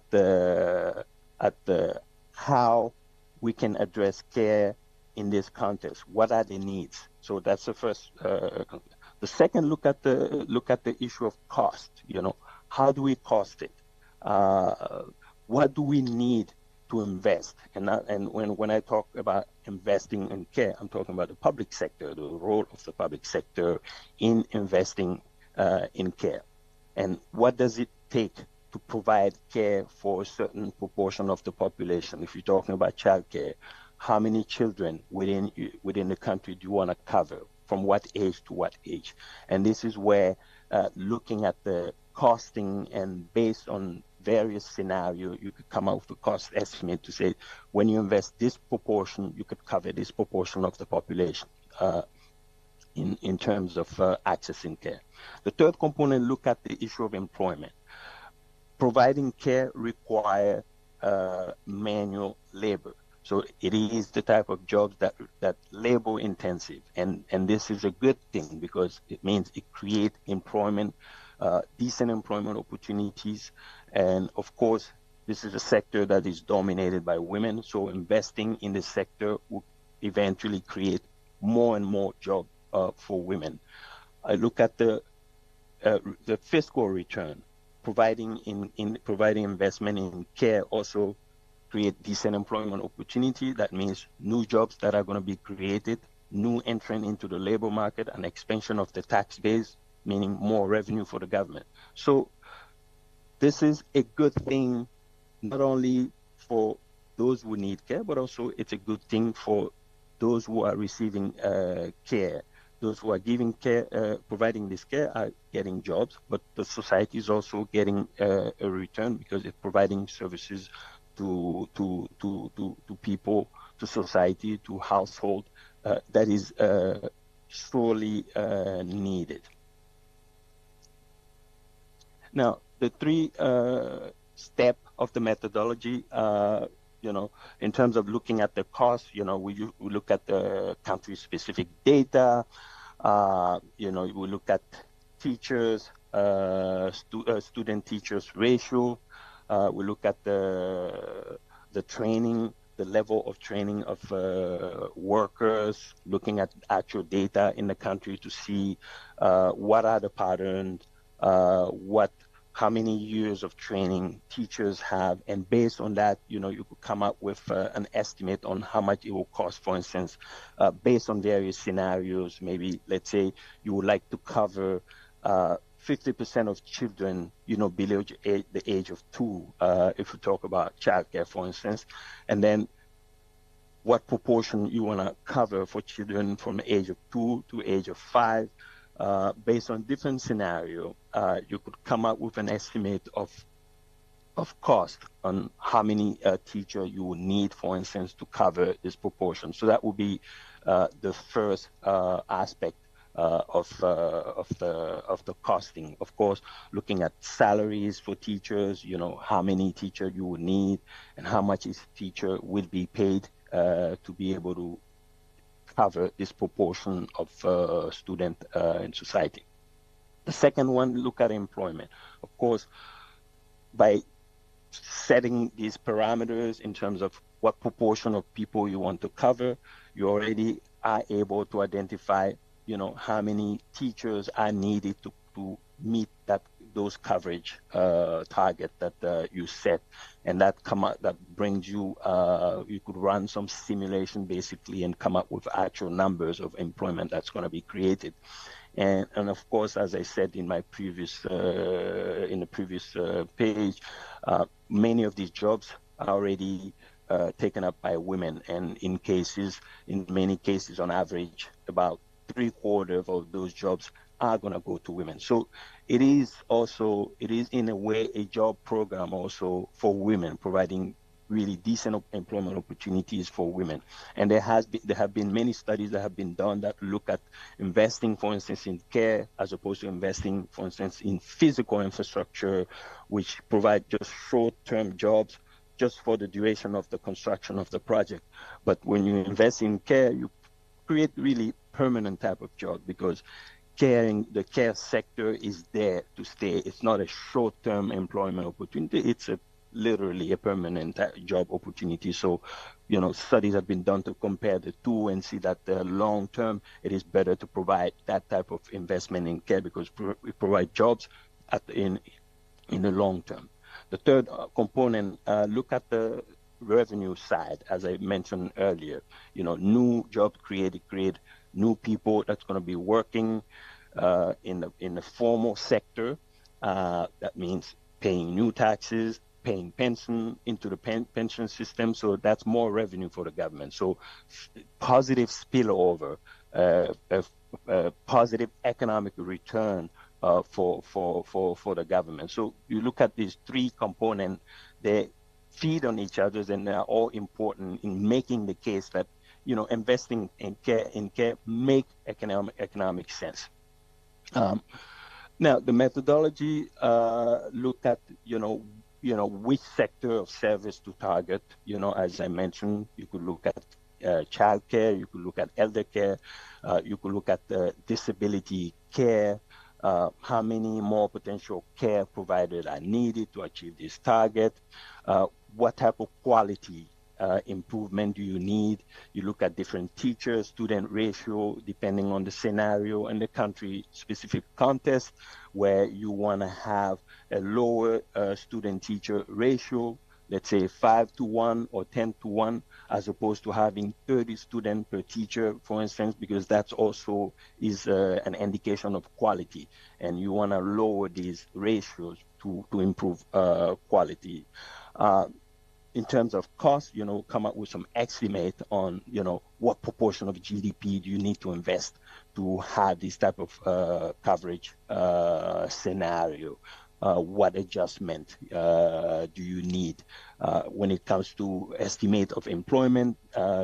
how we can address care in this context. What are the needs? So that's the first. The second, look at the issue of cost. How do we cost it? What do we need to invest? And when I talk about investing in care, I'm talking about the public sector, the role of the public sector in investing in care. And what does it take to provide care for a certain proportion of the population? If you're talking about child care, how many children within the country do you want to cover? From what age to what age? And this is where looking at the costing, and based on various scenarios, you could come out with a cost estimate to say, when you invest this proportion, you could cover this proportion of the population in terms of accessing care. The third component, look at the issue of employment. Providing care requires manual labor. So it is the type of jobs that labor intensive, and this is a good thing because it means it creates employment, decent employment opportunities, and of course this is a sector that is dominated by women. So investing in the sector will eventually create more and more jobs for women. I look at the fiscal return, providing investment in care also create decent employment opportunity. That means new jobs that are going to be created, new entrant into the labor market, and expansion of the tax base, meaning more revenue for the government. So this is a good thing, not only for those who need care, but also it's a good thing for those who are receiving care. Those who are giving care, providing this care, are getting jobs, but the society is also getting a return because it's providing services to people, to society, to household that is sorely needed. Now, the three step of the methodology, in terms of looking at the cost, we look at the country-specific data. We look at teachers, student-teachers ratio. We look at the training, the level of training of workers, looking at actual data in the country to see what are the patterns, how many years of training teachers have, and based on that, you could come up with an estimate on how much it will cost. For instance, based on various scenarios, maybe let's say you would like to cover 50% of children, below the age of 2, if we talk about childcare, for instance, and then what proportion you want to cover for children from the age of 2 to age of 5. Based on different scenario, you could come up with an estimate of cost on how many teacher you would need, for instance, to cover this proportion. So that would be the first aspect of the costing. Of course, looking at salaries for teachers, how many teachers you would need and how much each teacher will be paid to be able to cover this proportion of student in society. The second one, look at employment. Of course, by setting these parameters in terms of what proportion of people you want to cover, you already are able to identify, how many teachers are needed to meet those coverage target that you set, and that brings you. You could run some simulation basically and come up with actual numbers of employment that's going to be created. And of course, as I said in my previous page, many of these jobs are already taken up by women, and in many cases, on average, about 3/4 of those jobs are going to go to women. So it is in a way a job program also for women, providing really decent employment opportunities for women. And there have been many studies that have been done that look at investing, for instance, in care as opposed to investing, for instance, in physical infrastructure, which provide just short-term jobs just for the duration of the construction of the project. But when you invest in care, you create really permanent type of job, because the care sector is there to stay. It's not a short-term employment opportunity. It's literally a permanent job opportunity. So, studies have been done to compare the two and see that long term, it is better to provide that type of investment in care, because we provide jobs in the long term. The third component, look at the revenue side, as I mentioned earlier. New jobs create new people that's going to be working in the formal sector. That means paying new taxes, paying pension into the pension system. So that's more revenue for the government. So positive spillover, positive economic return for the government. So you look at these three components, they feed on each other, and they are all important in making the case that investing in care make economic sense. Now the methodology looked at which sector of service to target. As I mentioned, you could look at child care, you could look at elder care, you could look at disability care. How many more potential care providers are needed to achieve this target? What type of quality improvement do you need? You look at different teacher-student ratio depending on the scenario and the country-specific context, where you want to have a lower student-teacher ratio, let's say 5-1 or 10-1, as opposed to having 30 students per teacher, for instance, because that's also is an indication of quality, and you want to lower these ratios to improve quality. In terms of cost, come up with some estimate on, what proportion of GDP do you need to invest to have this type of coverage scenario. what adjustment do you need? When it comes to estimate of employment,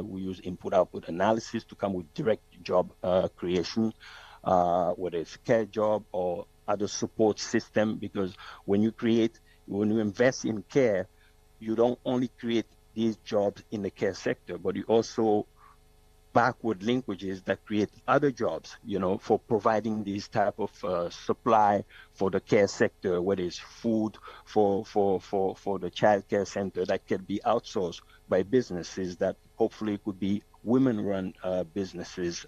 we use input-output analysis to come with direct job creation, whether it's care job or other support system, because when you invest in care, you don't only create these jobs in the care sector, but you also backward linkages that create other jobs, for providing these type of supply for the care sector, whether it's food for the child care center that can be outsourced by businesses that hopefully could be women-run businesses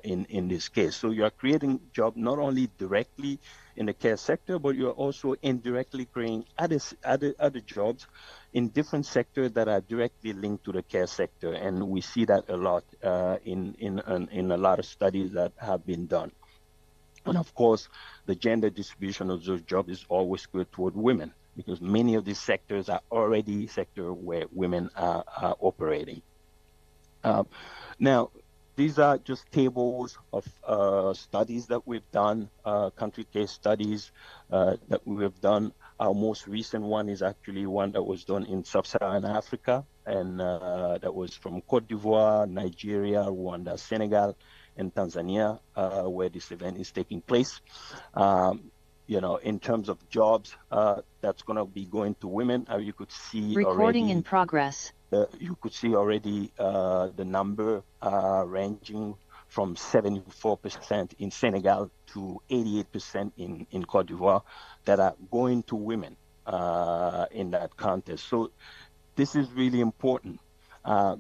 in this case. So you are creating jobs not only directly in the care sector, but you're also indirectly creating other jobs in different sectors that are directly linked to the care sector, and we see that a lot in a lot of studies that have been done. And of course, the gender distribution of those jobs is always skewed toward women, because many of these sectors are already sectors where women are operating. Now, these are just tables of studies that we've done, country case studies that we have done. Our most recent one is actually one that was done in Sub-Saharan Africa, and that was from Cote d'Ivoire, Nigeria, Rwanda, Senegal, and Tanzania, where this event is taking place. In terms of jobs, that's going to be going to women. You could see recording already, in progress. You could see already the number ranging from 74% in Senegal to 88% in Cote d'Ivoire that are going to women in that contest. So this is really important. A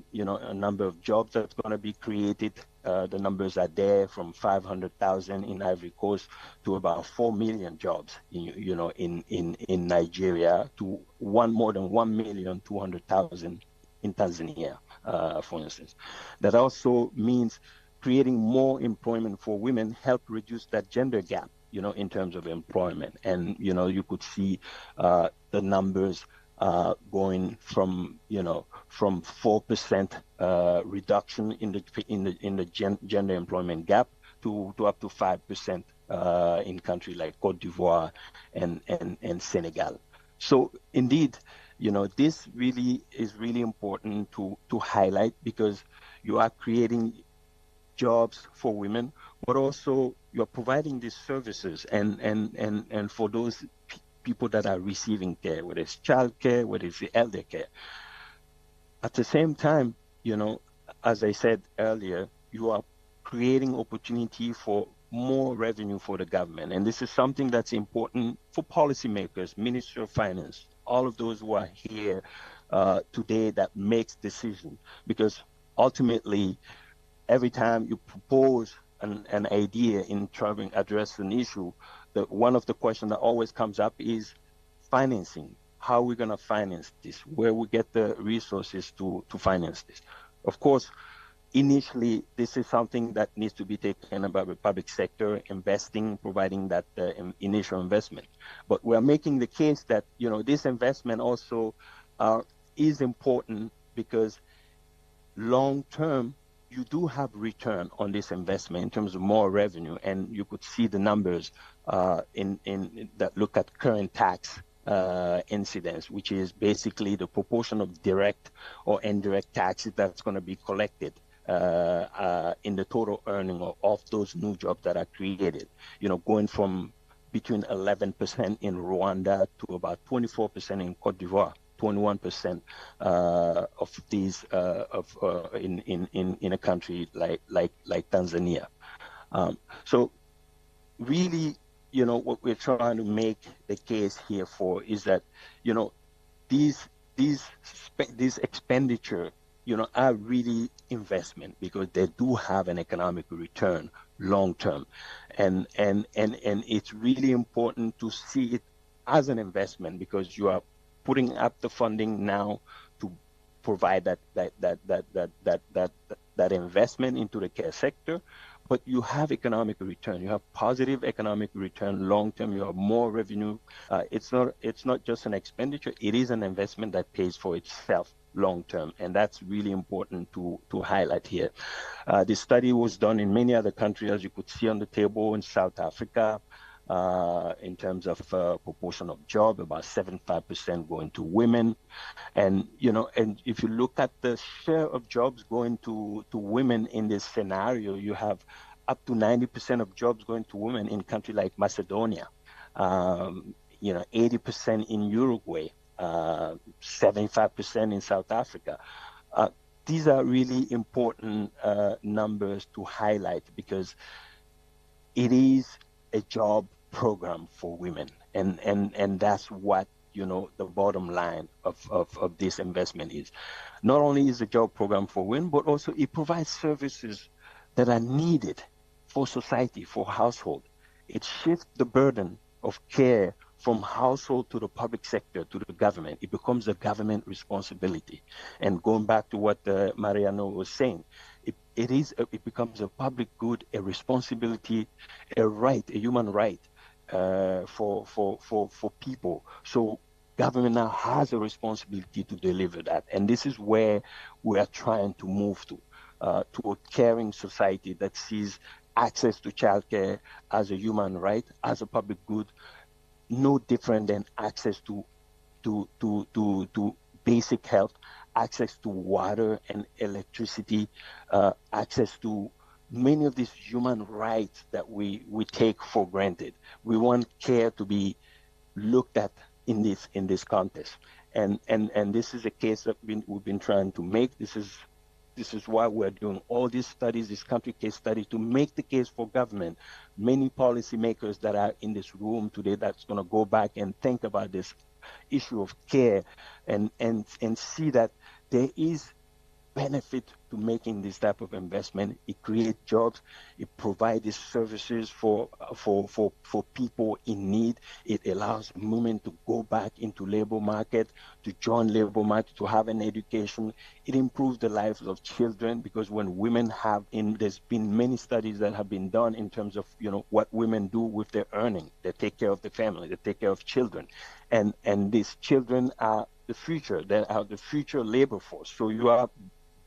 number of jobs that's going to be created. The numbers are there, from 500,000 in Ivory Coast to about 4 million jobs, in Nigeria, to more than 1,200,000 in Tanzania, for instance. That also means creating more employment for women help reduce that gender gap, in terms of employment. And, you could see the numbers going from 4% reduction in the gender employment gap to up to 5% in countries like Cote d'Ivoire and Senegal. So indeed, this really is really important to highlight, because you are creating jobs for women, but also you're providing these services and for those people that are receiving care, whether it's child care, whether it's the elder care. At the same time, as I said earlier, you are creating opportunity for more revenue for the government. And this is something that's important for policymakers, Ministry of Finance, all of those who are here today that makes decisions. Because ultimately, every time you propose an idea in trying to address an issue, one of the questions that always comes up is financing. How are we going to finance this? Where we get the resources to finance this? Of course, initially, this is something that needs to be taken about the public sector, investing, providing that initial investment. But we're making the case that, this investment also is important, because long-term, you do have return on this investment in terms of more revenue. And you could see the numbers in that look at current tax incidence, which is basically the proportion of direct or indirect taxes that's going to be collected in the total earning of those new jobs that are created, going from between 11% in Rwanda to about 24% in Cote d'Ivoire, 21% of these in a country like Tanzania. So really, what we're trying to make the case here for is that, these expenditure, are really investment, because they do have an economic return long term, and it's really important to see it as an investment, because you are putting up the funding now to provide that investment into the care sector, but you have economic return. You have positive economic return long term. You have more revenue. It's not just an expenditure. It is an investment that pays for itself long term, and that's really important to highlight here. This study was done in many other countries, as you could see on the table, in South Africa, in terms of proportion of job, about 75% going to women. And, and if you look at the share of jobs going to women in this scenario, you have up to 90% of jobs going to women in countries like Macedonia, 80% in Uruguay, 75% in South Africa. These are really important numbers to highlight because it is a job program for women. And that's what, the bottom line of this investment is. Not only is a job program for women, but also it provides services that are needed for society, for household. It shifts the burden of care from household to the public sector, to the government. It becomes a government responsibility. And going back to what Mariano was saying, it becomes a public good, a responsibility, a right, a human right for people. So government now has a responsibility to deliver that. And this is where we are trying to move to a caring society that sees access to childcare as a human right, as a public good, no different than access to basic health, access to water and electricity, access to many of these human rights that we take for granted. We want care to be looked at in this context, and this is a case that we've been trying to make. This is why we're doing all these studies, these country case studies, to make the case for government. Many policymakers that are in this room today that's going to go back and think about this issue of care and see that there is benefit to making this type of investment. It creates jobs. It provides these services for people in need. It allows women to go back into labor market, to join labor market, to have an education. It improves the lives of children because when women there's been many studies that have been done in terms of what women do with their earning. They take care of the family. They take care of children, and these children are the future. They are the future labor force. So you are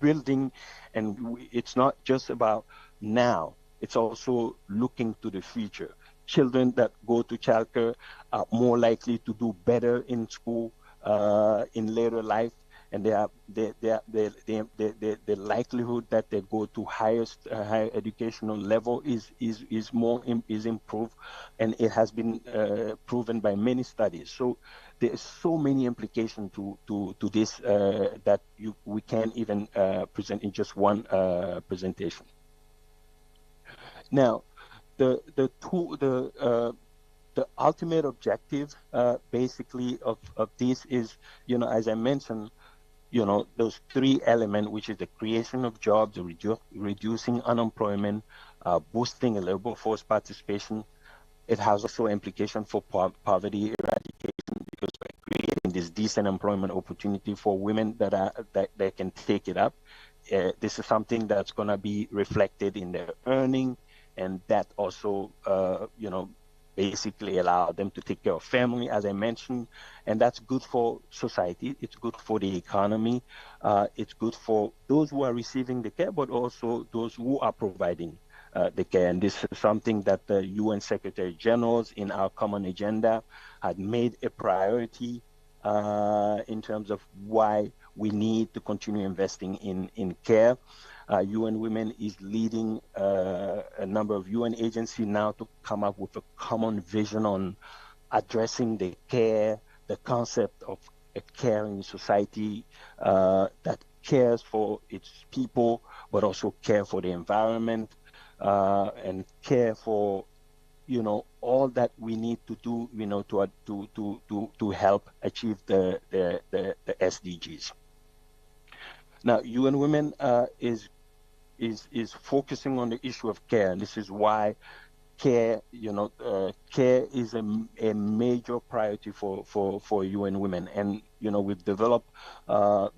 building, and it's not just about now, it's also looking to the future. Children that go to childcare are more likely to do better in school in later life, and the likelihood that they go to higher educational level is improved, and it has been proven by many studies. So there's so many implications to this that we can't even present in just one presentation. Now, the ultimate objective basically of this is, as I mentioned, those three elements, which is the creation of jobs, reducing unemployment, boosting labor force participation. It has also implication for poverty eradication because we're creating this decent employment opportunity for women that can take it up. This is something that's going to be reflected in their earning, and that also, basically allow them to take care of family, as I mentioned, and that's good for society. It's good for the economy. It's good for those who are receiving the care, but also those who are providing the care. And this is something that the UN Secretary Generals in our common agenda had made a priority in terms of why we need to continue investing in care. UN Women is leading a number of UN agencies now to come up with a common vision on addressing the care, the concept of a caring society that cares for its people, but also care for the environment and care for all that we need to do to help achieve the SDGs. Now, UN Women is focusing on the issue of care, and this is why care is a major priority for UN Women. And we've developed a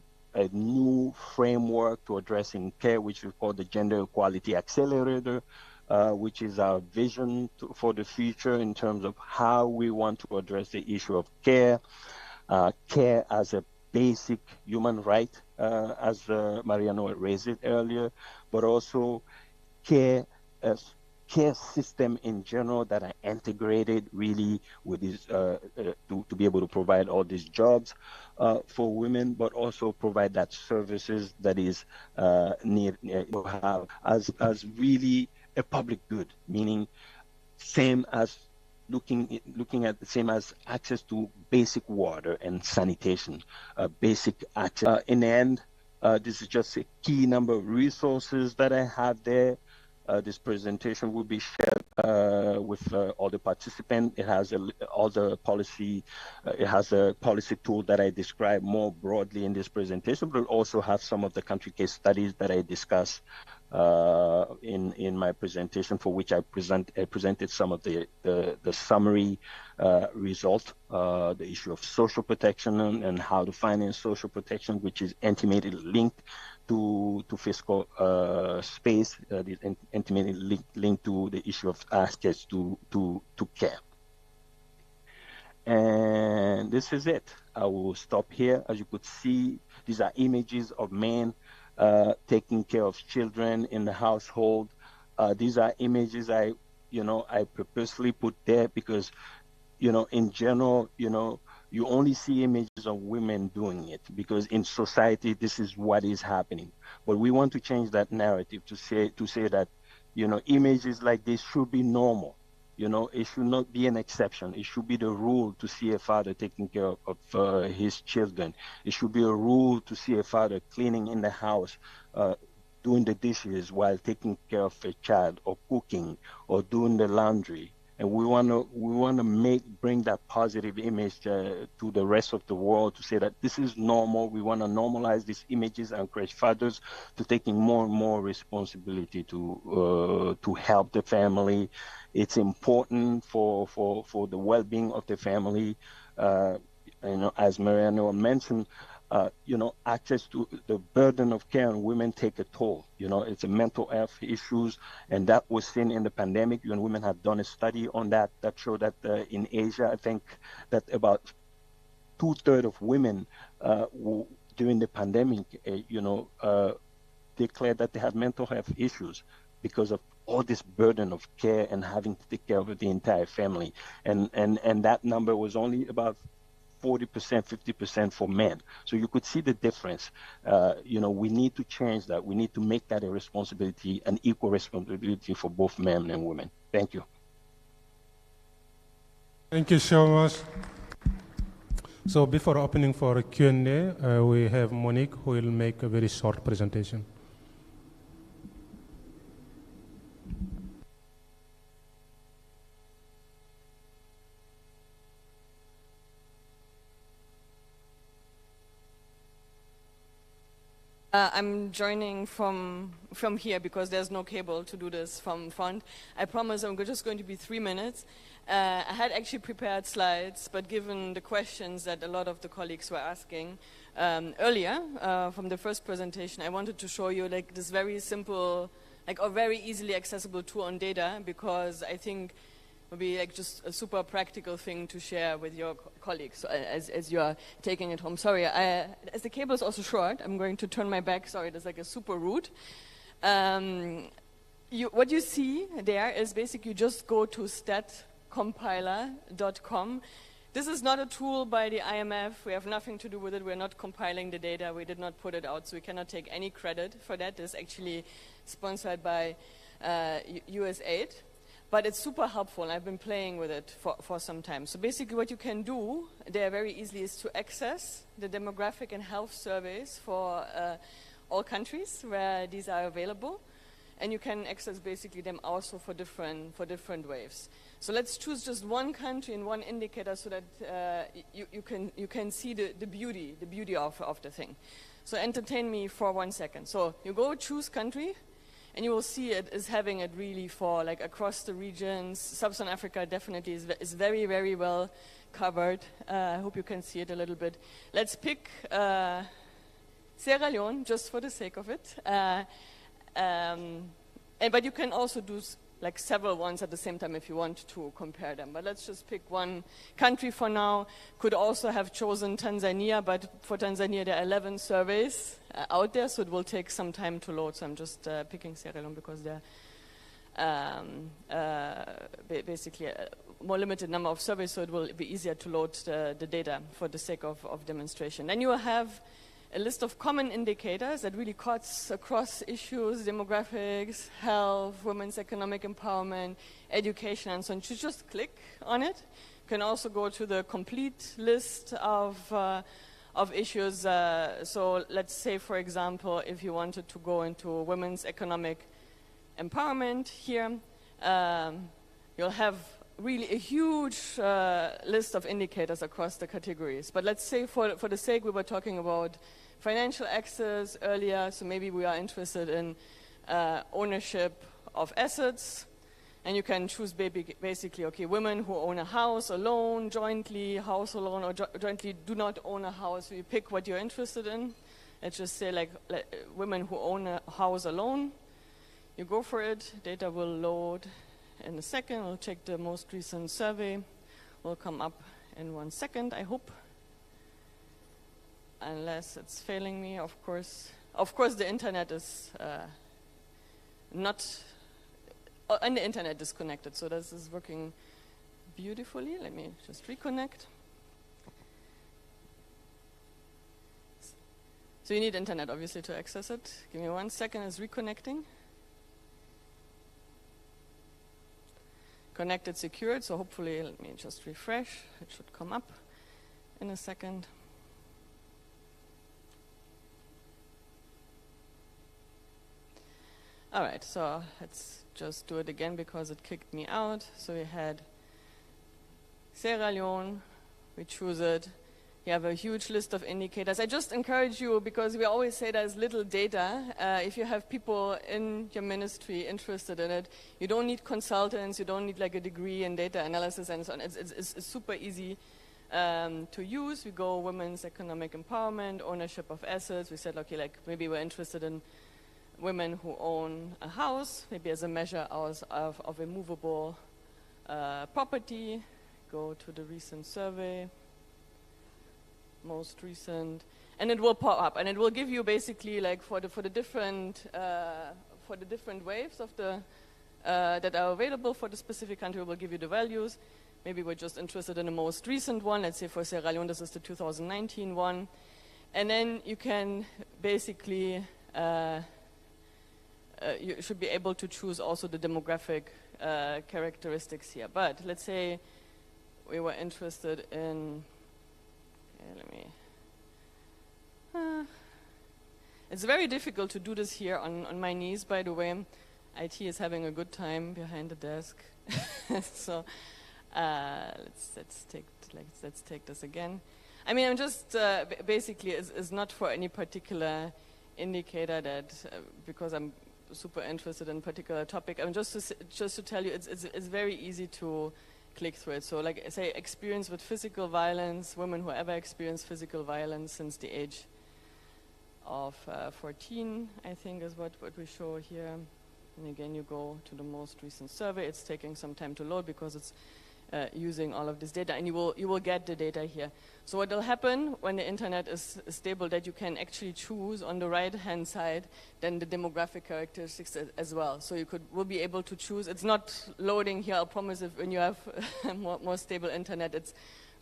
new framework to addressing care, which we call the Gender Equality Accelerator, which is our vision for the future in terms of how we want to address the issue of care, care as a basic human right, as Mariano raised it earlier, but also care care system in general that are integrated really with this to be able to provide all these jobs for women, but also provide that services that is need to have as really a public good, meaning same as looking at the same as access to basic water and sanitation, basic access. In the end, this is just a key number of resources that I have there. This presentation will be shared with all the participants. It has all the policy. It has a policy tool that I describe more broadly in this presentation, but it also have some of the country case studies that I discuss in my presentation, for which I presented some of the summary result, the issue of social protection and how to finance social protection, which is intimately linked to fiscal space, intimately linked to the issue of access to care. And this is it. I will stop here. As you could see, these are images of men taking care of children in the household. These are images I purposely put there because, in general, you only see images of women doing it because in society this is what is happening. But we want to change that narrative to say that, images like this should be normal. It should not be an exception. It should be the rule to see a father taking care of his children. It should be a rule to see a father cleaning in the house, doing the dishes while taking care of a child, or cooking, or doing the laundry. And we want to bring that positive image to the rest of the world to say that this is normal. We want to normalize these images and encourage fathers to taking more and more responsibility to help the family. It's important for the well-being of the family. As Mariano mentioned, access to the burden of care on women take a toll. It's a mental health issues, and that was seen in the pandemic. UN Women have done a study on that showed that in Asia, I think that about 2/3 of women during the pandemic, declared that they had mental health issues because of all this burden of care and having to take care of the entire family. And that number was only about 40%, 50% for men. So you could see the difference. We need to change that. We need to make that a responsibility, an equal responsibility for both men and women. Thank you. Thank you so much. So before opening for a Q&A, we have Monique who will make a very short presentation. I'm joining from here because there's no cable to do this from front. I promise I'm just going to be 3 minutes. I had actually prepared slides, but given the questions that a lot of the colleagues were asking earlier from the first presentation, I wanted to show you this very simple, or very easily accessible tool on data, because I think it would be just a super practical thing to share with your colleagues as you are taking it home. Sorry, as the cable is also short, I'm going to turn my back. Sorry, there's a super route. What you see there is basically you just go to statcompiler.com. This is not a tool by the IMF. We have nothing to do with it. We're not compiling the data. We did not put it out, so we cannot take any credit for that. It's actually sponsored by USAID. But it's super helpful, and I've been playing with it for some time. So basically what you can do there very easily is to access the demographic and health surveys for all countries where these are available. And you can access basically them also for different waves. So let's choose just one country and one indicator so that you can see the beauty of the thing. So entertain me for 1 second. So you go choose country, and you will see it is having it really for across the regions. Sub-Saharan Africa definitely is very, very well covered. I hope you can see it a little bit. Let's pick Sierra Leone just for the sake of it. But you can also do several ones at the same time if you want to compare them. But let's just pick one country for now. Could also have chosen Tanzania, but for Tanzania there are 11 surveys out there, so it will take some time to load. So I'm just picking Sierra Leone because they're basically a more limited number of surveys, so it will be easier to load the data for the sake of demonstration. Then you will have a list of common indicators that really cuts across issues, demographics, health, women's economic empowerment, education, and so on. You just click on it. You can also go to the complete list of issues. So let's say, for example, if you wanted to go into women's economic empowerment here, you'll have really a huge list of indicators across the categories. But let's say for the sake, we were talking about financial access earlier, so maybe we are interested in ownership of assets, and you can choose basically, okay, women who own a house alone, jointly, house alone, or jointly do not own a house. So you pick what you're interested in. Let's just say like women who own a house alone. You go for it, data will load in a second. We'll check the most recent survey. Will come up in 1 second, I hope. Unless it's failing me, of course. Of course, the internet is and the internet disconnected, so this is working beautifully. Let me just reconnect. So you need internet, obviously, to access it. Give me 1 second, it's reconnecting. Connected, secured, so hopefully, let me just refresh. It should come up in a second. All right, so let's just do it again because it kicked me out. So we had Sierra Leone, we choose it. You have a huge list of indicators. I just encourage you, because we always say there's little data. If you have people in your ministry interested in it, you don't need consultants, you don't need like a degree in data analysis and so on. It's super easy to use. We go women's economic empowerment, ownership of assets. We said, okay, like maybe we're interested in women who own a house, maybe as a measure of a movable property. Go to the recent survey, most recent, and it will pop up, and it will give you basically like for the different waves of the that are available for the specific country. It will give you the values. Maybe we're just interested in the most recent one. Let's say for Sierra Leone, this is the 2019 one, and then you can basically. You should be able to choose also the demographic characteristics here. But let's say we were interested in, it's very difficult to do this here on my knees, by the way. IT is having a good time behind the desk. So let's take this again. I mean, I'm just, basically, it's not for any particular indicator that, because I'm super interested in a particular topic. I mean, just to tell you, it's very easy to click through it. So like say experience with physical violence, women who ever experienced physical violence since the age of 14, I think is what we show here. And again, you go to the most recent survey. It's taking some time to load because it's using all of this data, and you will get the data here. So what will happen when the internet is stable, that you can actually choose on the right-hand side then the demographic characteristics as well. So you will be able to choose. It's not loading here. I'll promise if when you have more stable internet, it's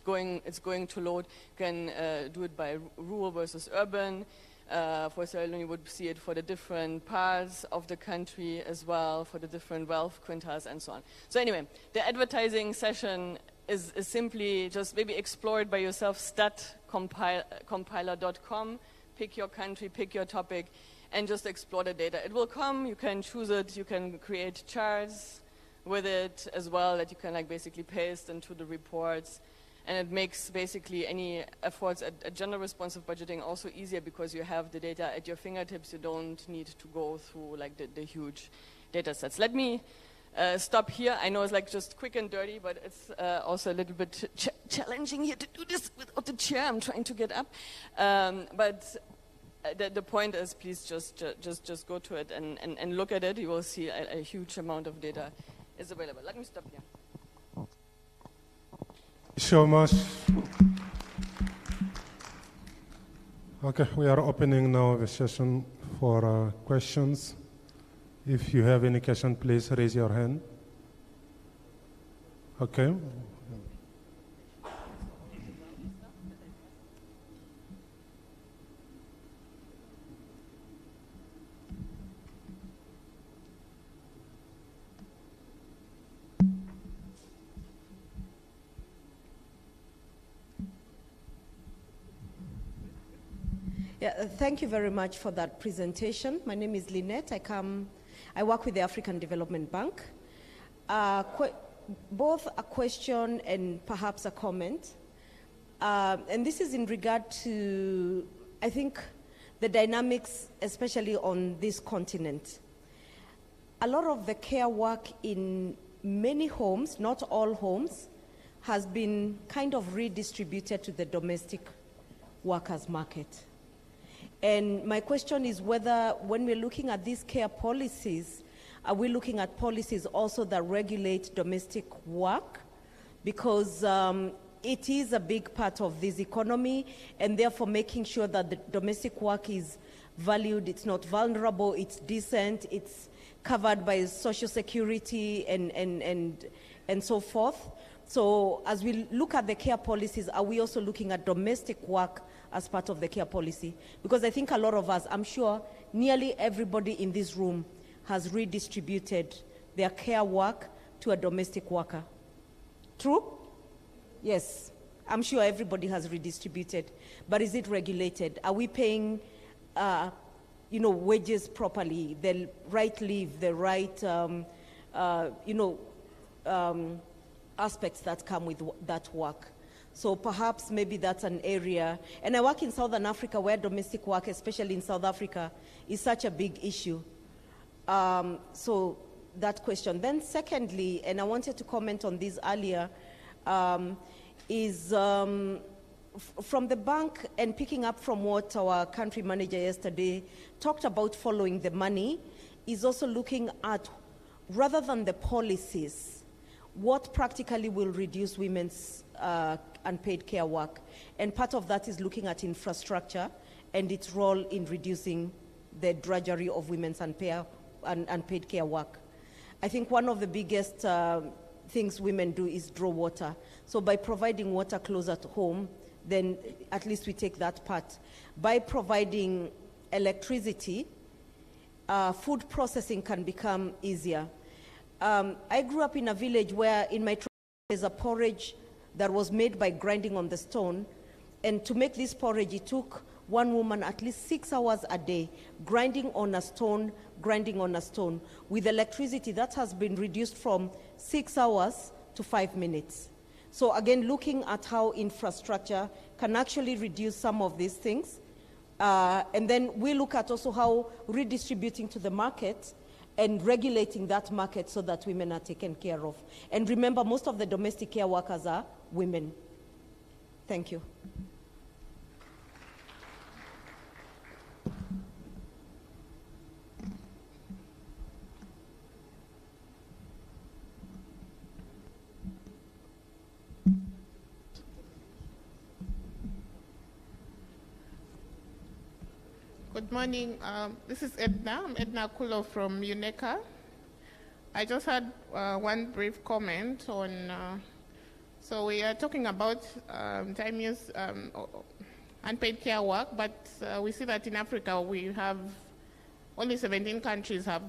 going to load. You can do it by rural versus urban. For Sierra Leone, you would see it for the different parts of the country as well, for the different wealth quintiles and so on. So anyway, the advertising session is simply just maybe explore it by yourself, statcompiler.com, pick your country, pick your topic, and just explore the data. It will come, you can choose it, you can create charts with it as well that you can like basically paste into the reports. And it makes basically any efforts at gender-responsive budgeting also easier because you have the data at your fingertips. You don't need to go through like the huge data sets. Let me stop here. I know it's like just quick and dirty, but it's also a little bit challenging here to do this without the chair. I'm trying to get up. But the point is, please just go to it and look at it. You will see a huge amount of data is available. Let me stop here. So much. Okay, we are opening now the session for questions. If you have any question, please raise your hand. Okay. Yeah, thank you very much for that presentation. My name is Lynette. I work with the African Development Bank. Both a question and perhaps a comment. And this is in regard to, I think, the dynamics, especially on this continent. A lot of the care work in many homes, not all homes, has been kind of redistributed to the domestic workers market. And my question is whether, when we're looking at these care policies, are we looking at policies also that regulate domestic work? Because it is a big part of this economy, and therefore making sure that the domestic work is valued, it's not vulnerable, it's decent, it's covered by social security and so forth. So as we look at the care policies, are we also looking at domestic work as part of the care policy? Because I think a lot of us, I'm sure nearly everybody in this room has redistributed their care work to a domestic worker. True? Yes, I'm sure everybody has redistributed. But is it regulated? Are we paying wages properly, the right leave, the right aspects that come with that work? So perhaps maybe that's an area. And I work in Southern Africa, where domestic work, especially in South Africa, is such a big issue. So that question. Then secondly, and I wanted to comment on this earlier, is from the bank, and picking up from what our country manager yesterday talked about, following the money, is also looking at, rather than the policies, what practically will reduce women's unpaid care work. And part of that is looking at infrastructure and its role in reducing the drudgery of women's unpaid care work. I think one of the biggest things women do is draw water. So by providing water closer to home, then at least we take that part. By providing electricity, food processing can become easier. I grew up in a village where in my there's a porridge that was made by grinding on the stone. And to make this porridge, it took one woman at least 6 hours a day, grinding on a stone. With electricity, that has been reduced from 6 hours to 5 minutes. So again, looking at how infrastructure can actually reduce some of these things. And then we look at also how redistributing to the market and regulating that market so that women are taken care of. And remember, most of the domestic care workers are women. Thank you. Good morning. This is Edna. I'm Edna Kulo from UNECA. I just had one brief comment on, so we are talking about time use, unpaid care work, but we see that in Africa we have only 17 countries have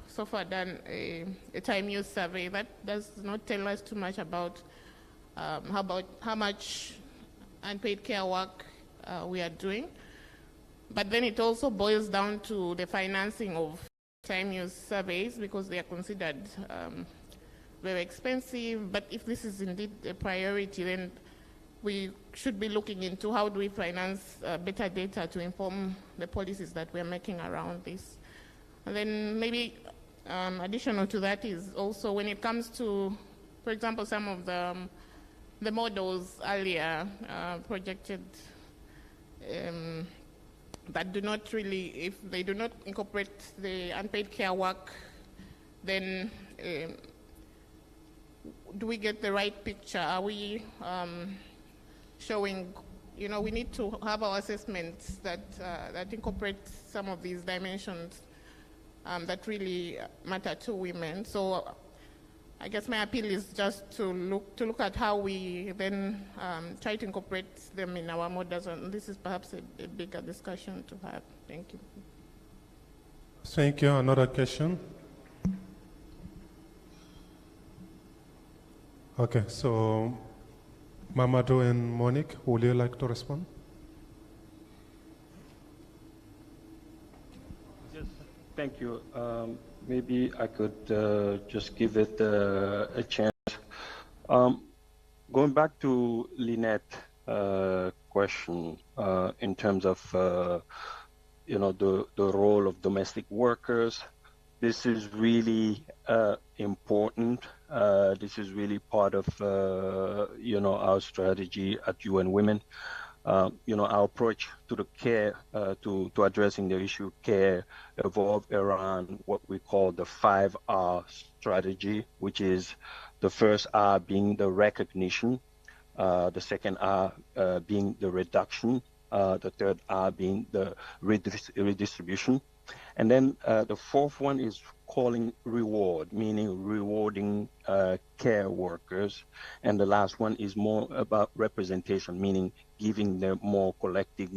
so far done a time use survey. That does not tell us too much about how much unpaid care work we are doing. But then it also boils down to the financing of time use surveys, because they are considered very expensive. But if this is indeed a priority, then we should be looking into how do we finance better data to inform the policies that we're making around this. And then maybe additional to that is also when it comes to, for example, some of the models earlier projected that do not really, if they do not incorporate the unpaid care work, then do we get the right picture? Are we showing, we need to have our assessments that incorporate some of these dimensions that really matter to women. So I guess my appeal is just to look at how we then try to incorporate them in our models, and this is perhaps a bigger discussion to have. Thank you. Thank you. Another question? Okay, so Mamadou and Monique, would you like to respond? Yes, thank you. Maybe I could just give it a chance. Going back to Lynette's question in terms of the role of domestic workers, this is really important. This is really part of our strategy at UN Women. Our approach to the care, to addressing the issue of care evolved around what we call the 5R strategy, which is the first R being the recognition, the second R being the reduction, the third R being the redistribution. And then the fourth one is calling reward, meaning rewarding care workers. And the last one is more about representation, meaning giving them more collective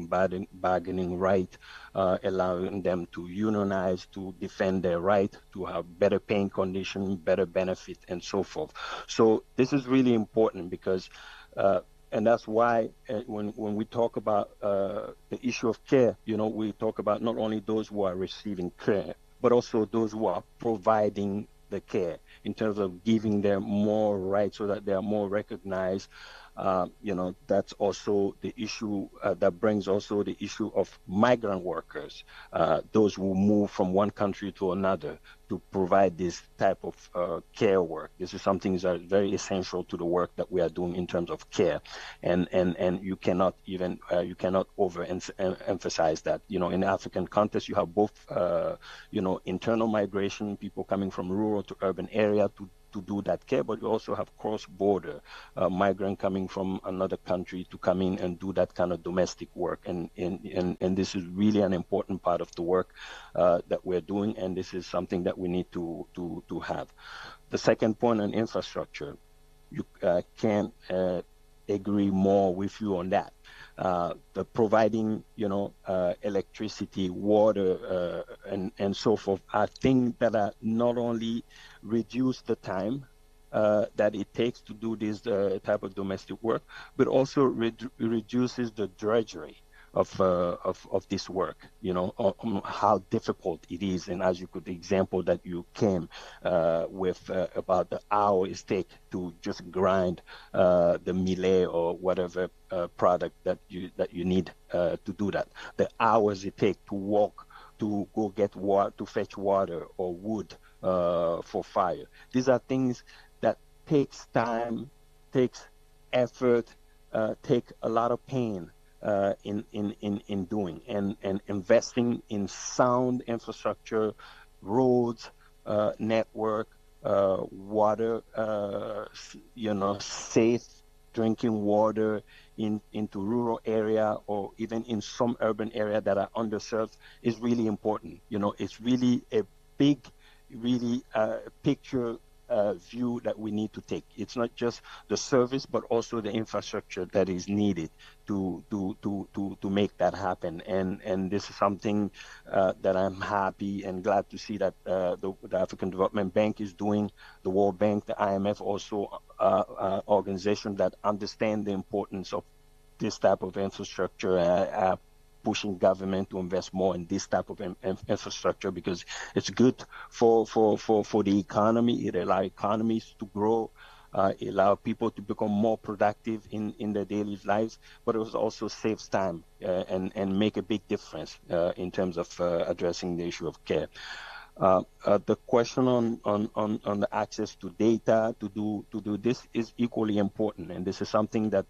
bargaining right, allowing them to unionize, to defend their right, to have better paying conditions, better benefit, and so forth. So this is really important because and that's why when we talk about the issue of care, we talk about not only those who are receiving care, but also those who are providing the care in terms of giving them more rights so that they are more recognized. That's also the issue that brings also the issue of migrant workers, those who move from one country to another to provide this type of care work. This is something that is very essential to the work that we are doing in terms of care, and you cannot even emphasize that. In the African context, you have both internal migration, people coming from rural to urban area to do that care, but you also have cross-border migrant coming from another country to come in and do that kind of domestic work, and this is really an important part of the work that we're doing, and this is something that we need to have. The second point on infrastructure, you can't agree more with you on that. The providing, electricity, water, and so forth are things that are not only reduce the time that it takes to do this type of domestic work, but also reduces the drudgery of this work, on how difficult it is. And as you could example that you came with about the hour it takes to just grind the millet or whatever product that you need to do that. The hours it takes to walk to go get water, to fetch water or wood for fire. These are things that takes time, takes effort, take a lot of pain in doing, and investing in sound infrastructure, roads, network, water, safe drinking water into rural area or even in some urban area that are underserved is really important. It's really a big, really picture view that we need to take. It's not just the service, but also the infrastructure that is needed to make that happen. And this is something that I'm happy and glad to see that the African Development Bank is doing, the World Bank, the IMF, also organizations that understand the importance of this type of infrastructure, pushing government to invest more in this type of infrastructure because it's good for the economy. It allows economies to grow. It allows people to become more productive in their daily lives, but it also saves time and make a big difference in terms of addressing the issue of care. The question on the access to data to do this is equally important, and this is something that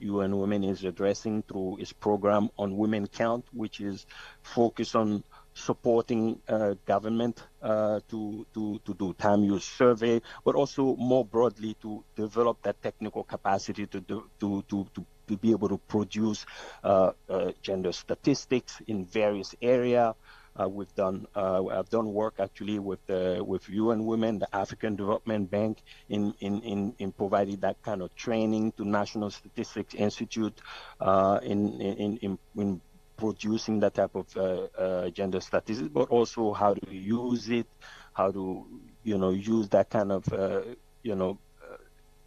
UN Women is addressing through its program on Women Count, which is focused on supporting government to do time use survey, but also more broadly to develop that technical capacity to be able to produce gender statistics in various areas. I've done work actually with UN Women, the African Development Bank, in providing that kind of training to National Statistics Institute, in producing that type of gender statistics, but also how to use it, how to use that kind of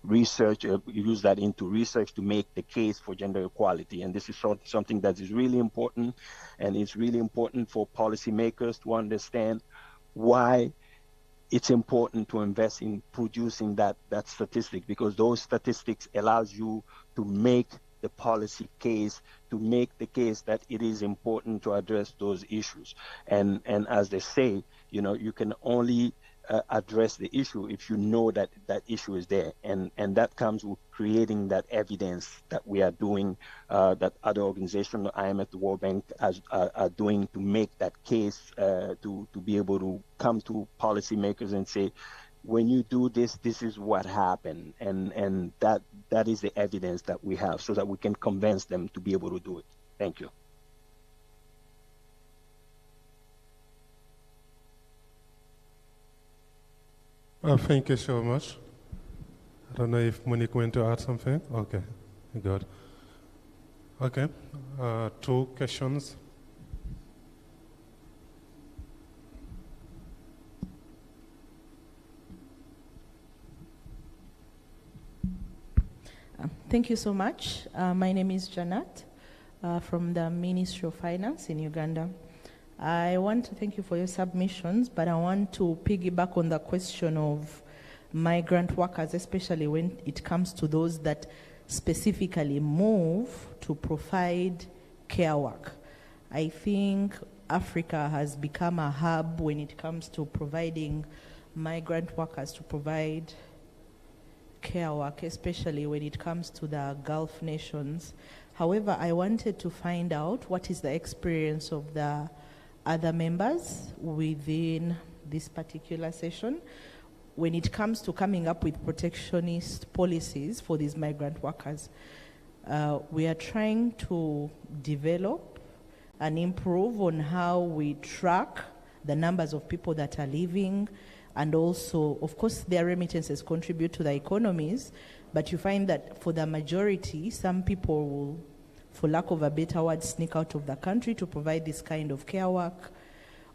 research, use that into research to make the case for gender equality. And this is something that is really important, and it's really important for policymakers to understand why it's important to invest in producing that statistic, because those statistics allows you to make the policy case, to make the case that it is important to address those issues. And as they say, you can only address the issue if you know that that issue is there, and that comes with creating that evidence that we are doing, that other organizations, the IMF, the World Bank, are doing to make that case, to be able to come to policymakers and say, when you do this, this is what happened, and that is the evidence that we have, so that we can convince them to be able to do it. Thank you. Thank you so much. I don't know if Monique went to add something. Okay, good. Okay, 2 questions. Thank you so much. My name is Janat from the Ministry of Finance in Uganda. I want to thank you for your submissions, but I want to piggyback on the question of migrant workers, especially when it comes to those that specifically move to provide care work. I think Africa has become a hub when it comes to providing migrant workers to provide care work, especially when it comes to the Gulf nations. However, I wanted to find out what is the experience of the other members within this particular session when it comes to coming up with protectionist policies for these migrant workers. We are trying to develop and improve on how we track the numbers of people that are leaving, and also, of course, their remittances contribute to the economies, but you find that for the majority, some people will, for lack of a better word, sneak out of the country to provide this kind of care work.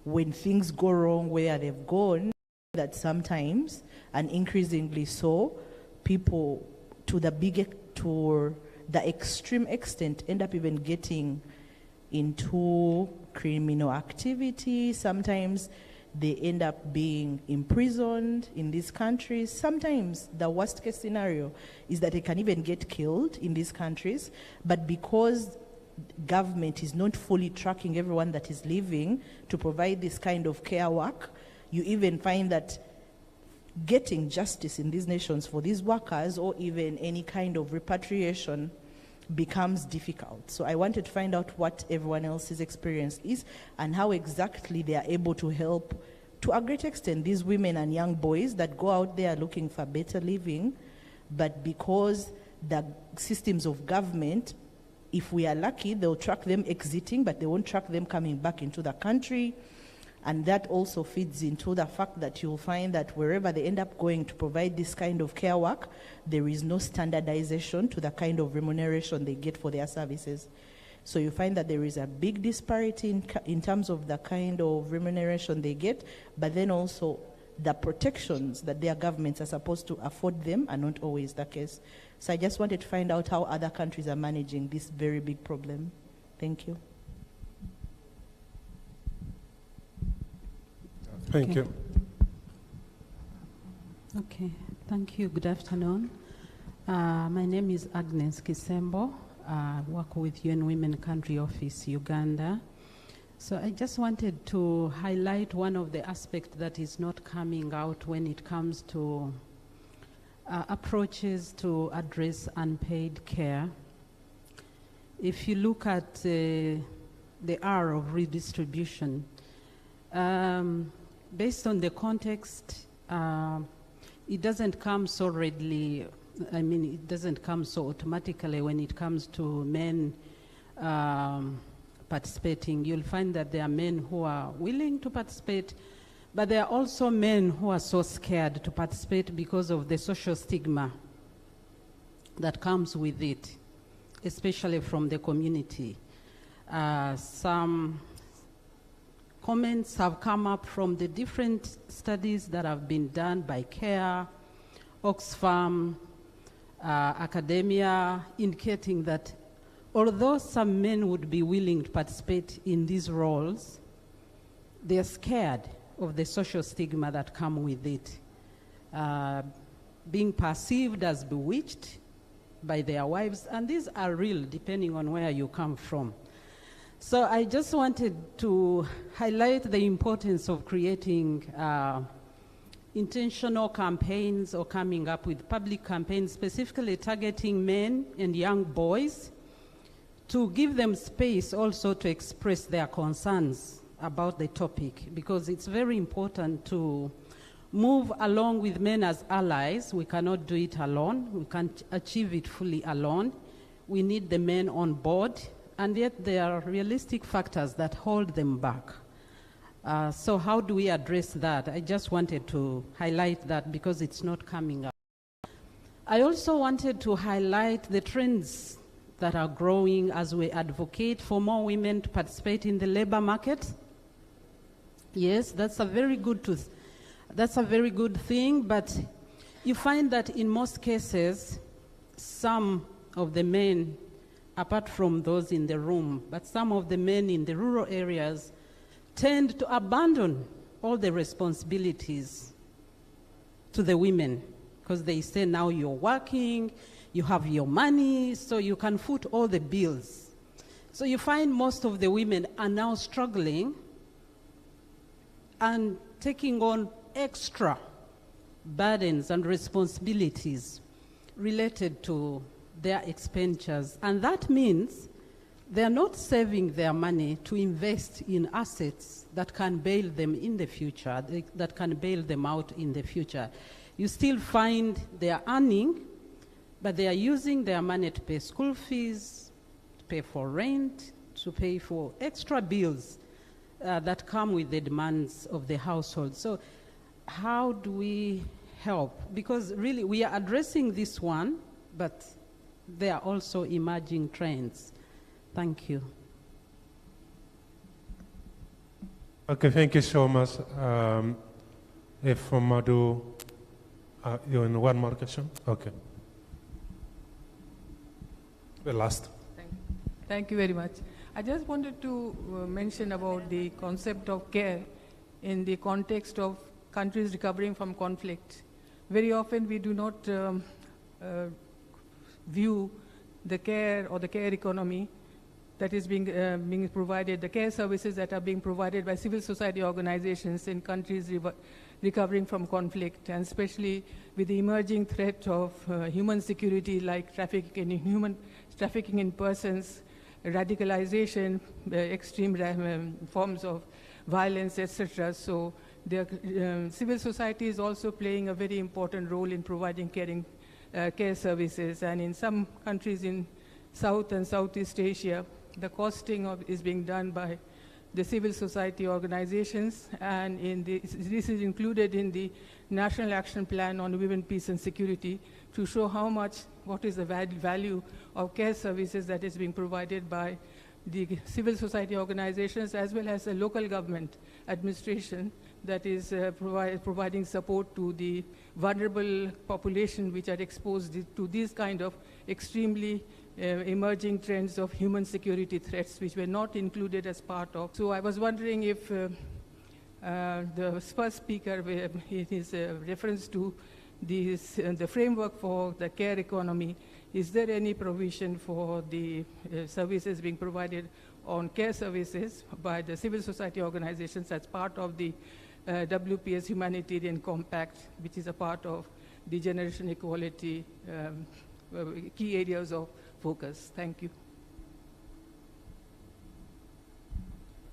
When things go wrong where they've gone, that sometimes, and increasingly so, people to the extreme extent end up even getting into criminal activity. Sometimes they end up being imprisoned in these countries. Sometimes the worst case scenario is that they can even get killed in these countries, but because government is not fully tracking everyone that is leaving to provide this kind of care work, you even find that getting justice in these nations for these workers, or even any kind of repatriation, becomes difficult. So I wanted to find out what everyone else's experience is and how exactly they are able to help, to a great extent, these women and young boys that go out there looking for better living, but because the systems of government, if we are lucky, they'll track them exiting, but they won't track them coming back into the country. And that also feeds into the fact that you'll find that wherever they end up going to provide this kind of care work, there is no standardization to the kind of remuneration they get for their services. So you find that there is a big disparity in terms of the kind of remuneration they get, but then also the protections that their governments are supposed to afford them are not always the case. So I just wanted to find out how other countries are managing this very big problem. Thank you. Thank you. Okay, thank you. Good afternoon. My name is Agnes Kisembo. I work with UN Women Country Office, Uganda. So I just wanted to highlight one of the aspects that is not coming out when it comes to approaches to address unpaid care. If you look at the hour of redistribution, based on the context, it doesn't come so readily. I mean, it doesn't come so automatically when it comes to men participating, you'll find that there are men who are willing to participate, but there are also men who are so scared to participate because of the social stigma that comes with it, especially from the community. Some comments have come up from the different studies that have been done by CARE, Oxfam, academia, indicating that although some men would be willing to participate in these roles, they're scared of the social stigma that come with it. Being perceived as bewitched by their wives, and these are real depending on where you come from. So I just wanted to highlight the importance of creating intentional campaigns or coming up with public campaigns specifically targeting men and young boys to give them space also to express their concerns about the topic, because it's very important to move along with men as allies. We cannot do it alone. We can't achieve it fully alone. We need the men on board, and yet there are realistic factors that hold them back. So how do we address that? I just wanted to highlight that because it's not coming up. I also wanted to highlight the trends that are growing as we advocate for more women to participate in the labor market. Yes, that's a very good thing, but you find that in most cases, some of the men, apart from those in the room, but some of the men in the rural areas tend to abandon all the responsibilities to the women, because they say, now you're working, you have your money, so you can foot all the bills. So you find most of the women are now struggling and taking on extra burdens and responsibilities related to their expenditures. And that means they're not saving their money to invest in assets that can bail them in the future, that can bail them out in the future. You still find they are earning, but they are using their money to pay school fees, to pay for rent, to pay for extra bills that come with the demands of the household. So how do we help? Because really we are addressing this one, but there are also emerging trends. Thank you. Okay, thank you so much. If Madhu, you in one more question? Okay. The last. Thank you very much. I just wanted to mention about the concept of care in the context of countries recovering from conflict. Very often we do not view the care or the care economy that is being provided, the care services that are being provided by civil society organizations in countries recovering from conflict, and especially with the emerging threat of human security, like trafficking in persons, radicalization, extreme forms of violence, etc. So civil society is also playing a very important role in providing care services. And in some countries in South and Southeast Asia, the costing is being done by the civil society organizations, and this is included in the National Action Plan on Women, Peace and Security, to show what is the value of care services that is being provided by the civil society organizations as well as the local government administration that is providing support to the vulnerable population which are exposed to these kind of extremely emerging trends of human security threats which were not included as part of. So I was wondering if the first speaker, in his reference to the framework for the care economy, is there any provision for the services being provided on care services by the civil society organizations as part of the WPS Humanitarian Compact, which is a part of the generation equality key areas of focus? Thank you.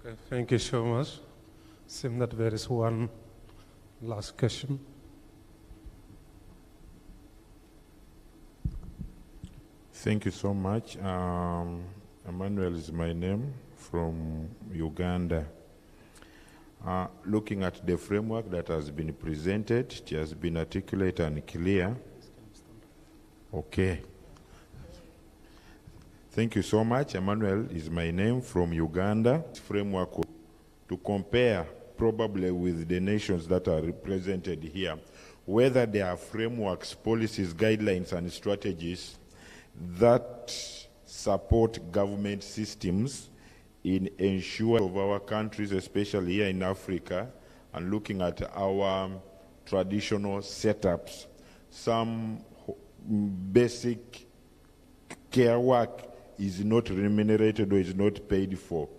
Okay, thank you so much. Seems that there is one last question. Thank you so much. Emmanuel is my name from Uganda. Looking at the framework that has been presented, it has been articulate and clear. Okay. Thank you so much. Emmanuel is my name, from Uganda. Framework to compare probably with the nations that are represented here, whether there are frameworks, policies, guidelines, and strategies that support government systems in ensuring of our countries, especially here in Africa, and looking at our traditional setups. Some basic care work is not remunerated or is not paid for.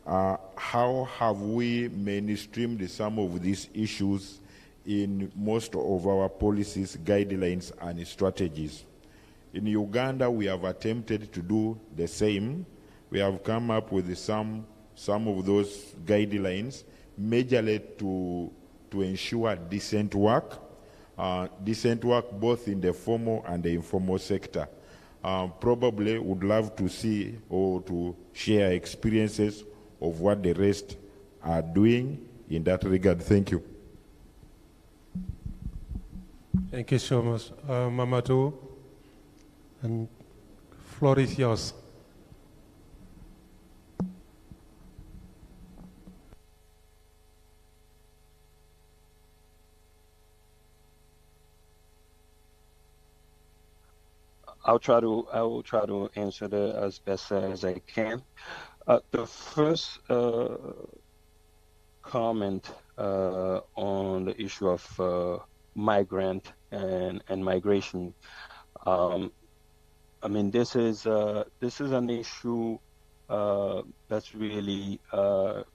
How have we mainstreamed some of these issues in most of our policies, guidelines, and strategies? In Uganda, we have attempted to do the same. We have come up with some of those guidelines, majorly to ensure decent work both in the formal and the informal sector. Probably would love to see or to share experiences of what the rest are doing in that regard. Thank you. Thank you so much, Mamadou. And floor is yours. I will try to answer that as best as I can. The first comment on the issue of migrant and migration. I mean, this is an issue that's really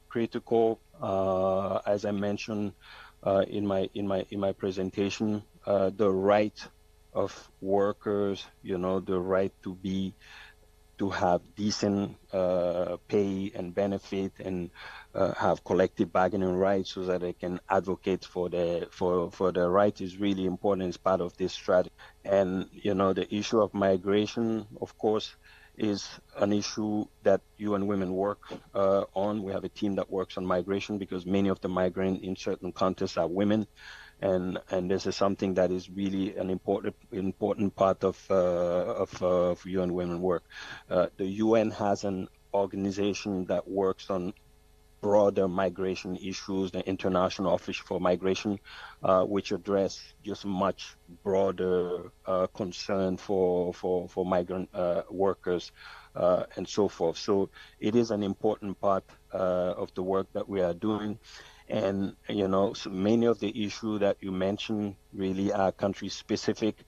critical. As I mentioned in my presentation, the right of workers, the right to have decent pay and benefit, and have collective bargaining rights so that they can advocate for their right is really important as part of this strategy. And the issue of migration, of course, is an issue that UN Women work on. We have a team that works on migration because many of the migrants in certain contexts are women. And this is something that is really an important part of UN Women work. The UN has an organization that works on broader migration issues, the International Office for Migration, which address just much broader concern for migrant workers and so forth. So it is an important part of the work that we are doing. And, so many of the issues that you mentioned really are country specific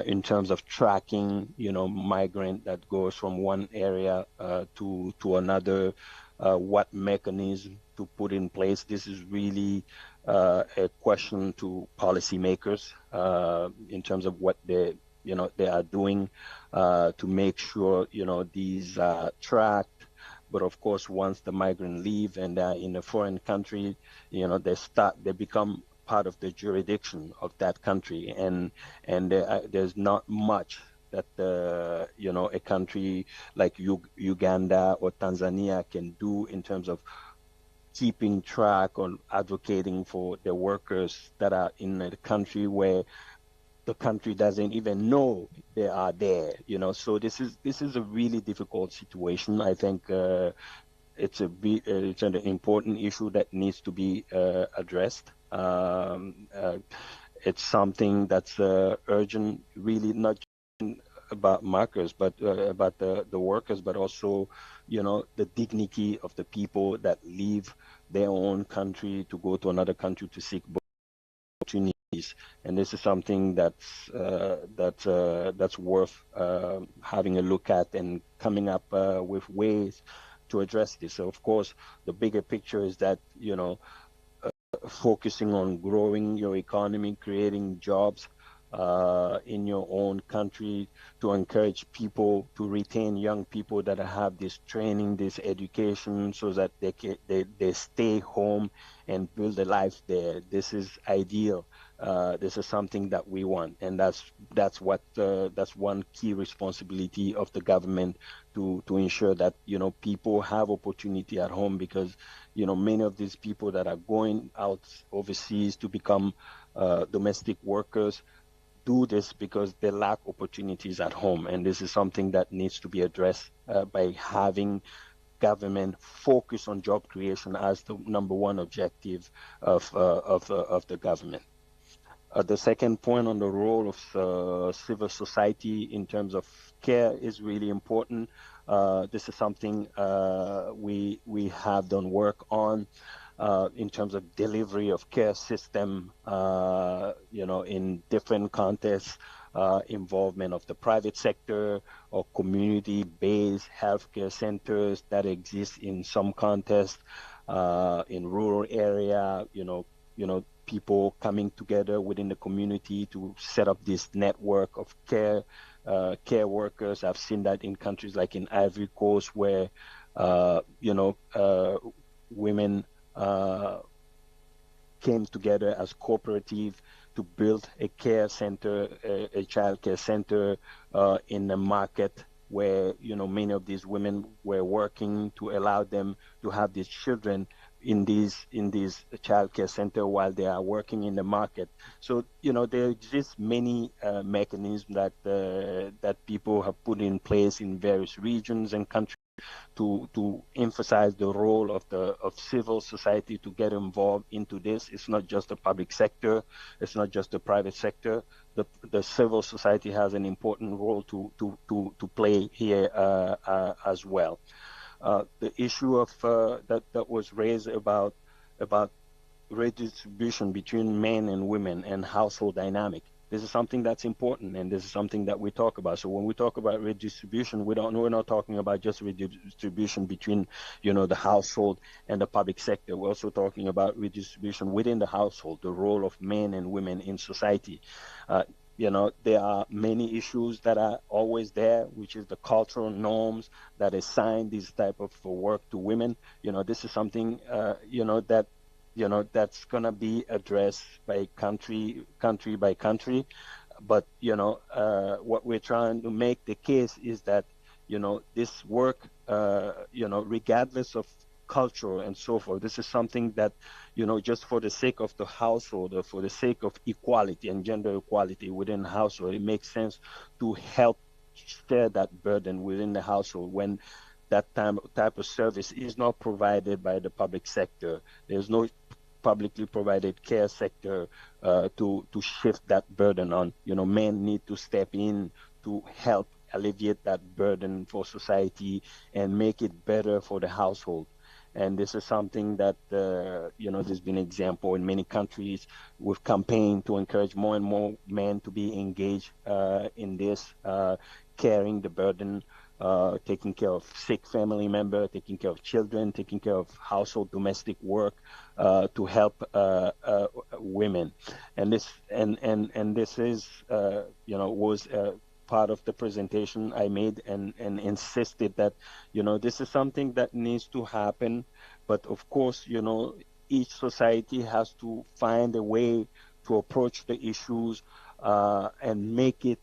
in terms of tracking, migrant that goes from one area to another, what mechanism to put in place. This is really a question to policymakers in terms of what they are doing to make sure, these are tracked. But of course, once the migrant leave and they're in a foreign country, they become part of the jurisdiction of that country, and there's not much that a country like Uganda or Tanzania can do in terms of keeping track or advocating for the workers that are in the country where the country doesn't even know they are there. So this is a really difficult situation. I think it's an important issue that needs to be addressed. It's something that's urgent, really, not just about markers, but about the workers, but also, the dignity of the people that leave their own country to go to another country to seek opportunities. And this is something that's worth having a look at and coming up with ways to address this. So of course, the bigger picture is that focusing on growing your economy, creating jobs, in your own country to encourage people to retain young people that have this training, this education, so that they stay home and build a life there. This is ideal. This is something that we want, and that's one key responsibility of the government to ensure that people have opportunity at home, because many of these people that are going out overseas to become domestic workers do this because they lack opportunities at home, and this is something that needs to be addressed by having government focus on job creation as the number one objective of the government. The second point on the role of civil society in terms of care is really important. This is something we have done work on in terms of delivery of care system, in different contexts, involvement of the private sector or community-based healthcare centers that exist in some contexts, in rural area, people coming together within the community to set up this network of care workers. I've seen that in countries like in Ivory Coast, where women came together as cooperative to build a care center, a child care center in the market where many of these women were working to allow them to have these children in these child care center while they are working in the market. So there exist many mechanisms that people have put in place in various regions and countries to emphasize the role of civil society to get involved into this. It's not just the public sector, it's not just the private sector. The civil society has an important role to play here as well. The issue of that was raised about redistribution between men and women and household dynamic. This is something that's important, and this is something that we talk about. So when we talk about redistribution, we're not talking about just redistribution between, the household and the public sector. We're also talking about redistribution within the household, the role of men and women in society. There are many issues that are always there, which is the cultural norms that assign this type of work to women. This is something, that's going to be addressed by country by country. But, what we're trying to make the case is that, this work, regardless of culture and so forth, this is something that, just for the sake of the household or for the sake of equality and gender equality within the household, it makes sense to help share that burden within the household when that type of service is not provided by the public sector. There's no publicly provided care sector to shift that burden on. Men need to step in to help alleviate that burden for society and make it better for the household. And this is something that, there's been an example in many countries with campaign to encourage more and more men to be engaged in this, carrying the burden, taking care of sick family member, taking care of children, taking care of household domestic work to help women. And this is, was part of the presentation I made and insisted that, this is something that needs to happen. But of course, each society has to find a way to approach the issues and make it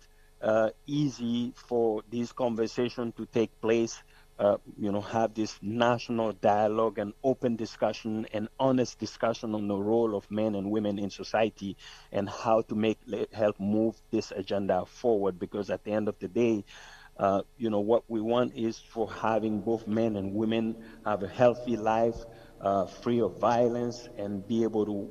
easy for this conversation to take place, have this national dialogue and open discussion and honest discussion on the role of men and women in society and how to help move this agenda forward. Because at the end of the day, what we want is for having both men and women have a healthy life, free of violence, and be able to,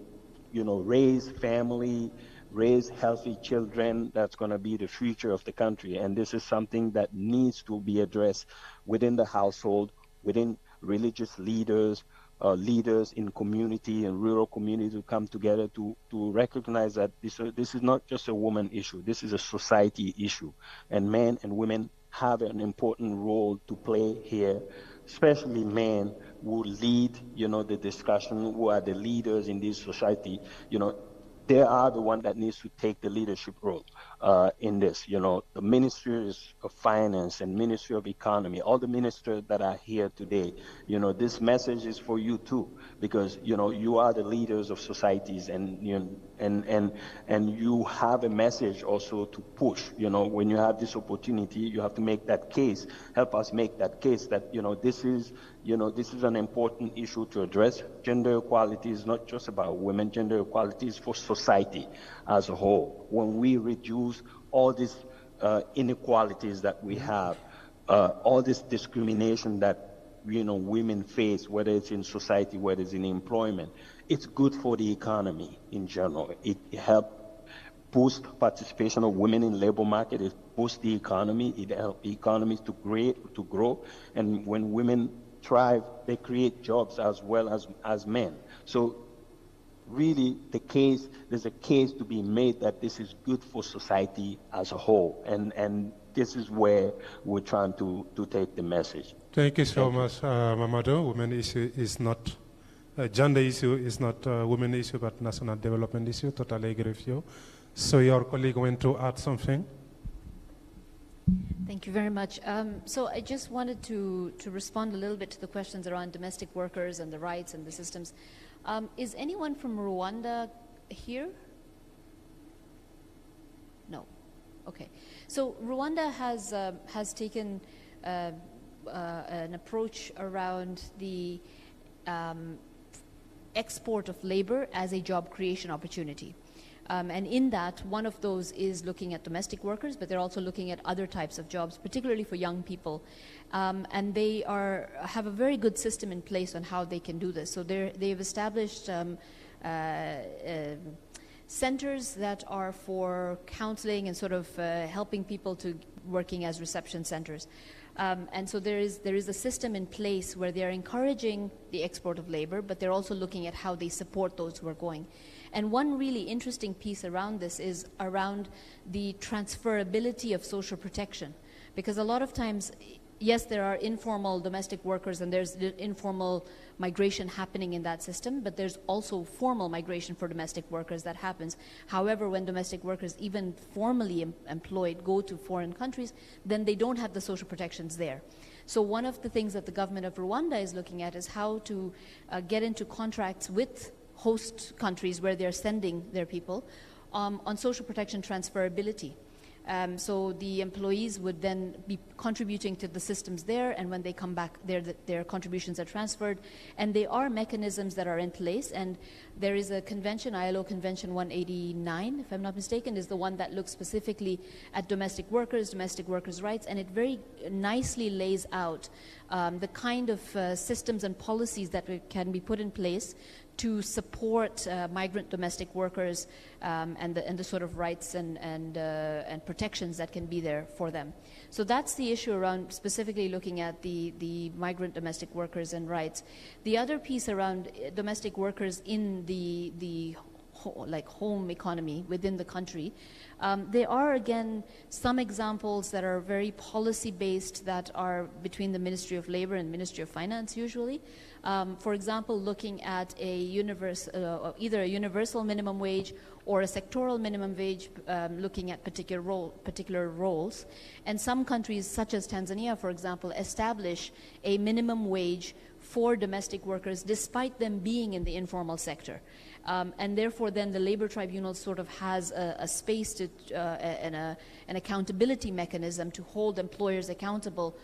raise family, raise healthy children. That's going to be the future of the country. And this is something that needs to be addressed within the household, within religious leaders, leaders in community and rural community to come together to recognize that this is not just a woman issue. This is a society issue. And men and women have an important role to play here, especially men who lead, the discussion, who are the leaders in this society. they are the one that needs to take the leadership role in this. The Ministries of Finance and Ministry of Economy, all the ministers that are here today, this message is for you too, because you are the leaders of societies, and you have a message also to push. When you have this opportunity, you have to make that case. Help us make that case that this is an important issue to address. Gender equality is not just about women. Gender equality is for society as a whole. When we reduce all these inequalities that we have, all this discrimination that women face, whether it's in society, whether it's in employment, it's good for the economy in general. It helps boost participation of women in labor market. It boosts the economy. It helps economies to grow. And when women thrive, they create jobs as well as men. So really there's a case to be made that this is good for society as a whole. And this is where we're trying to take the message. Thank you so much, Mamadou. Women issue is not, gender issue is not a women issue, but national development issue. Totally agree with you. So your colleague went to add something. Thank you very much. So I just wanted to respond a little bit to the questions around domestic workers and the rights and the systems. Is anyone from Rwanda here? No. Okay. So Rwanda has taken an approach around the export of labor as a job creation opportunity. And in that, one of those is looking at domestic workers, but they're also looking at other types of jobs, particularly for young people. And they have a very good system in place on how they can do this. So they've established centers that are for counseling and sort of helping people to working as reception centers. And so there is a system in place where they're encouraging the export of labor, but they're also looking at how they support those who are going. And one really interesting piece around this is around the transferability of social protection. Because a lot of times, yes, there are informal domestic workers and there's informal migration happening in that system, but there's also formal migration for domestic workers that happens. However, when domestic workers, even formally employed, go to foreign countries, then they don't have the social protections there. So one of the things that the government of Rwanda is looking at is how to get into contracts with host countries where they're sending their people on social protection transferability. So the employees would then be contributing to the systems there, and when they come back, their contributions are transferred. And there are mechanisms that are in place, and there is a convention, ILO Convention 189, if I'm not mistaken, is the one that looks specifically at domestic workers' rights, and it very nicely lays out the kind of systems and policies that can be put in place to support migrant domestic workers and the sort of rights and protections that can be there for them. So that's the issue around specifically looking at the migrant domestic workers and rights. The other piece around domestic workers in the home economy within the country, there are again some examples that are very policy based that are between the Ministry of Labor and Ministry of Finance usually. For example, looking at either a universal minimum wage or a sectoral minimum wage, looking at particular roles. And some countries, such as Tanzania, for example, establish a minimum wage for domestic workers despite them being in the informal sector. And therefore then the labor tribunal sort of has a space to and an accountability mechanism to hold employers accountable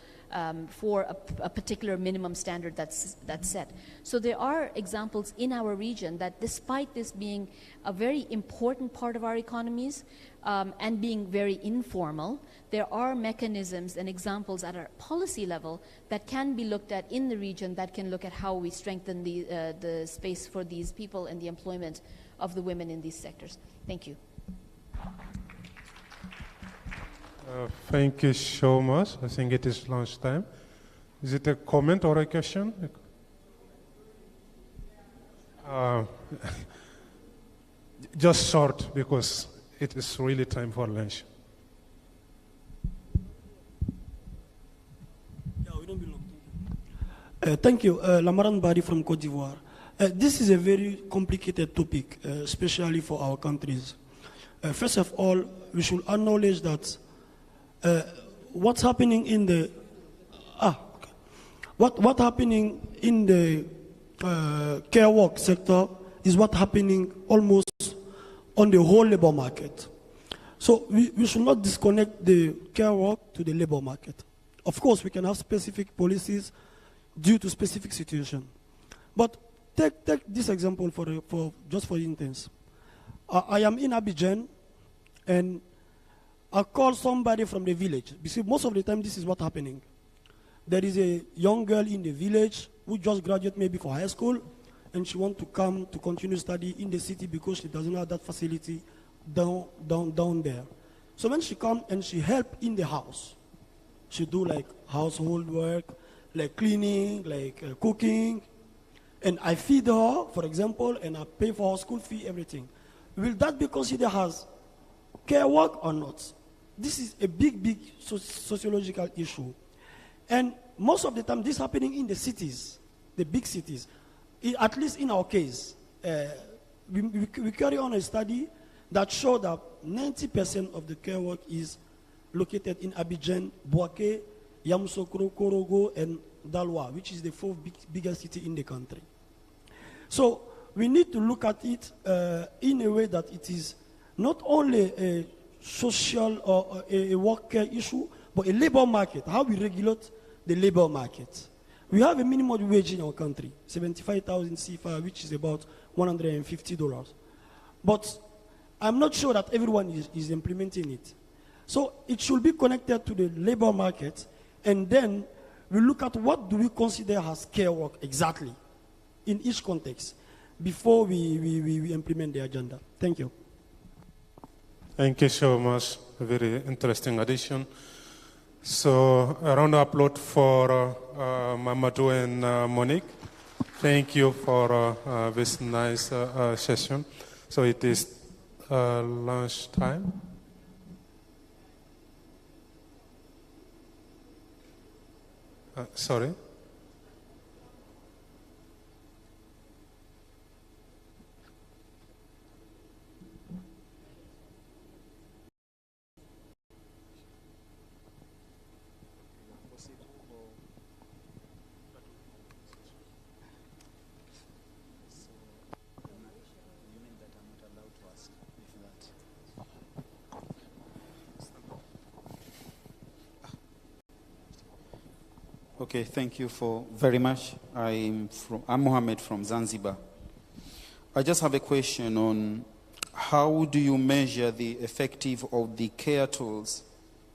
for a particular minimum standard that's set. So there are examples in our region that despite this being a very important part of our economies and being very informal, there are mechanisms and examples at a policy level that can be looked at in the region that can look at how we strengthen the space for these people and the employment of the women in these sectors. Thank you. Thank you so much. I think it is lunchtime. Is it a comment or a question? Just short, because it is really time for lunch. Thank you. Lamaran Bari from Cote d'Ivoire. This is a very complicated topic, especially for our countries. First of all, we should acknowledge that what's happening in the what happening in the care work sector is what's happening almost on the whole labor market. So we should not disconnect the care work to the labor market. Of course, we can have specific policies due to specific situation. But take this example for instance. I am in Abidjan, and I call somebody from the village. Because most of the time, this is what's happening. There is a young girl in the village who just graduated maybe for high school, and she wants to come to continue study in the city because she doesn't have that facility down there. So when she comes and she help in the house, she do like household work, like cleaning, like cooking, and I feed her, for example, and I pay for her school fee, everything. Will that be considered as care work or not? This is a big sociological issue. And most of the time, this is happening in the cities, the big cities. At least in our case, we carry on a study that showed that 90% of the care work is located in Abidjan, Bouaké, Yamoussoukro, Korogo, and Dalwa, which is the fourth biggest city in the country. So we need to look at it in a way that it is not only a social or a work care issue, but a labor market, how we regulate the labor market. We have a minimum wage in our country, 75,000 CFA, which is about $150. But I'm not sure that everyone is implementing it. So it should be connected to the labor market, and then we look at what do we consider as care work exactly in each context before we implement the agenda. Thank you. Thank you so much. A very interesting addition. So a round of applause for Mamadou and Monique. Thank you for this nice session. So it is lunch time. Sorry. Okay, thank you for very much. I'm Mohammed from Zanzibar. I just have a question on how do you measure the effective of the care tools,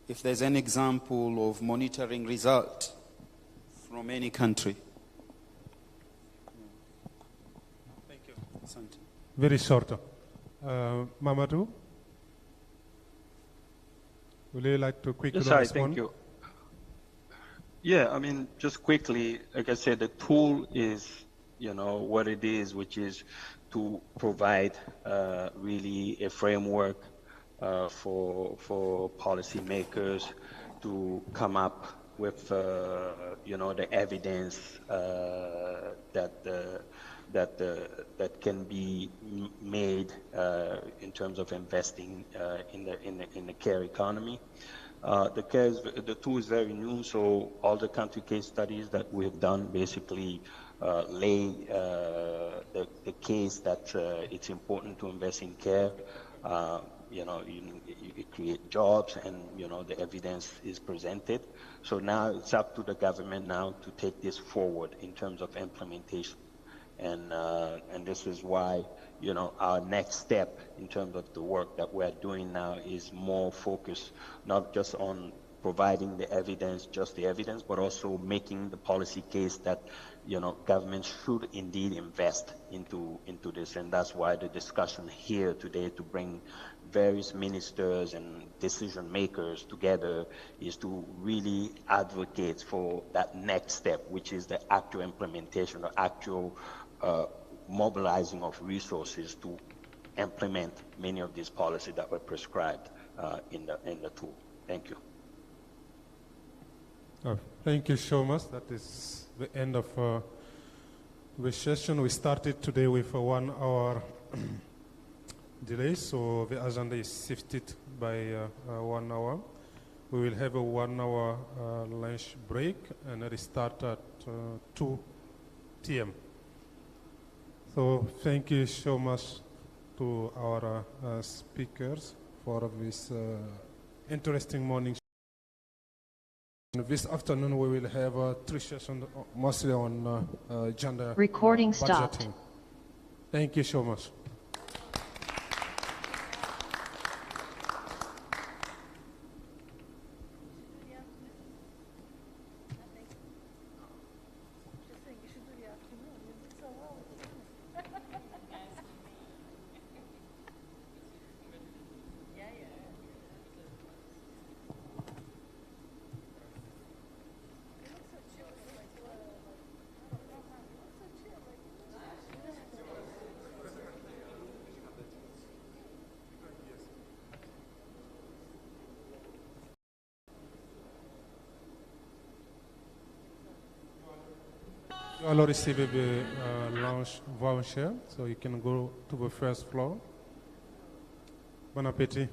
if there's an example of monitoring result from any country? Thank you. Very short. Mamadou, would you like to quickly respond? Thank you. Yeah, I mean, just quickly, like I said, the tool is, what it is, which is to provide really a framework for policymakers to come up with, the evidence that can be made in terms of investing in the care economy. The tool is very new, so all the country case studies that we have done basically lay the case that it's important to invest in care. You create jobs, and the evidence is presented. So now it's up to the government now to take this forward in terms of implementation, and this is why our next step in terms of the work that we're doing now is more focused not just on providing the evidence, but also making the policy case that government should indeed invest into this. And that's why the discussion here today to bring various ministers and decision makers together is to really advocate for that next step, which is the actual implementation, the actual mobilizing of resources to implement many of these policies that were prescribed in the tool. Thank you. Thank you so much. That is the end of The session we started today with a 1 hour delay, so the agenda is shifted by 1 hour. We will have a 1 hour lunch break and restart at 2 p.m. So thank you so much to our speakers for this interesting morning. This afternoon we will have 3 sessions mostly on gender Recording budgeting. stopped. Thank you so much. You all received the lunch voucher, so you can go to the first floor. Bon appétit.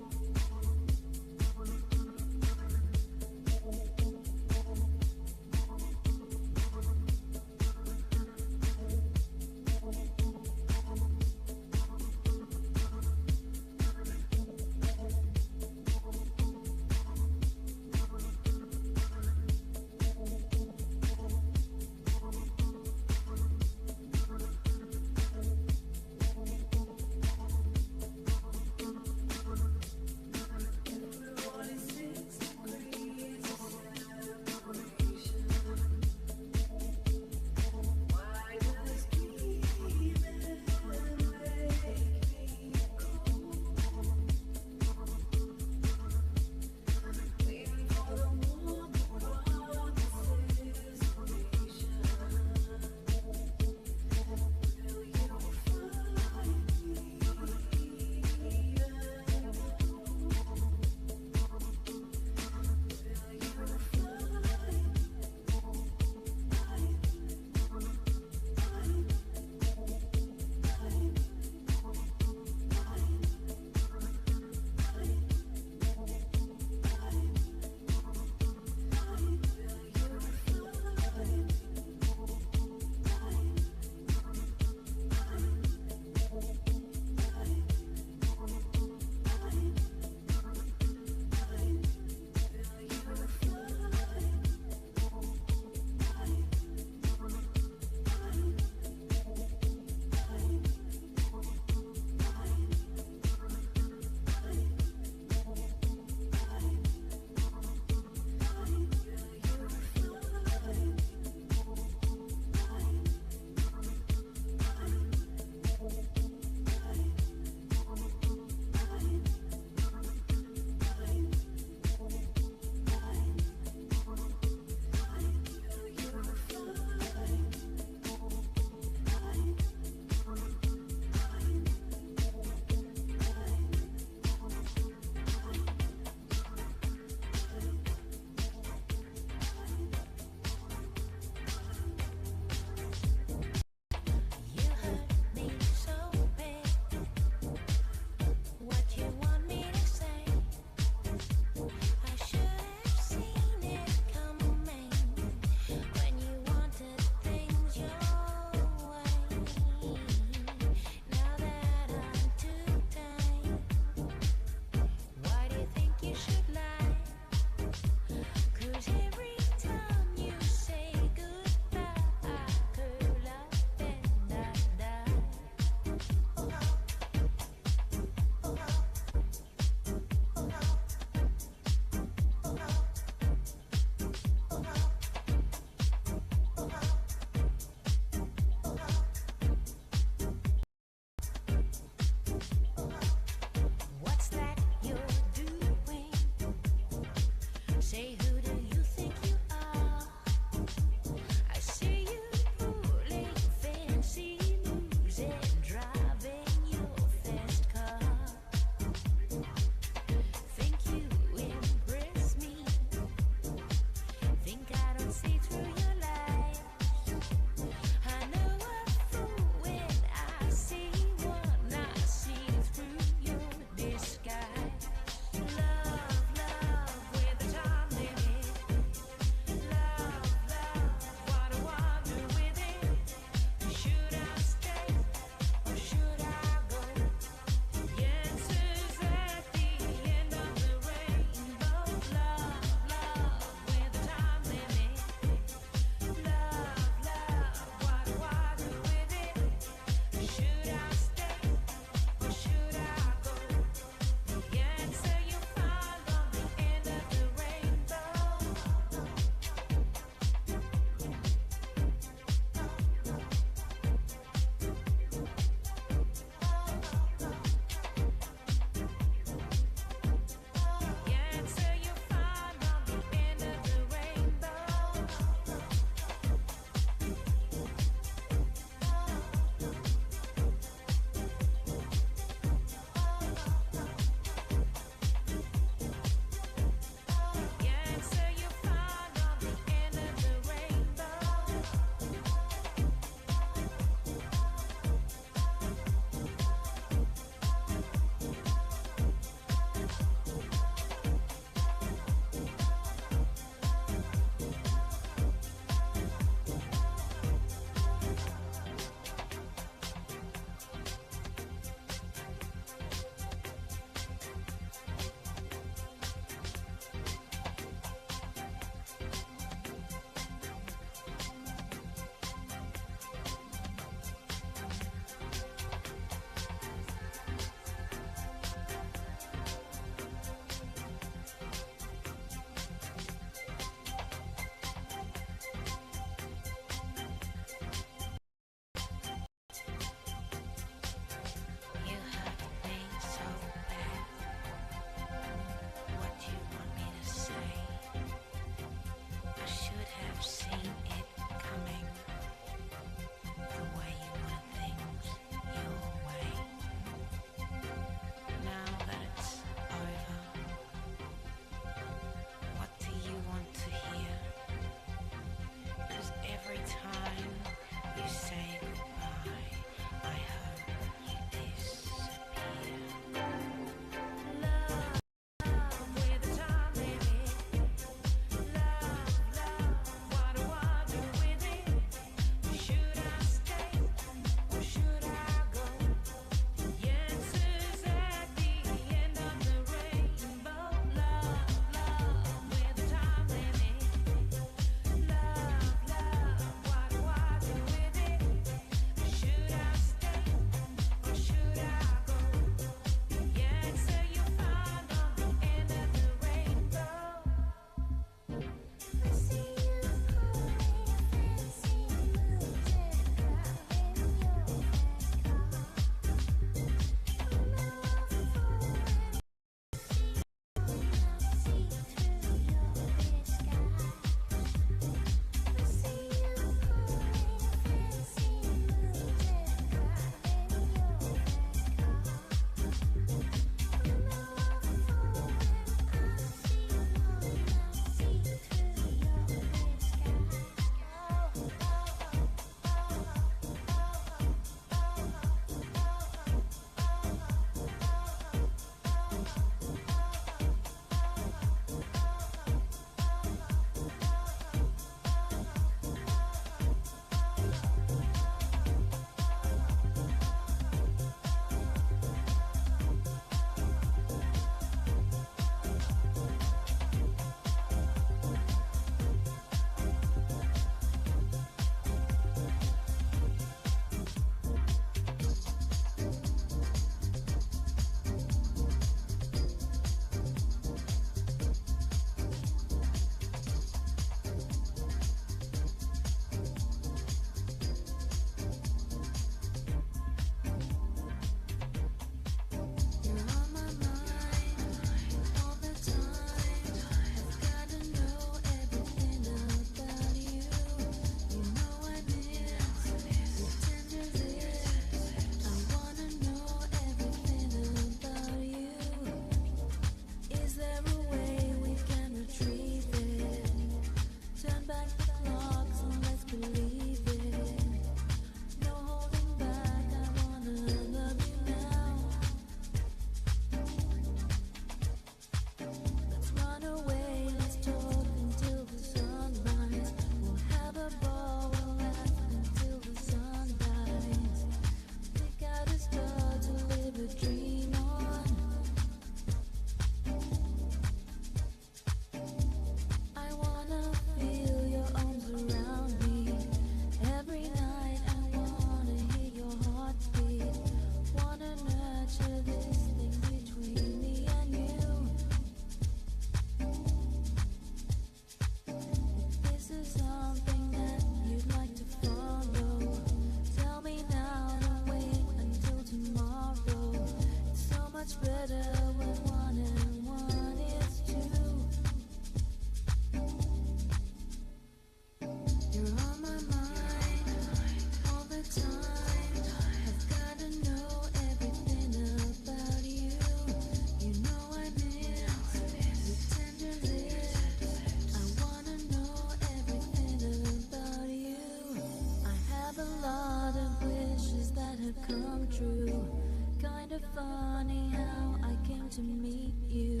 funny how I came to meet you.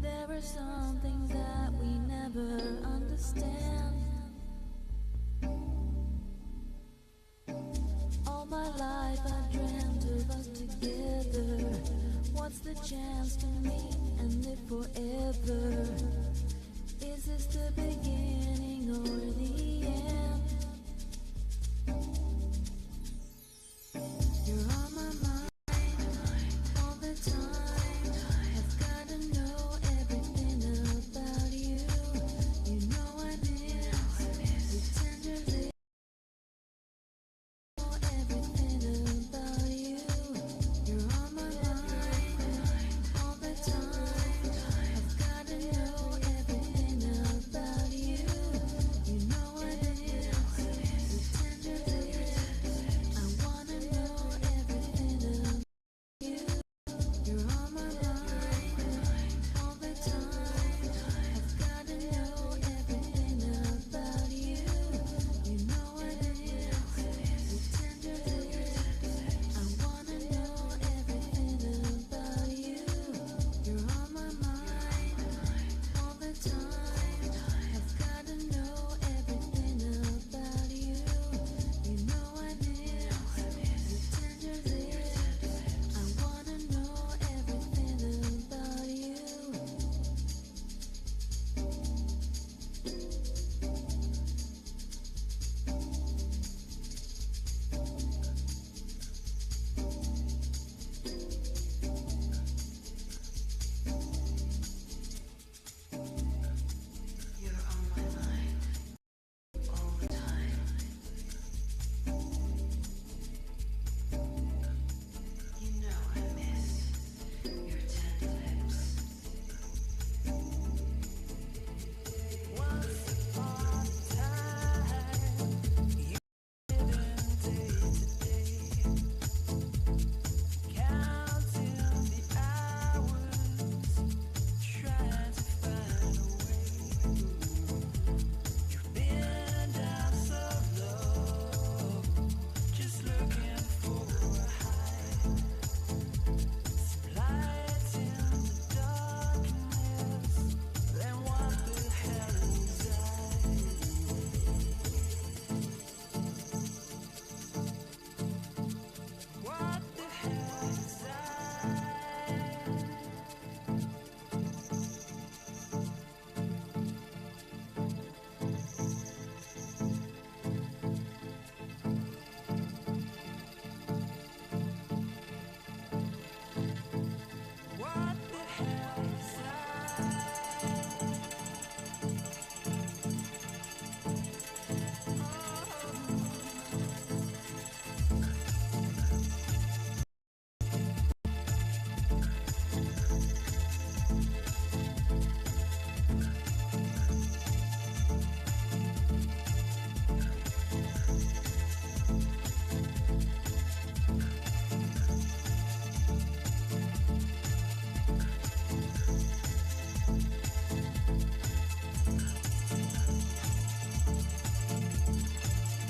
There are some things that we never understand. All my life I dreamt of us together. What's the chance to meet and live forever? Is this the beginning or the end?